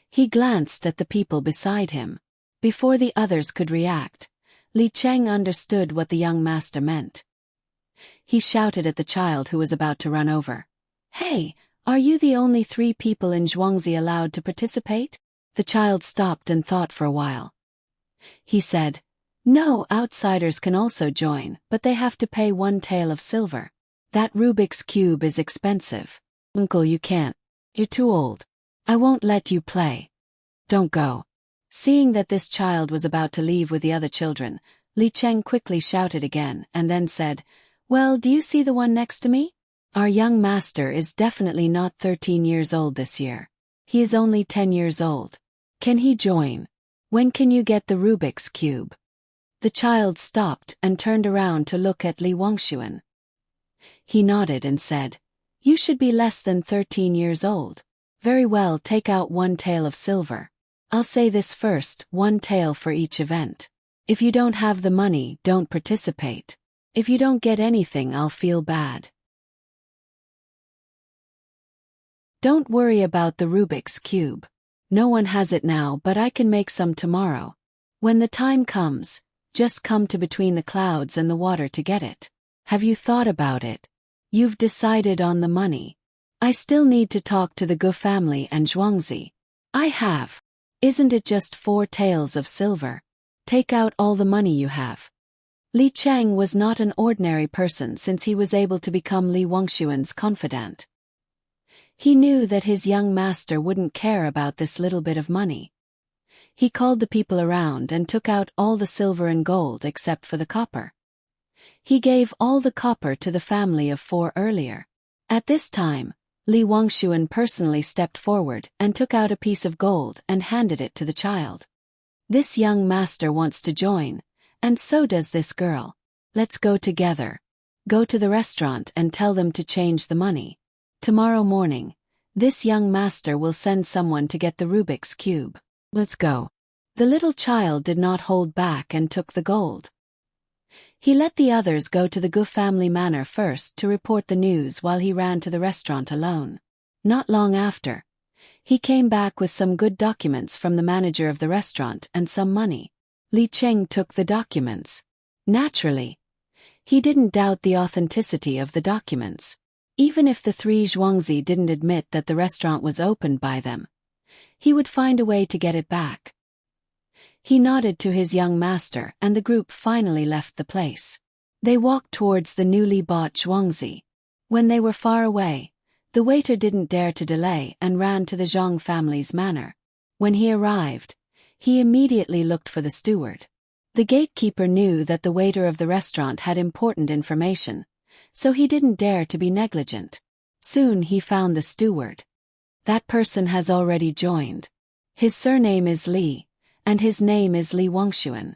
He glanced at the people beside him. Before the others could react, Li Cheng understood what the young master meant. He shouted at the child who was about to run over. "Hey, are you the only 3 people in Zhuangzi allowed to participate?" The child stopped and thought for a while. He said, "No, outsiders can also join, but they have to pay 1 tael of silver. That Rubik's Cube is expensive. Uncle, you can't. You're too old. I won't let you play. Don't go." Seeing that this child was about to leave with the other children, Li Cheng quickly shouted again and then said, "Well, do you see the one next to me? Our young master is definitely not 13 years old this year. He is only 10 years old. Can he join? When can you get the Rubik's Cube?" The child stopped and turned around to look at Li Wangshuan. He nodded and said, "You should be less than 13 years old. Very well, take out 1 tael of silver. I'll say this first, 1 tael for each event. If you don't have the money, don't participate. If you don't get anything, I'll feel bad. Don't worry about the Rubik's Cube. No one has it now, but I can make some tomorrow. When the time comes, just come to between the clouds and the water to get it. Have you thought about it? You've decided on the money. I still need to talk to the Gu family and Zhuangzi. I have. Isn't it just 4 taels of silver? Take out all the money you have." Li Cheng was not an ordinary person since he was able to become Li Wangshuan's confidant. He knew that his young master wouldn't care about this little bit of money. He called the people around and took out all the silver and gold except for the copper. He gave all the copper to the family of 4 earlier. At this time, Li Wangshuan personally stepped forward and took out a piece of gold and handed it to the child. "This young master wants to join, and so does this girl. Let's go together. Go to the restaurant and tell them to change the money. Tomorrow morning, this young master will send someone to get the Rubik's Cube. Let's go." The little child did not hold back and took the gold. He let the others go to the Gu family manor first to report the news while he ran to the restaurant alone. Not long after, he came back with some good documents from the manager of the restaurant and some money. Li Cheng took the documents. Naturally, he didn't doubt the authenticity of the documents. Even if the three Zhuangzi didn't admit that the restaurant was opened by them, he would find a way to get it back. He nodded to his young master and the group finally left the place. They walked towards the newly bought Zhuangzi. When they were far away, the waiter didn't dare to delay and ran to the Zhang family's manor. When he arrived, he immediately looked for the steward. The gatekeeper knew that the waiter of the restaurant had important information, so he didn't dare to be negligent. Soon he found the steward. That person has already joined. His surname is Li, and his name is Li Wangxuan.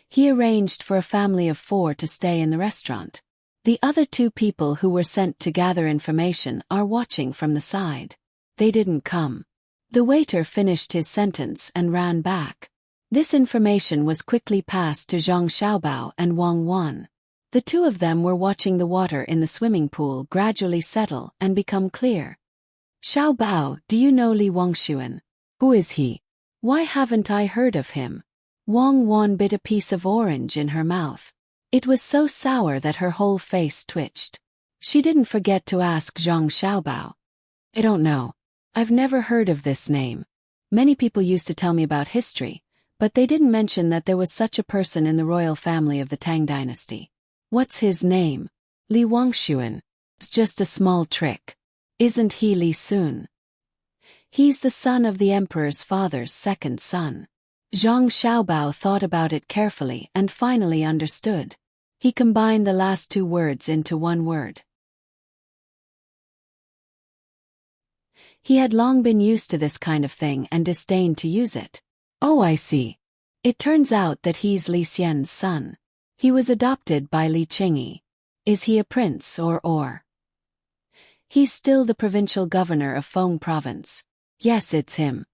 He arranged for a family of 4 to stay in the restaurant. The other 2 people who were sent to gather information are watching from the side. They didn't come. The waiter finished his sentence and ran back. This information was quickly passed to Zhang Xiaobao and Wang Wan. The 2 of them were watching the water in the swimming pool gradually settle and become clear. Xiaobao, do you know Li Wangxuan? Who is he? Why haven't I heard of him? Wang Wan bit a piece of orange in her mouth. It was so sour that her whole face twitched. She didn't forget to ask Zhang Xiaobao. I don't know. I've never heard of this name. Many people used to tell me about history, but they didn't mention that there was such a person in the royal family of the Tang dynasty. What's his name? Li Wangxuan. It's just a small trick. Isn't he Li Sun? He's the son of the emperor's father's second son. Zhang Xiaobao thought about it carefully and finally understood. He combined the last 2 words into one word. He had long been used to this kind of thing and disdained to use it. Oh, I see. It turns out that he's Li Xian's son. He was adopted by Li Qingyi. Is he a prince or? He's still the provincial governor of Feng province. Yes, it's him.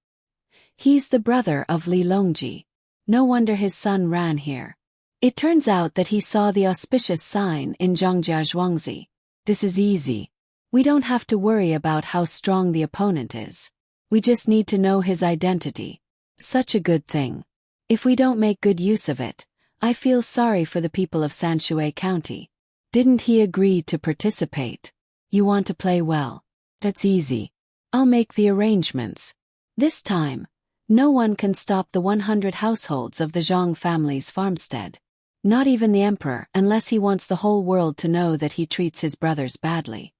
He's the brother of Li Longji. No wonder his son ran here. It turns out that he saw the auspicious sign in Zhangjia Zhuangzi. This is easy. We don't have to worry about how strong the opponent is. We just need to know his identity. Such a good thing. If we don't make good use of it, I feel sorry for the people of Sanshui County. Didn't he agree to participate? You want to play well. That's easy. I'll make the arrangements. This time, no one can stop the 100 households of the Zhang family's farmstead. Not even the emperor, unless he wants the whole world to know that he treats his brothers badly.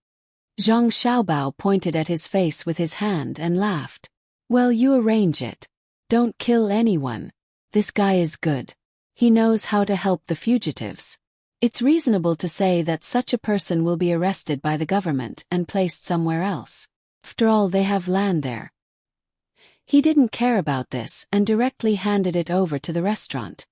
Zhang Xiaobao pointed at his face with his hand and laughed. Well, you arrange it. Don't kill anyone. This guy is good. He knows how to help the fugitives. It's reasonable to say that such a person will be arrested by the government and placed somewhere else. After all, they have land there. He didn't care about this and directly handed it over to the restaurant.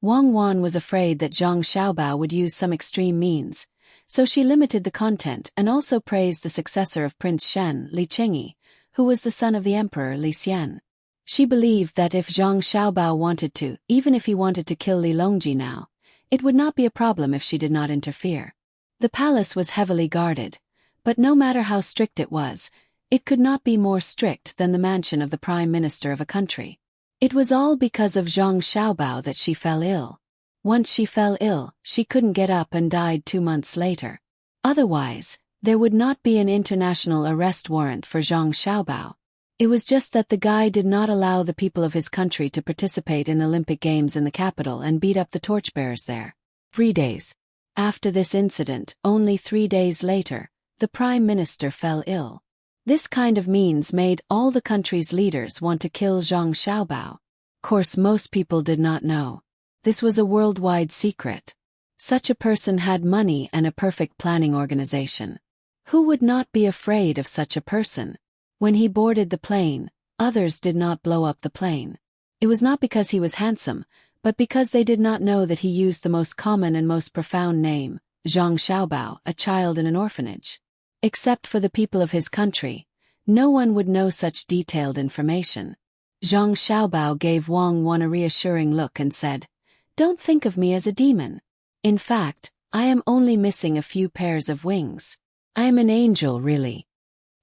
Wang Wan was afraid that Zhang Xiaobao would use some extreme means, so she limited the content and also praised the successor of Prince Shen, Li Qingyi, who was the son of the emperor Li Xian. She believed that if Zhang Xiaobao wanted to, even if he wanted to kill Li Longji now, it would not be a problem if she did not interfere. The palace was heavily guarded, but no matter how strict it was, it could not be more strict than the mansion of the prime minister of a country. It was all because of Zhang Xiaobao that she fell ill. Once she fell ill, she couldn't get up and died 2 months later. Otherwise, there would not be an international arrest warrant for Zhang Xiaobao. It was just that the guy did not allow the people of his country to participate in the Olympic Games in the capital and beat up the torchbearers there. 3 days. After this incident, only 3 days later, the prime minister fell ill. This kind of means made all the country's leaders want to kill Zhang Xiaobao. Of course, most people did not know. This was a worldwide secret. Such a person had money and a perfect planning organization. Who would not be afraid of such a person? When he boarded the plane, others did not blow up the plane. It was not because he was handsome, but because they did not know that he used the most common and most profound name, Zhang Xiaobao, a child in an orphanage. Except for the people of his country, no one would know such detailed information. Zhang Xiaobao gave Wang Wan a reassuring look and said, "Don't think of me as a demon. In fact, I am only missing a few pairs of wings. I am an angel, really.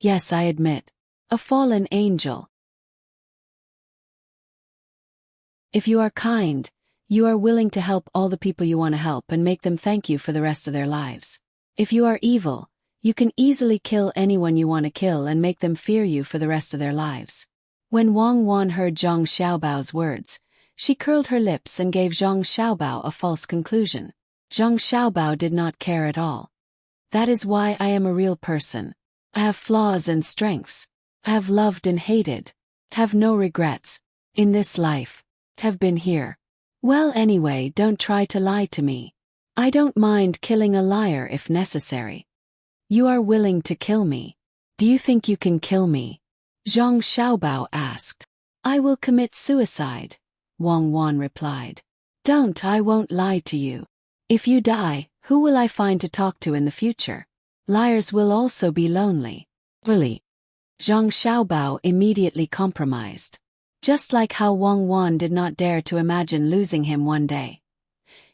Yes, I admit. A fallen angel. If you are kind, You are willing to help all the people you want to help and make them thank you for the rest of their lives. If you are evil, you can easily kill anyone you want to kill and make them fear you for the rest of their lives. When Wang Wan heard Zhang Xiaobao's words, she curled her lips and gave Zhang Xiaobao a false conclusion. Zhang Xiaobao did not care at all. That is why I am a real person. I have flaws and strengths. I have loved and hated. Have no regrets. In this life. Have been here. Well, anyway, don't try to lie to me. I don't mind killing a liar if necessary. You are willing to kill me. Do you think you can kill me? Zhang Xiaobao asked. I will commit suicide, Wang Wan replied. Don't, I won't lie to you. If you die, who will I find to talk to in the future? Liars will also be lonely. Really? Zhang Xiaobao immediately compromised. Just like how Wang Wan did not dare to imagine losing him one day.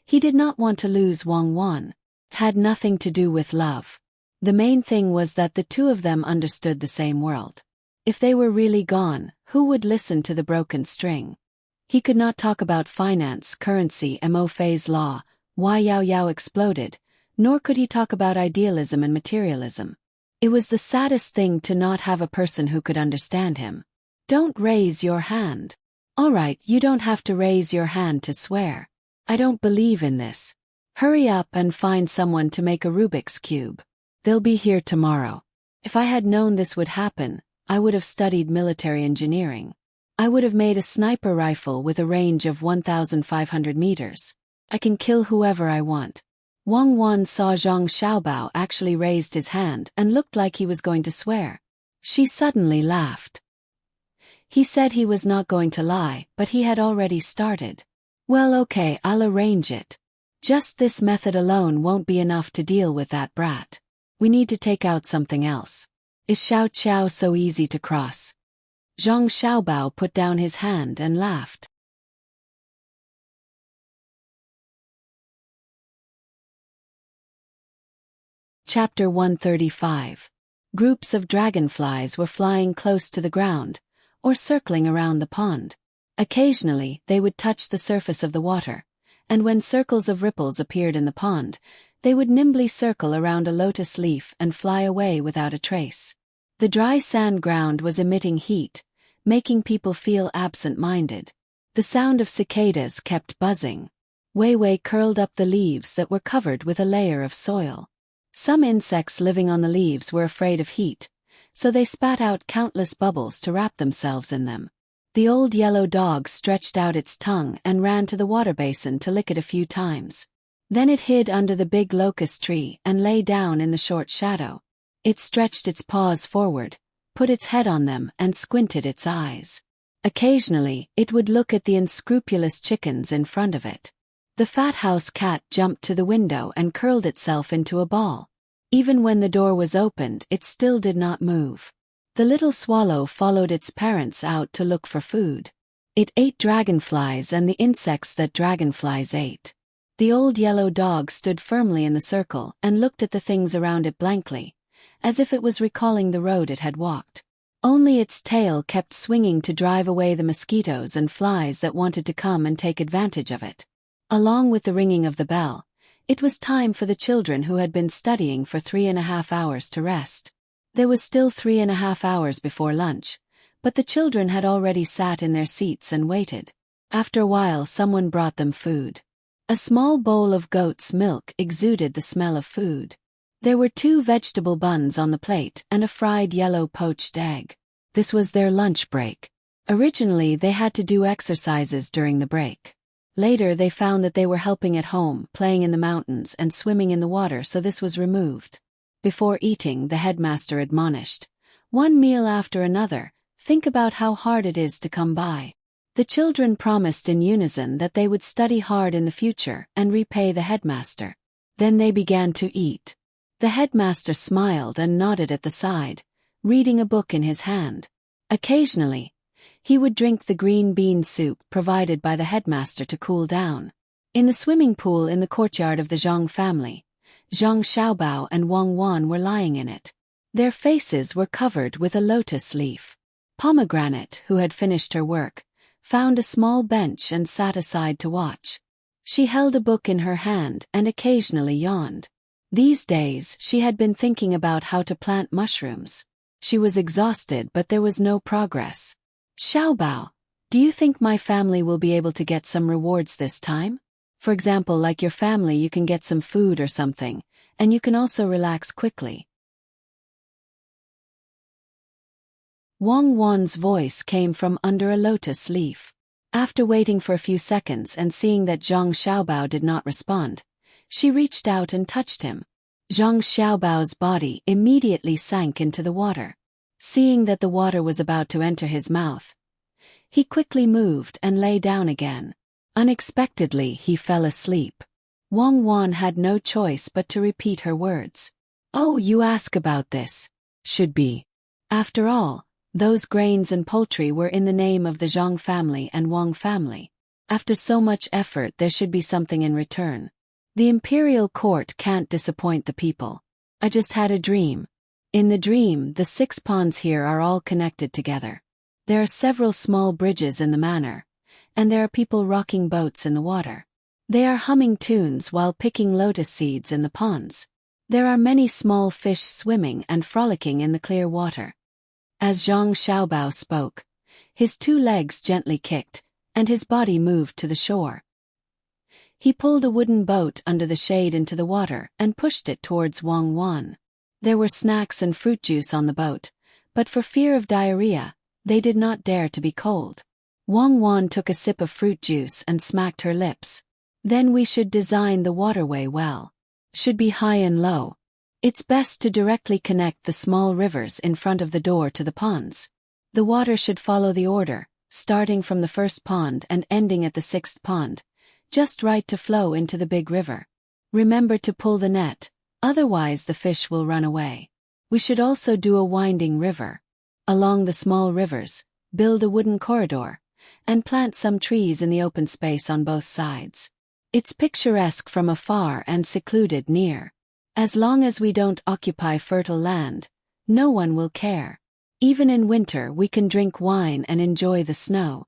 He did not want to lose Wang Wan. Had nothing to do with love. The main thing was that the two of them understood the same world. If they were really gone, who would listen to the broken string? He could not talk about finance, currency, Mo Fei's law, why Yao Yao exploded, nor could he talk about idealism and materialism. It was the saddest thing to not have a person who could understand him. Don't raise your hand. All right, you don't have to raise your hand to swear. I don't believe in this. Hurry up and find someone to make a Rubik's Cube. They'll be here tomorrow. If I had known this would happen, I would have studied military engineering. I would have made a sniper rifle with a range of 1,500 meters. I can kill whoever I want. Wang Wan saw Zhang Xiaobao actually raised his hand and looked like he was going to swear. She suddenly laughed. He said he was not going to lie, but he had already started. Well, okay, I'll arrange it. Just this method alone won't be enough to deal with that brat. We need to take out something else. Is Xiao Qiao so easy to cross? Zhang Xiaobao put down his hand and laughed. Chapter 135. Groups of dragonflies were flying close to the ground, or circling around the pond. Occasionally, they would touch the surface of the water, and when circles of ripples appeared in the pond, they would nimbly circle around a lotus leaf and fly away without a trace. The dry sand ground was emitting heat, making people feel absent-minded. The sound of cicadas kept buzzing. Wei Wei curled up the leaves that were covered with a layer of soil. Some insects living on the leaves were afraid of heat, so they spat out countless bubbles to wrap themselves in them. The old yellow dog stretched out its tongue and ran to the water basin to lick it a few times. Then it hid under the big locust tree and lay down in the short shadow. It stretched its paws forward, put its head on them and squinted its eyes. Occasionally, it would look at the unscrupulous chickens in front of it. The fat house cat jumped to the window and curled itself into a ball. Even when the door was opened, it still did not move. The little swallow followed its parents out to look for food. It ate dragonflies and the insects that dragonflies ate. The old yellow dog stood firmly in the circle and looked at the things around it blankly, as if it was recalling the road it had walked. Only its tail kept swinging to drive away the mosquitoes and flies that wanted to come and take advantage of it. Along with the ringing of the bell, it was time for the children who had been studying for 3.5 hours to rest. There was still 3.5 hours before lunch, but the children had already sat in their seats and waited. After a while, someone brought them food. A small bowl of goat's milk exuded the smell of food. There were 2 vegetable buns on the plate and a fried yellow poached egg. This was their lunch break. Originally, they had to do exercises during the break. Later, they found that they were helping at home, playing in the mountains and swimming in the water, so this was removed. Before eating, the headmaster admonished, "One meal after another, think about how hard it is to come by." The children promised in unison that they would study hard in the future and repay the headmaster. Then they began to eat. The headmaster smiled and nodded at the side, reading a book in his hand. Occasionally, he would drink the green bean soup provided by the headmaster to cool down. In the swimming pool in the courtyard of the Zhang family, Zhang Xiaobao and Wang Wan were lying in it. Their faces were covered with a lotus leaf. Pomegranate, who had finished her work, found a small bench and sat aside to watch. She held a book in her hand and occasionally yawned. These days, she had been thinking about how to plant mushrooms. She was exhausted, but there was no progress. Xiaobao, do you think my family will be able to get some rewards this time? For example, like your family, you can get some food or something, and you can also relax quickly. Wang Wan's voice came from under a lotus leaf. After waiting for a few seconds and seeing that Zhang Xiaobao did not respond, she reached out and touched him. Zhang Xiaobao's body immediately sank into the water. Seeing that the water was about to enter his mouth, he quickly moved and lay down again. Unexpectedly, he fell asleep. Wang Wan had no choice but to repeat her words. "Oh, you ask about this. Should be." After all, those grains and poultry were in the name of the Zhang family and Wang family. After so much effort, there should be something in return. The imperial court can't disappoint the people. I just had a dream. In the dream, the 6 ponds here are all connected together. There are several small bridges in the manor, and there are people rocking boats in the water. They are humming tunes while picking lotus seeds in the ponds. There are many small fish swimming and frolicking in the clear water. As Zhang Xiaobao spoke, his 2 legs gently kicked, and his body moved to the shore. He pulled a wooden boat under the shade into the water and pushed it towards Wang Wan. There were snacks and fruit juice on the boat, but for fear of diarrhea, they did not dare to be cold. Wang Wan took a sip of fruit juice and smacked her lips. Then we should design the waterway well. Should be high and low. It's best to directly connect the small rivers in front of the door to the ponds. The water should follow the order, starting from the first pond and ending at the 6th pond, just right to flow into the big river. Remember to pull the net, otherwise the fish will run away. We should also do a winding river. Along the small rivers, build a wooden corridor, and plant some trees in the open space on both sides. It's picturesque from afar and secluded near. As long as we don't occupy fertile land, no one will care. Even in winter we can drink wine and enjoy the snow.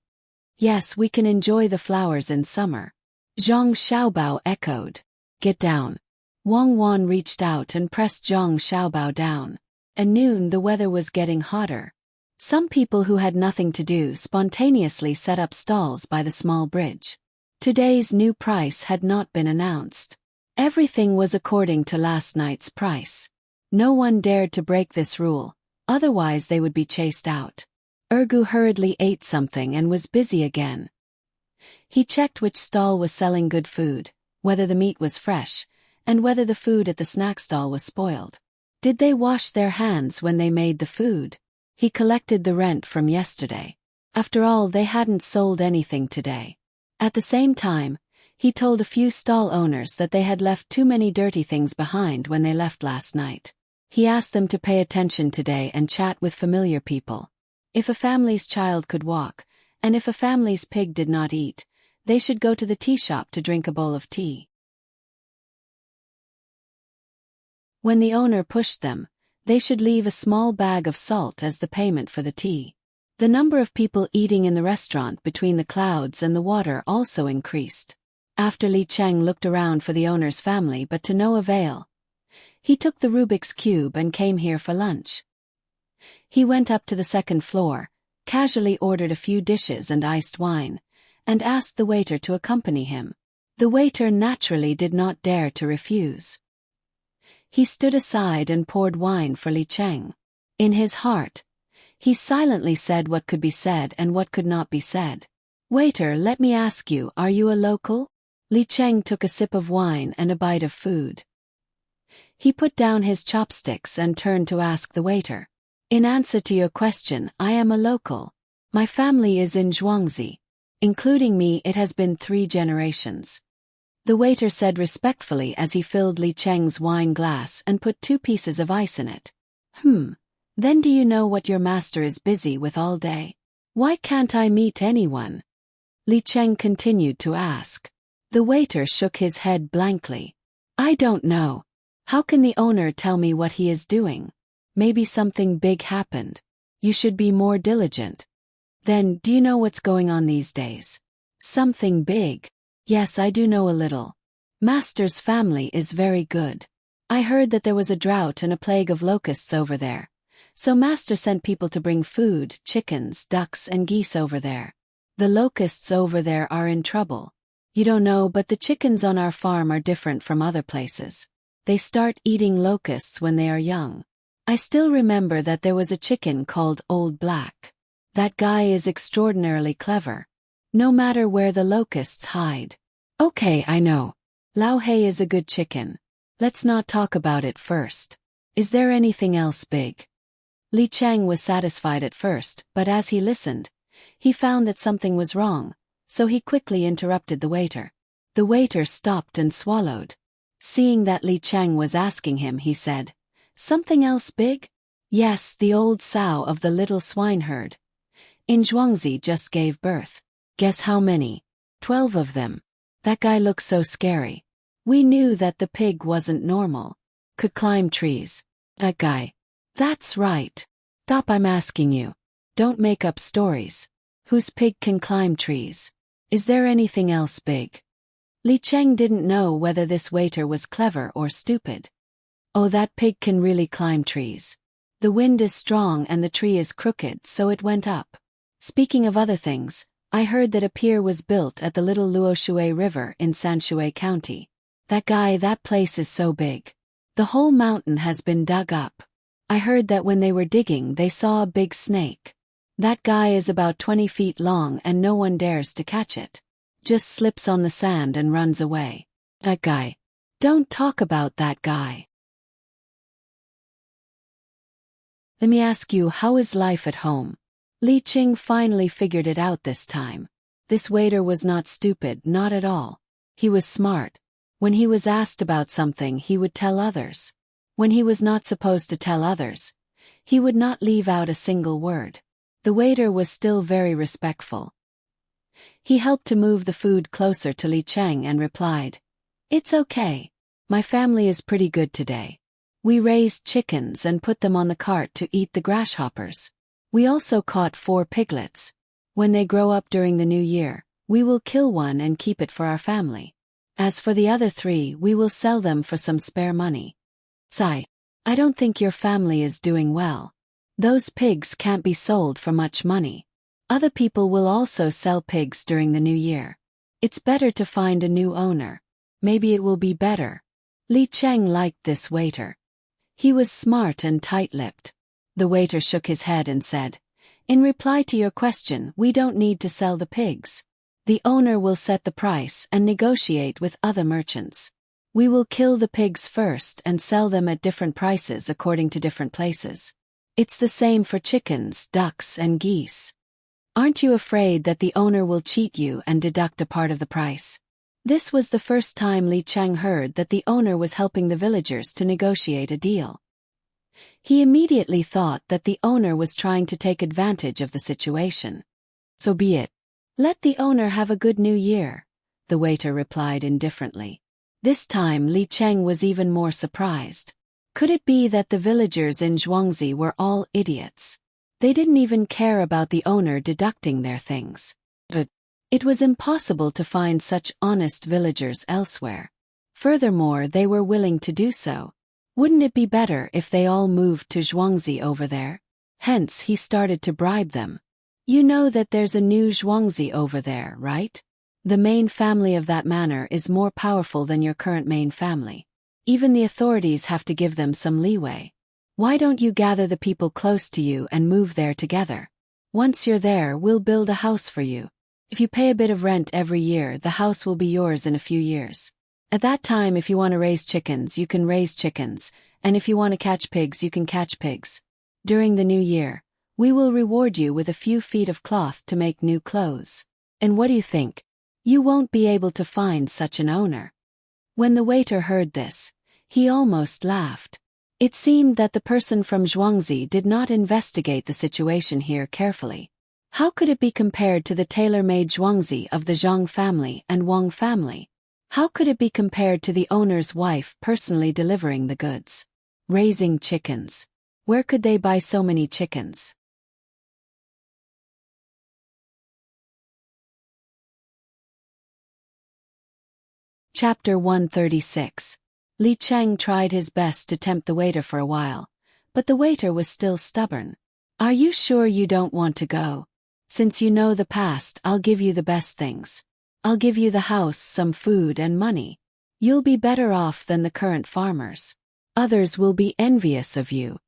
Yes, we can enjoy the flowers in summer. Zhang Xiaobao echoed. Get down. Wang Wan reached out and pressed Zhang Xiaobao down. At noon the weather was getting hotter. Some people who had nothing to do spontaneously set up stalls by the small bridge. Today's new price had not been announced. Everything was according to last night's price. No one dared to break this rule, otherwise they would be chased out. Ergu hurriedly ate something and was busy again. He checked which stall was selling good food, whether the meat was fresh, and whether the food at the snack stall was spoiled. Did they wash their hands when they made the food? He collected the rent from yesterday. After all, they hadn't sold anything today. At the same time, he told a few stall owners that they had left too many dirty things behind when they left last night. He asked them to pay attention today and chat with familiar people. If a family's child could walk, and if a family's pig did not eat, they should go to the tea shop to drink a bowl of tea. When the owner pushed them, they should leave a small bag of salt as the payment for the tea. The number of people eating in the restaurant between the clouds and the water also increased. After Li Cheng looked around for the owner's family but to no avail, he took the Rubik's Cube and came here for lunch. He went up to the 2nd floor, casually ordered a few dishes and iced wine, and asked the waiter to accompany him. The waiter naturally did not dare to refuse. He stood aside and poured wine for Li Cheng. In his heart, he silently said what could be said and what could not be said. "Waiter, let me ask you, are you a local?" Li Cheng took a sip of wine and a bite of food. He put down his chopsticks and turned to ask the waiter. "In answer to your question, I am a local. My family is in Zhuangzi. Including me, it has been 3 generations." The waiter said respectfully as he filled Li Cheng's wine glass and put 2 pieces of ice in it. Then do you know what your master is busy with all day? Why can't I meet anyone?" Li Cheng continued to ask. The waiter shook his head blankly. "I don't know. How can the owner tell me what he is doing? Maybe something big happened. You should be more diligent." Then, do you know what's going on these days? Something big. Yes, I do know a little. Master's family is very good. I heard that there was a drought and a plague of locusts over there. So Master sent people to bring food, chickens, ducks and geese over there. The locusts over there are in trouble. You don't know, but the chickens on our farm are different from other places. They start eating locusts when they are young. I still remember that there was a chicken called Old Black. That guy is extraordinarily clever. No matter where the locusts hide. Okay, I know. Lao Hei is a good chicken. Let's not talk about it first. Is there anything else big? Li Chang was satisfied at first, but as he listened, he found that something was wrong, so he quickly interrupted the waiter. The waiter stopped and swallowed. Seeing that Li Chang was asking him, he said, "Something else big?" "Yes, the old sow of the little swineherd. In Zhuangzi just gave birth. Guess how many? 12 of them. That guy looks so scary. We knew that the pig wasn't normal. Could climb trees. That guy." "That's right. Stop, I'm asking you. Don't make up stories. Whose pig can climb trees? Is there anything else big?" Li Cheng didn't know whether this waiter was clever or stupid. "Oh, that pig can really climb trees. The wind is strong and the tree is crooked, so it went up. Speaking of other things, I heard that a pier was built at the little Luoshui River in Sanshui County. That guy, that place is so big. The whole mountain has been dug up. I heard that when they were digging they saw a big snake. That guy is about 20 feet long and no one dares to catch it. Just slips on the sand and runs away. That guy. Don't talk about that guy. Let me ask you, how is life at home?" Li Qing finally figured it out this time. This waiter was not stupid, not at all. He was smart. When he was asked about something, he would tell others. When he was not supposed to tell others, he would not leave out a single word. The waiter was still very respectful. He helped to move the food closer to Li Cheng and replied, "It's okay. My family is pretty good today. We raised chickens and put them on the cart to eat the grasshoppers. We also caught 4 piglets. When they grow up during the new year, we will kill one and keep it for our family. As for the other 3, we will sell them for some spare money." "Sai, I don't think your family is doing well. Those pigs can't be sold for much money. Other people will also sell pigs during the new year. It's better to find a new owner. Maybe it will be better." Li Cheng liked this waiter. He was smart and tight-lipped. The waiter shook his head and said, "In reply to your question, we don't need to sell the pigs. The owner will set the price and negotiate with other merchants. We will kill the pigs first and sell them at different prices according to different places. It's the same for chickens, ducks, and geese. Aren't you afraid that the owner will cheat you and deduct a part of the price?" This was the first time Li Cheng heard that the owner was helping the villagers to negotiate a deal. He immediately thought that the owner was trying to take advantage of the situation. "So be it. Let the owner have a good new year," the waiter replied indifferently. This time Li Cheng was even more surprised. Could it be that the villagers in Zhuangzi were all idiots? They didn't even care about the owner deducting their things. But it was impossible to find such honest villagers elsewhere. Furthermore, they were willing to do so. Wouldn't it be better if they all moved to Zhuangzi over there? Hence he started to bribe them. "You know that there's a new Zhuangzi over there, right? The main family of that manor is more powerful than your current main family. Even the authorities have to give them some leeway. Why don't you gather the people close to you and move there together? Once you're there, we'll build a house for you. If you pay a bit of rent every year, the house will be yours in a few years. At that time, if you want to raise chickens, you can raise chickens, and if you want to catch pigs, you can catch pigs. During the new year, we will reward you with a few feet of cloth to make new clothes. And what do you think? You won't be able to find such an owner." When the waiter heard this, he almost laughed. It seemed that the person from Zhuangzi did not investigate the situation here carefully. How could it be compared to the tailor-made Zhuangzi of the Zhang family and Wang family? How could it be compared to the owner's wife personally delivering the goods? Raising chickens. Where could they buy so many chickens? Chapter 136. Li Cheng tried his best to tempt the waiter for a while, but the waiter was still stubborn. Are you sure you don't want to go? Since you know the past, I'll give you the best things. I'll give you the house, some food and money. You'll be better off than the current farmers. Others will be envious of you.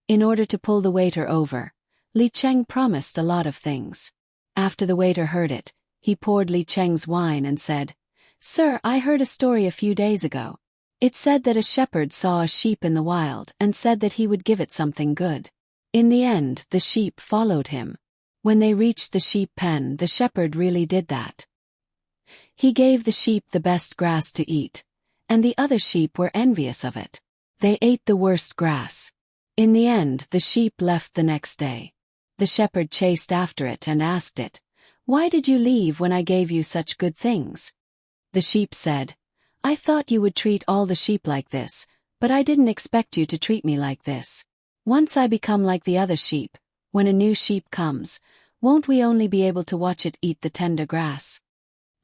In order to pull the waiter over, Li Cheng promised a lot of things. After the waiter heard it, he poured Li Cheng's wine and said, "Sir, I heard a story a few days ago. It said that a shepherd saw a sheep in the wild and said that he would give it something good. In the end, the sheep followed him. When they reached the sheep pen, the shepherd really did that. He gave the sheep the best grass to eat, and the other sheep were envious of it. They ate the worst grass. In the end, the sheep left the next day. The shepherd chased after it and asked it, 'Why did you leave when I gave you such good things?' The sheep said, 'I thought you would treat all the sheep like this, but I didn't expect you to treat me like this. Once I become like the other sheep, when a new sheep comes, won't we only be able to watch it eat the tender grass?'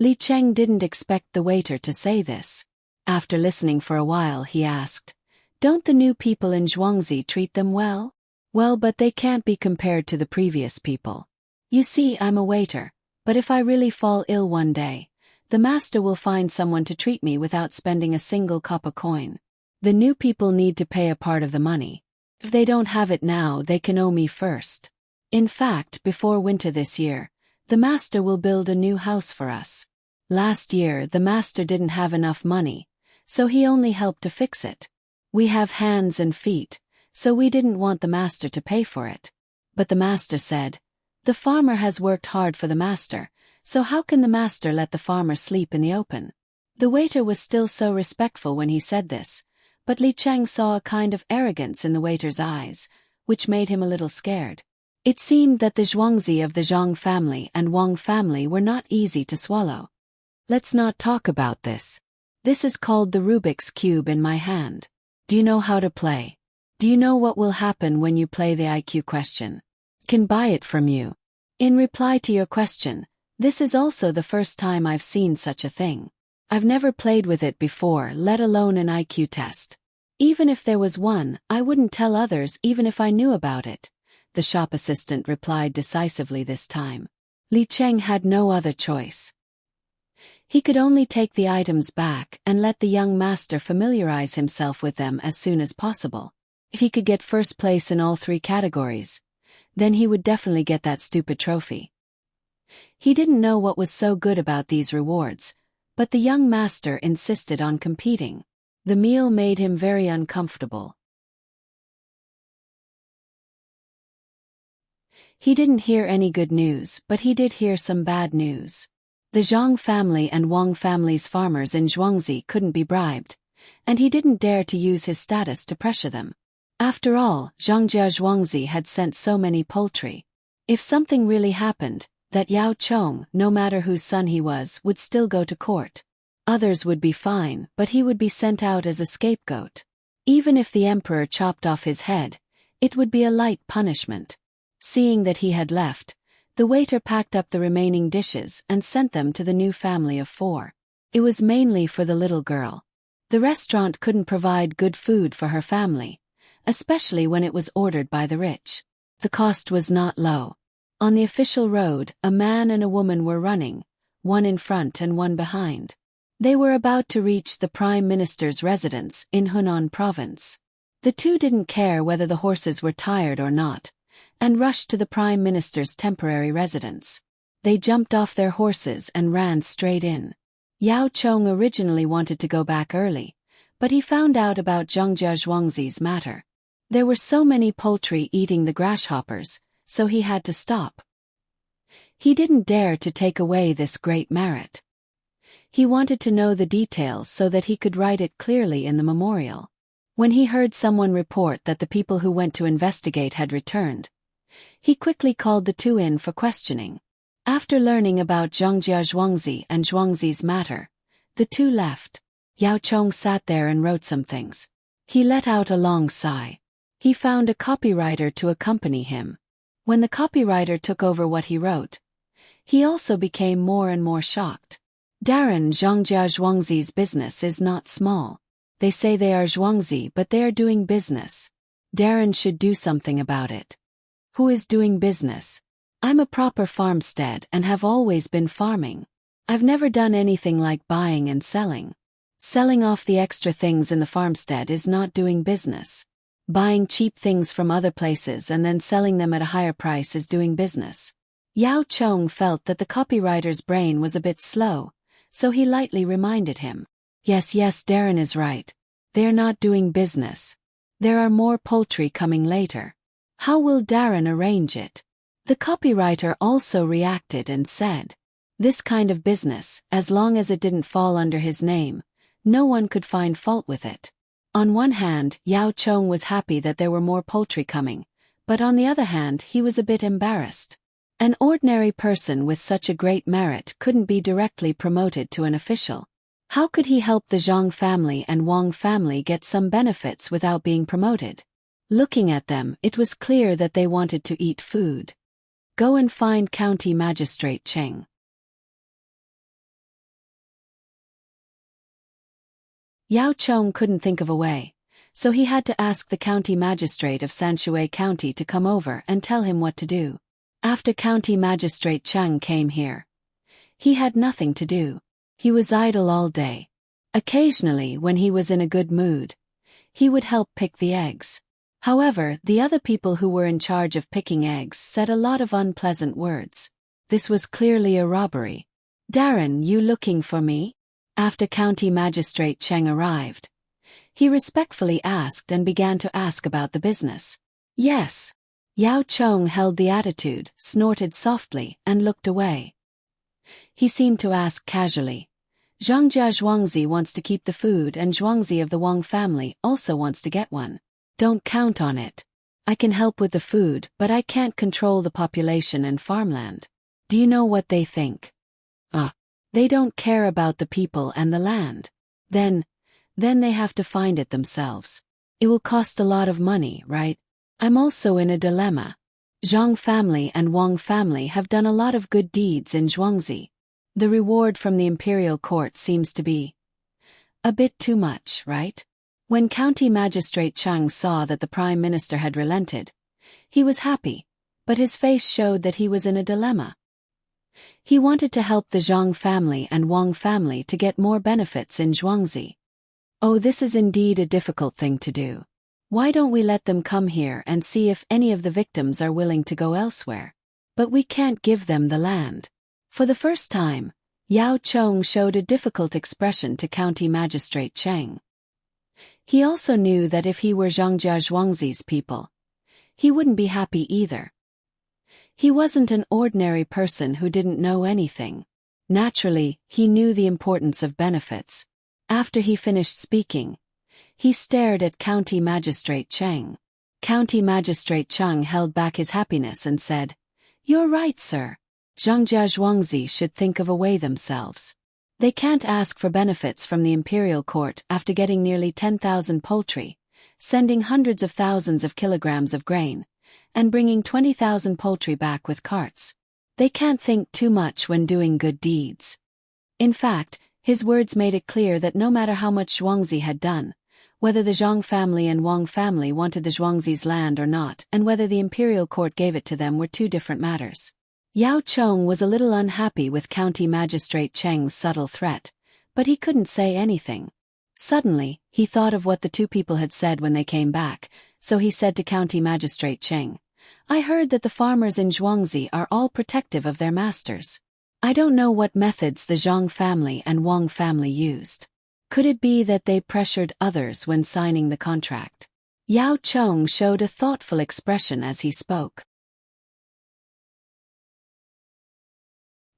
Li Cheng didn't expect the waiter to say this. After listening for a while, he asked, 'Don't the new people in Zhuangzi treat them well?' 'Well, but they can't be compared to the previous people. You see, I'm a waiter, but if I really fall ill one day, the master will find someone to treat me without spending a single copper coin. The new people need to pay a part of the money. If they don't have it now, they can owe me first. In fact, before winter this year, the master will build a new house for us. Last year, the master didn't have enough money, so he only helped to fix it. We have hands and feet, so we didn't want the master to pay for it. But the master said, 'The farmer has worked hard for the master, so how can the master let the farmer sleep in the open?' The waiter was still so respectful when he said this, but Li Cheng saw a kind of arrogance in the waiter's eyes, which made him a little scared. It seemed that the Zhuangzi of the Zhang family and Wang family were not easy to swallow. Let's not talk about this. This is called the Rubik's Cube in my hand. Do you know how to play? Do you know what will happen when you play the IQ question? I can buy it from you. In reply to your question, this is also the first time I've seen such a thing. I've never played with it before, let alone an IQ test. Even if there was one, I wouldn't tell others even if I knew about it," the shop assistant replied decisively this time. Li Cheng had no other choice. He could only take the items back and let the young master familiarize himself with them as soon as possible. If he could get first place in all 3 categories, then he would definitely get that stupid trophy. He didn't know what was so good about these rewards, but the young master insisted on competing. The meal made him very uncomfortable. He didn't hear any good news, but he did hear some bad news. The Zhang family and Wang family's farmers in Zhuangzi couldn't be bribed, and he didn't dare to use his status to pressure them. After all, Zhangjia Zhuangzi had sent so many poultry. If something really happened, that Yao Chong, no matter whose son he was, would still go to court. Others would be fine, but he would be sent out as a scapegoat. Even if the emperor chopped off his head, it would be a light punishment. Seeing that he had left, the waiter packed up the remaining dishes and sent them to the new family of 4. It was mainly for the little girl. The restaurant couldn't provide good food for her family, especially when it was ordered by the rich. The cost was not low. On the official road, a man and a woman were running, one in front and one behind. They were about to reach the Prime Minister's residence in Hunan province. The two didn't care whether the horses were tired or not, and rushed to the Prime Minister's temporary residence. They jumped off their horses and ran straight in. Yao Chong originally wanted to go back early, but he found out about Zhangjia Zhuangzi's matter. There were so many poultry eating the grasshoppers, so he had to stop. He didn't dare to take away this great merit. He wanted to know the details so that he could write it clearly in the memorial. When he heard someone report that the people who went to investigate had returned, he quickly called the 2 in for questioning. After learning about Zhangjia Zhuangzi and Zhuangzi's matter, the 2 left. Yao Chong sat there and wrote some things. He let out a long sigh. He found a copywriter to accompany him. When the copywriter took over what he wrote, he also became more and more shocked. Darren Zhongjia Zhuangzi's business is not small. They say they are Zhuangzi, but they are doing business. Darren should do something about it. Who is doing business? I'm a proper farmstead and have always been farming. I've never done anything like buying and selling. Selling off the extra things in the farmstead is not doing business. Buying cheap things from other places and then selling them at a higher price is doing business. Yao Chong felt that the copywriter's brain was a bit slow, so he lightly reminded him. Yes, Darren is right. They're not doing business. There are more poultry coming later. How will Darren arrange it? The copywriter also reacted and said, this kind of business, as long as it didn't fall under his name, no one could find fault with it. On one hand, Yao Chong was happy that there were more poultry coming, but on the other hand he was a bit embarrassed. An ordinary person with such a great merit couldn't be directly promoted to an official. How could he help the Zhang family and Wang family get some benefits without being promoted? Looking at them, it was clear that they wanted to eat food. Go and find County Magistrate Cheng. Yao Chong couldn't think of a way, so he had to ask the county magistrate of Sanshui County to come over and tell him what to do. After County Magistrate Chang came here, he had nothing to do. He was idle all day. Occasionally, when he was in a good mood, he would help pick the eggs. However, the other people who were in charge of picking eggs said a lot of unpleasant words. This was clearly a robbery. Darren, you looking for me? After County Magistrate Cheng arrived, he respectfully asked and began to ask about the business. Yes. Yao Chong held the attitude, snorted softly, and looked away. He seemed to ask casually. Zhongjia Zhuangzi wants to keep the food and Zhuangzi of the Wang family also wants to get one. Don't count on it. I can help with the food, but I can't control the population and farmland. Do you know what they think? They don't care about the people and the land. Then they have to find it themselves. It will cost a lot of money, right? I'm also in a dilemma. Zhang family and Wang family have done a lot of good deeds in Zhuangzi. The reward from the imperial court seems to be a bit too much, right? When County Magistrate Chang saw that the Prime Minister had relented, he was happy, but his face showed that he was in a dilemma. He wanted to help the Zhang family and Wang family to get more benefits in Zhuangzi. Oh, this is indeed a difficult thing to do. Why don't we let them come here and see if any of the victims are willing to go elsewhere? But we can't give them the land. For the first time, Yao Chong showed a difficult expression to County Magistrate Cheng. He also knew that if he were Zhongjia Zhuangzi's people, he wouldn't be happy either. He wasn't an ordinary person who didn't know anything. Naturally, he knew the importance of benefits. After he finished speaking, he stared at County Magistrate Cheng. County Magistrate Cheng held back his happiness and said, "You're right, sir. Zhongjia Zhuangzi should think of a way themselves. They can't ask for benefits from the imperial court after getting nearly 10,000 poultry, sending hundreds of thousands of kilograms of grain, and bringing 20,000 poultry back with carts. They can't think too much when doing good deeds." In fact, his words made it clear that no matter how much Zhuangzi had done, whether the Zhang family and Wang family wanted the Zhuangzi's land or not, and whether the imperial court gave it to them were two different matters. Yao Chong was a little unhappy with County Magistrate Cheng's subtle threat, but he couldn't say anything. Suddenly, he thought of what the two people had said when they came back, so he said to County Magistrate Cheng, "I heard that the farmers in Zhuangzi are all protective of their masters. I don't know what methods the Zhang family and Wang family used. Could it be that they pressured others when signing the contract?" Yao Chong showed a thoughtful expression as he spoke.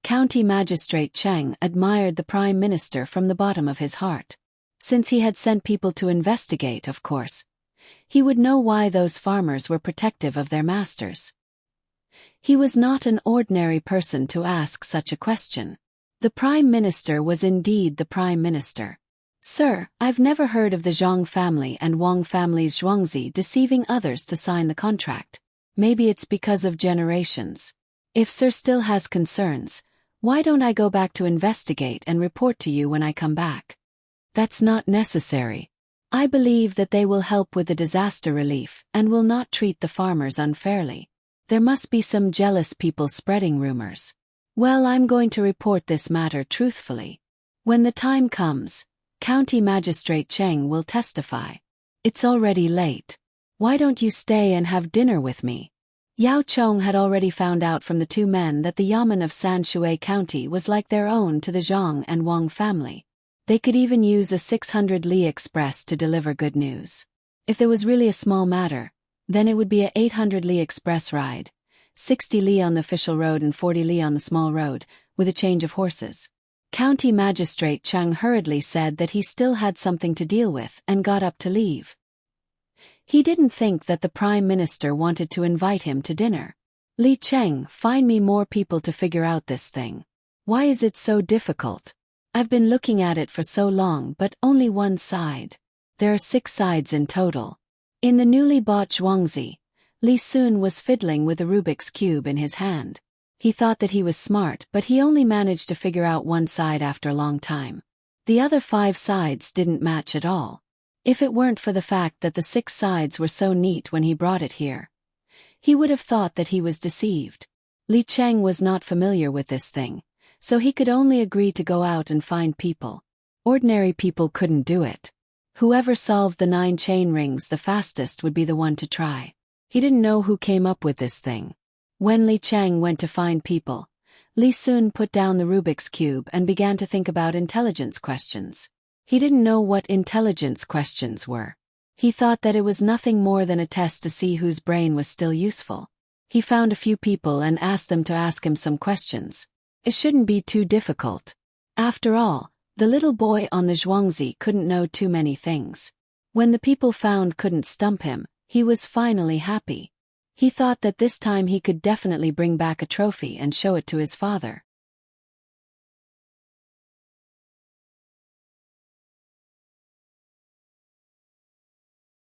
County Magistrate Cheng admired the Prime Minister from the bottom of his heart. Since he had sent people to investigate, of course, he would know why those farmers were protective of their masters. He was not an ordinary person to ask such a question. The Prime Minister was indeed the Prime Minister. "Sir, I've never heard of the Zhang family and Wang family's Zhuangzi deceiving others to sign the contract. Maybe it's because of generations. If Sir still has concerns, Why don't I go back to investigate and report to you when I come back? That's not necessary. I believe that they will help with the disaster relief and will not treat the farmers unfairly. There must be some jealous people spreading rumors. Well, I'm going to report this matter truthfully. When the time comes, County Magistrate Cheng will testify. It's already late. Why don't you stay and have dinner with me? Yao Chong had already found out from the two men that the Yamen of Sanshui County was like their own to the Zhang and Wang family. They could even use a 600 li express to deliver good news. If there was really a small matter, then it would be a 800 li express ride, 60 li on the official road and 40 li on the small road, with a change of horses. County Magistrate Cheng hurriedly said that he still had something to deal with and got up to leave. He didn't think that the Prime Minister wanted to invite him to dinner. Li Cheng, find me more people to figure out this thing. Why is it so difficult? I've been looking at it for so long, but only one side. There are 6 sides in total. In the newly bought Zhuangzi, Li Sun was fiddling with a Rubik's Cube in his hand. He thought that he was smart, but he only managed to figure out one side after a long time. The other 5 sides didn't match at all. If it weren't for the fact that the 6 sides were so neat when he brought it here, he would have thought that he was deceived. Li Cheng was not familiar with this thing, so he could only agree to go out and find people. Ordinary people couldn't do it. Whoever solved the 9 chain rings the fastest would be the one to try. He didn't know who came up with this thing. When Li Cheng went to find people, Li Sun put down the Rubik's Cube and began to think about intelligence questions. He didn't know what intelligence questions were. He thought that it was nothing more than a test to see whose brain was still useful. He found a few people and asked them to ask him some questions. It shouldn't be too difficult. After all, the little boy on the Zhuangzi couldn't know too many things. When the people found couldn't stump him, he was finally happy. He thought that this time he could definitely bring back a trophy and show it to his father.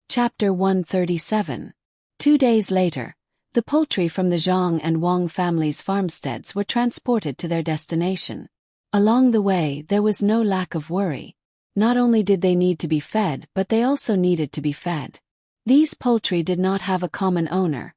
Chapter 137. 2 days later, the poultry from the Zhang and Wang families' farmsteads were transported to their destination. Along the way, there was no lack of worry. Not only did they need to be fed, but they also needed to be fed. These poultry did not have a common owner,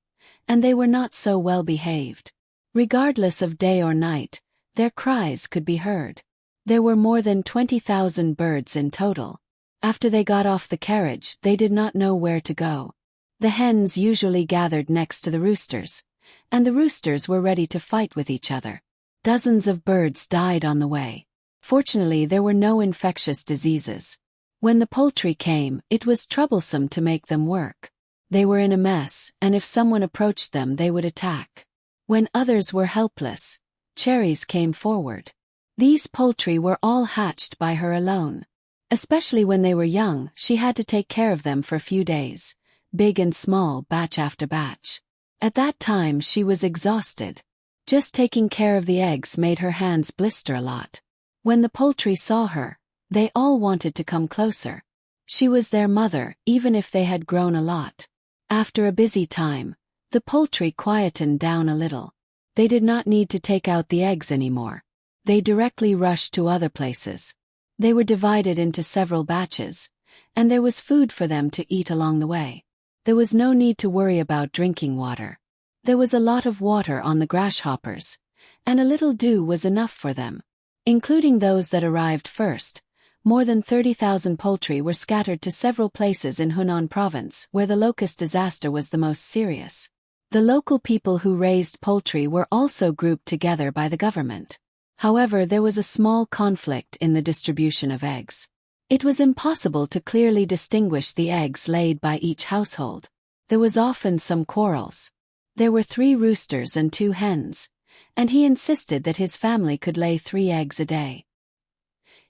and they were not so well behaved. Regardless of day or night, their cries could be heard. There were more than 20,000 birds in total. After they got off the carriage, they did not know where to go. The hens usually gathered next to the roosters, and the roosters were ready to fight with each other. Dozens of birds died on the way. Fortunately, there were no infectious diseases. When the poultry came, it was troublesome to make them work. They were in a mess, and if someone approached them, they would attack. When others were helpless, Cherries came forward. These poultry were all hatched by her alone. Especially when they were young, she had to take care of them for a few days, big and small, batch after batch. At that time, she was exhausted. Just taking care of the eggs made her hands blister a lot. When the poultry saw her, they all wanted to come closer. She was their mother, even if they had grown a lot. After a busy time, the poultry quietened down a little. They did not need to take out the eggs anymore. They directly rushed to other places. They were divided into several batches, and there was food for them to eat along the way. There was no need to worry about drinking water. There was a lot of water on the grasshoppers, and a little dew was enough for them. Including those that arrived first, more than 30,000 poultry were scattered to several places in Hunan province where the locust disaster was the most serious. The local people who raised poultry were also grouped together by the government. However, there was a small conflict in the distribution of eggs. It was impossible to clearly distinguish the eggs laid by each household. There was often some quarrels. There were 3 roosters and 2 hens, and he insisted that his family could lay 3 eggs a day.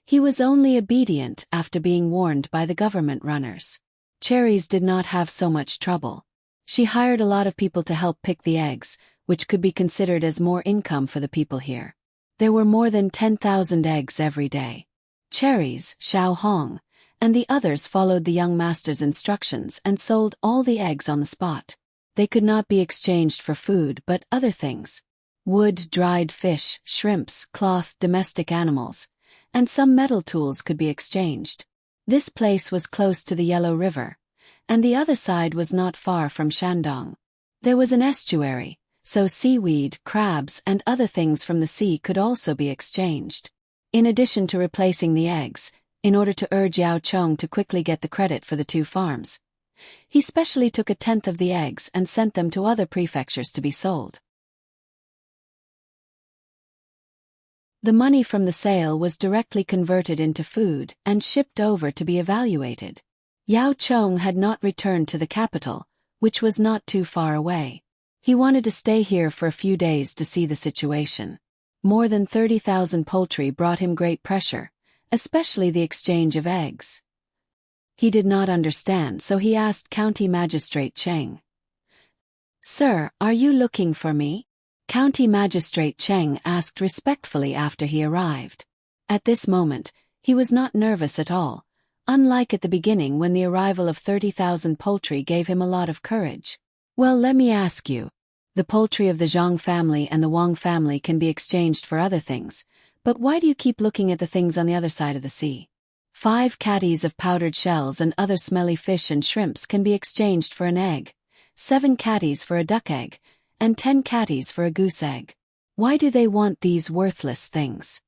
He was only obedient after being warned by the government runners. Cherries did not have so much trouble. She hired a lot of people to help pick the eggs, which could be considered as more income for the people here. There were more than 10,000 eggs every day. Cherries, Xiao Hong, and the others followed the young master's instructions and sold all the eggs on the spot. They could not be exchanged for food but other things. Wood, dried fish, shrimps, cloth, domestic animals, and some metal tools could be exchanged. This place was close to the Yellow River, and the other side was not far from Shandong. There was an estuary, so seaweed, crabs, and other things from the sea could also be exchanged. In addition to replacing the eggs, in order to urge Yao Chong to quickly get the credit for the 2 farms, he specially took 1/10 of the eggs and sent them to other prefectures to be sold. The money from the sale was directly converted into food and shipped over to be evaluated. Yao Chong had not returned to the capital, which was not too far away. He wanted to stay here for a few days to see the situation. More than 30,000 poultry brought him great pressure, especially the exchange of eggs. He did not understand, so he asked County Magistrate Cheng. "Sir, are you looking for me?" County Magistrate Cheng asked respectfully after he arrived. At this moment, he was not nervous at all, unlike at the beginning when the arrival of 30,000 poultry gave him a lot of courage. "Well, let me ask you. The poultry of the Zhang family and the Wang family can be exchanged for other things, but why do you keep looking at the things on the other side of the sea? 5 catties of powdered shells and other smelly fish and shrimps can be exchanged for an egg, 7 catties for a duck egg, and 10 catties for a goose egg. Why do they want these worthless things?"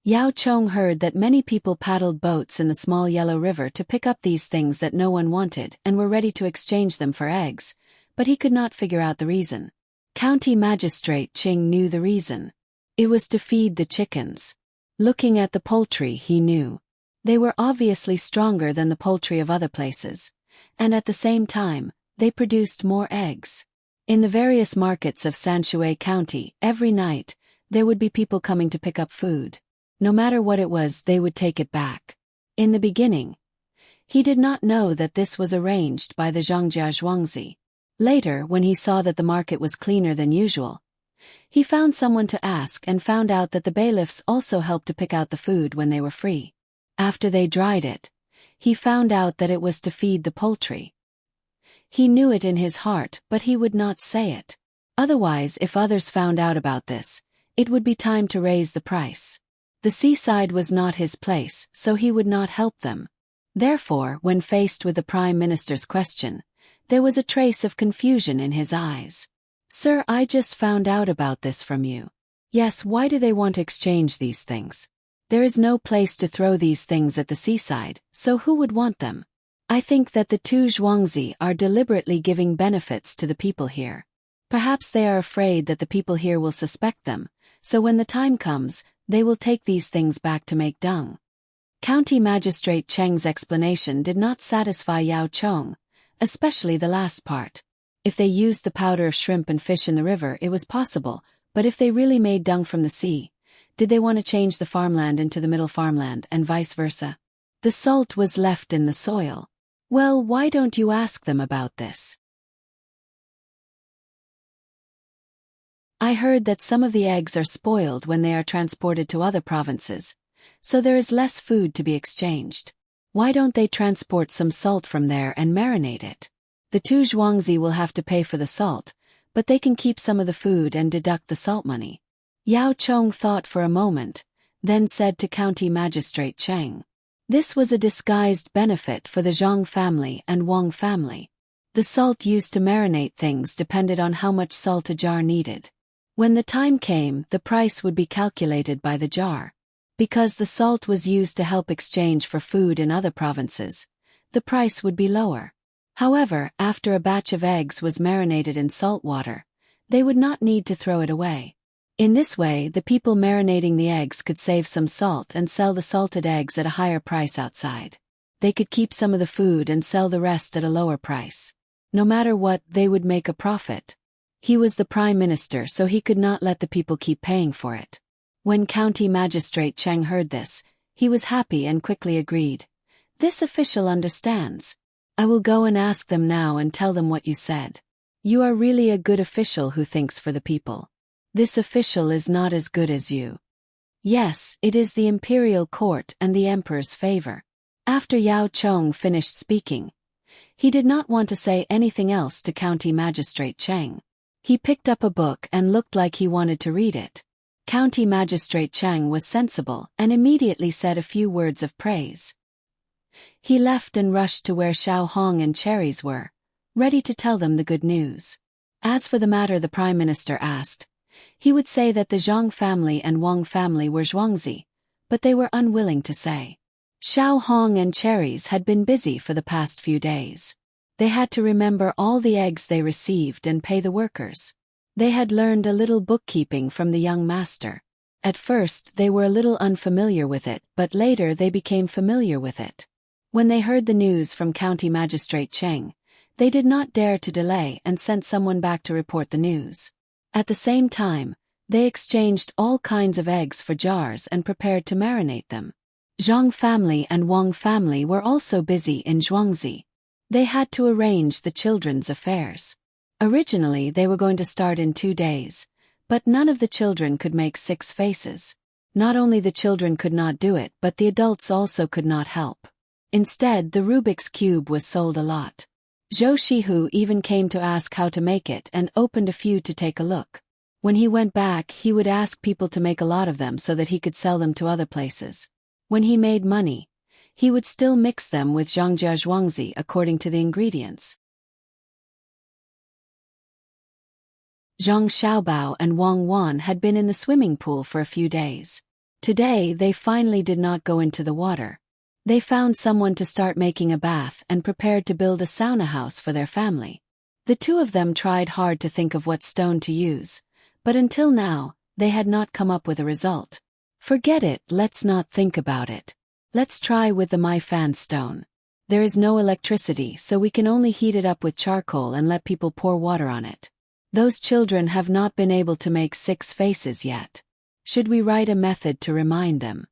Yao Chong heard that many people paddled boats in the small Yellow River to pick up these things that no one wanted and were ready to exchange them for eggs, but he could not figure out the reason. County Magistrate Ching knew the reason. It was to feed the chickens. Looking at the poultry, he knew. They were obviously stronger than the poultry of other places, and at the same time, they produced more eggs. In the various markets of Sanshui County, every night, there would be people coming to pick up food. No matter what it was, they would take it back. In the beginning, he did not know that this was arranged by the Zhongjia Zhuangzi. Later, when he saw that the market was cleaner than usual, he found someone to ask and found out that the bailiffs also helped to pick out the food when they were free. After they dried it, he found out that it was to feed the poultry. He knew it in his heart, but he would not say it. Otherwise, if others found out about this, it would be time to raise the price. The seaside was not his place, so he would not help them. Therefore, when faced with the Prime Minister's question, there was a trace of confusion in his eyes. "Sir, I just found out about this from you." "Yes, why do they want to exchange these things? There is no place to throw these things at the seaside, so who would want them? I think that the 2 Zhuangzi are deliberately giving benefits to the people here. Perhaps they are afraid that the people here will suspect them, so when the time comes, they will take these things back to make dung." County Magistrate Cheng's explanation did not satisfy Yao Chong, especially the last part. If they used the powder of shrimp and fish in the river, it was possible, but if they really made dung from the sea, did they want to change the farmland into the middle farmland and vice versa? The salt was left in the soil. Well, why don't you ask them about this? I heard that some of the eggs are spoiled when they are transported to other provinces, so there is less food to be exchanged. Why don't they transport some salt from there and marinate it? The 2 Zhuangzi will have to pay for the salt, but they can keep some of the food and deduct the salt money. Yao Chong thought for a moment, then said to County Magistrate Cheng. This was a disguised benefit for the Zhang family and Wang family. The salt used to marinate things depended on how much salt a jar needed. When the time came, the price would be calculated by the jar. Because the salt was used to help exchange for food in other provinces, the price would be lower. However, after a batch of eggs was marinated in salt water, they would not need to throw it away. In this way, the people marinating the eggs could save some salt and sell the salted eggs at a higher price outside. They could keep some of the food and sell the rest at a lower price. No matter what, they would make a profit. He was the Prime Minister, so he could not let the people keep paying for it. When County Magistrate Cheng heard this, he was happy and quickly agreed. "This official understands. I will go and ask them now and tell them what you said. You are really a good official who thinks for the people. This official is not as good as you." Yes, it is the imperial court and the emperor's favor. After Yao Chong finished speaking, he did not want to say anything else to County Magistrate Cheng. He picked up a book and looked like he wanted to read it. County Magistrate Tang was sensible and immediately said a few words of praise. He left and rushed to where Xiao Hong and Cherries were, ready to tell them the good news. As for the matter the Prime Minister asked, he would say that the Zhang family and Wang family were Zhuangzi, but they were unwilling to say. Xiao Hong and Cherries had been busy for the past few days. They had to remember all the eggs they received and pay the workers. They had learned a little bookkeeping from the young master. At first they were a little unfamiliar with it, but later they became familiar with it. When they heard the news from County Magistrate Cheng, they did not dare to delay and sent someone back to report the news. At the same time, they exchanged all kinds of eggs for jars and prepared to marinate them. Zhang family and Wang family were also busy in Zhuangzi. They had to arrange the children's affairs. Originally they were going to start in 2 days, but none of the children could make 6 faces. Not only the children could not do it, but the adults also could not help. Instead, the Rubik's Cube was sold a lot. Zhou Shihu even came to ask how to make it and opened a few to take a look. When he went back, he would ask people to make a lot of them so that he could sell them to other places. When he made money, he would still mix them with Zhangjia Zhuangzi according to the ingredients. Zhang Xiaobao and Wang Wan had been in the swimming pool for a few days. Today they finally did not go into the water. They found someone to start making a bath and prepared to build a sauna house for their family. The two of them tried hard to think of what stone to use, but until now, they had not come up with a result. Forget it, let's not think about it. Let's try with the My Fan stone. There is no electricity, so we can only heat it up with charcoal and let people pour water on it. Those children have not been able to make 6 faces yet. Should we write a method to remind them?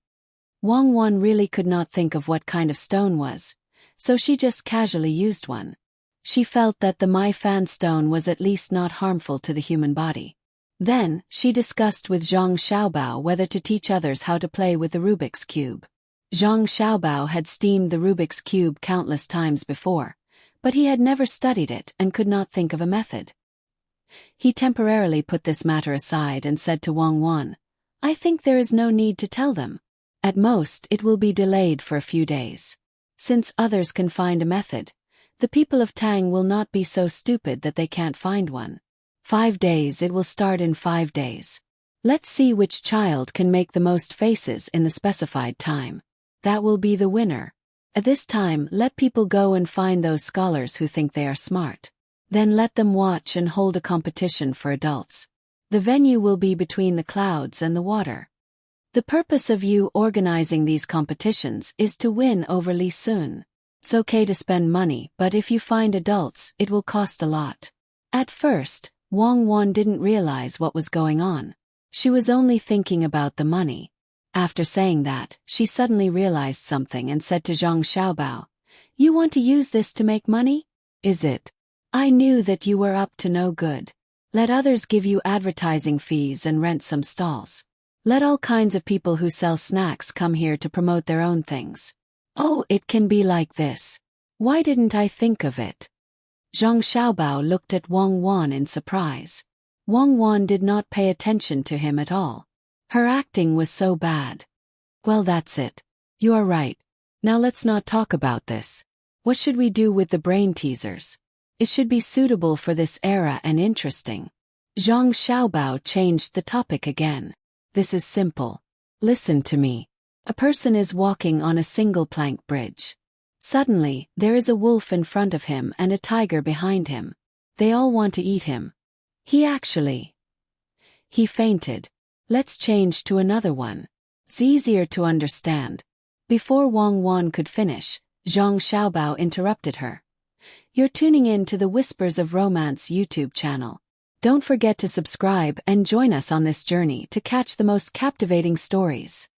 Wang Wan really could not think of what kind of stone was, so she just casually used one. She felt that the My Fan stone was at least not harmful to the human body. Then, she discussed with Zhang Xiaobao whether to teach others how to play with the Rubik's Cube. Zhang Xiaobao had steamed the Rubik's Cube countless times before, but he had never studied it and could not think of a method. He temporarily put this matter aside and said to Wang Wan, "I think there is no need to tell them. At most, it will be delayed for a few days. Since others can find a method, the people of Tang will not be so stupid that they can't find one. 5 days, it will start in 5 days. Let's see which child can make the most faces in the specified time. That will be the winner. At this time, let people go and find those scholars who think they are smart. Then let them watch and hold a competition for adults. The venue will be between the clouds and the water. The purpose of you organizing these competitions is to win over Li Sun. It's okay to spend money, but if you find adults, it will cost a lot." At first, Wang Wan didn't realize what was going on. She was only thinking about the money. After saying that, she suddenly realized something and said to Zhang Xiaobao, "You want to use this to make money? Is it? I knew that you were up to no good. Let others give you advertising fees and rent some stalls. Let all kinds of people who sell snacks come here to promote their own things. Oh, it can be like this. Why didn't I think of it?" Zhang Xiaobao looked at Wang Wan in surprise. Wang Wan did not pay attention to him at all. Her acting was so bad. "Well, that's it. You are right. Now let's not talk about this. What should we do with the brain teasers? It should be suitable for this era and interesting." Zhang Xiaobao changed the topic again. "This is simple. Listen to me. A person is walking on a single plank bridge. Suddenly, there is a wolf in front of him and a tiger behind him. They all want to eat him. He fainted. Let's change to another one. It's easier to understand." Before Wang Wan could finish, Zhang Xiaobao interrupted her. "You're tuning in to the Whispers of Romance YouTube channel. Don't forget to subscribe and join us on this journey to catch the most captivating stories.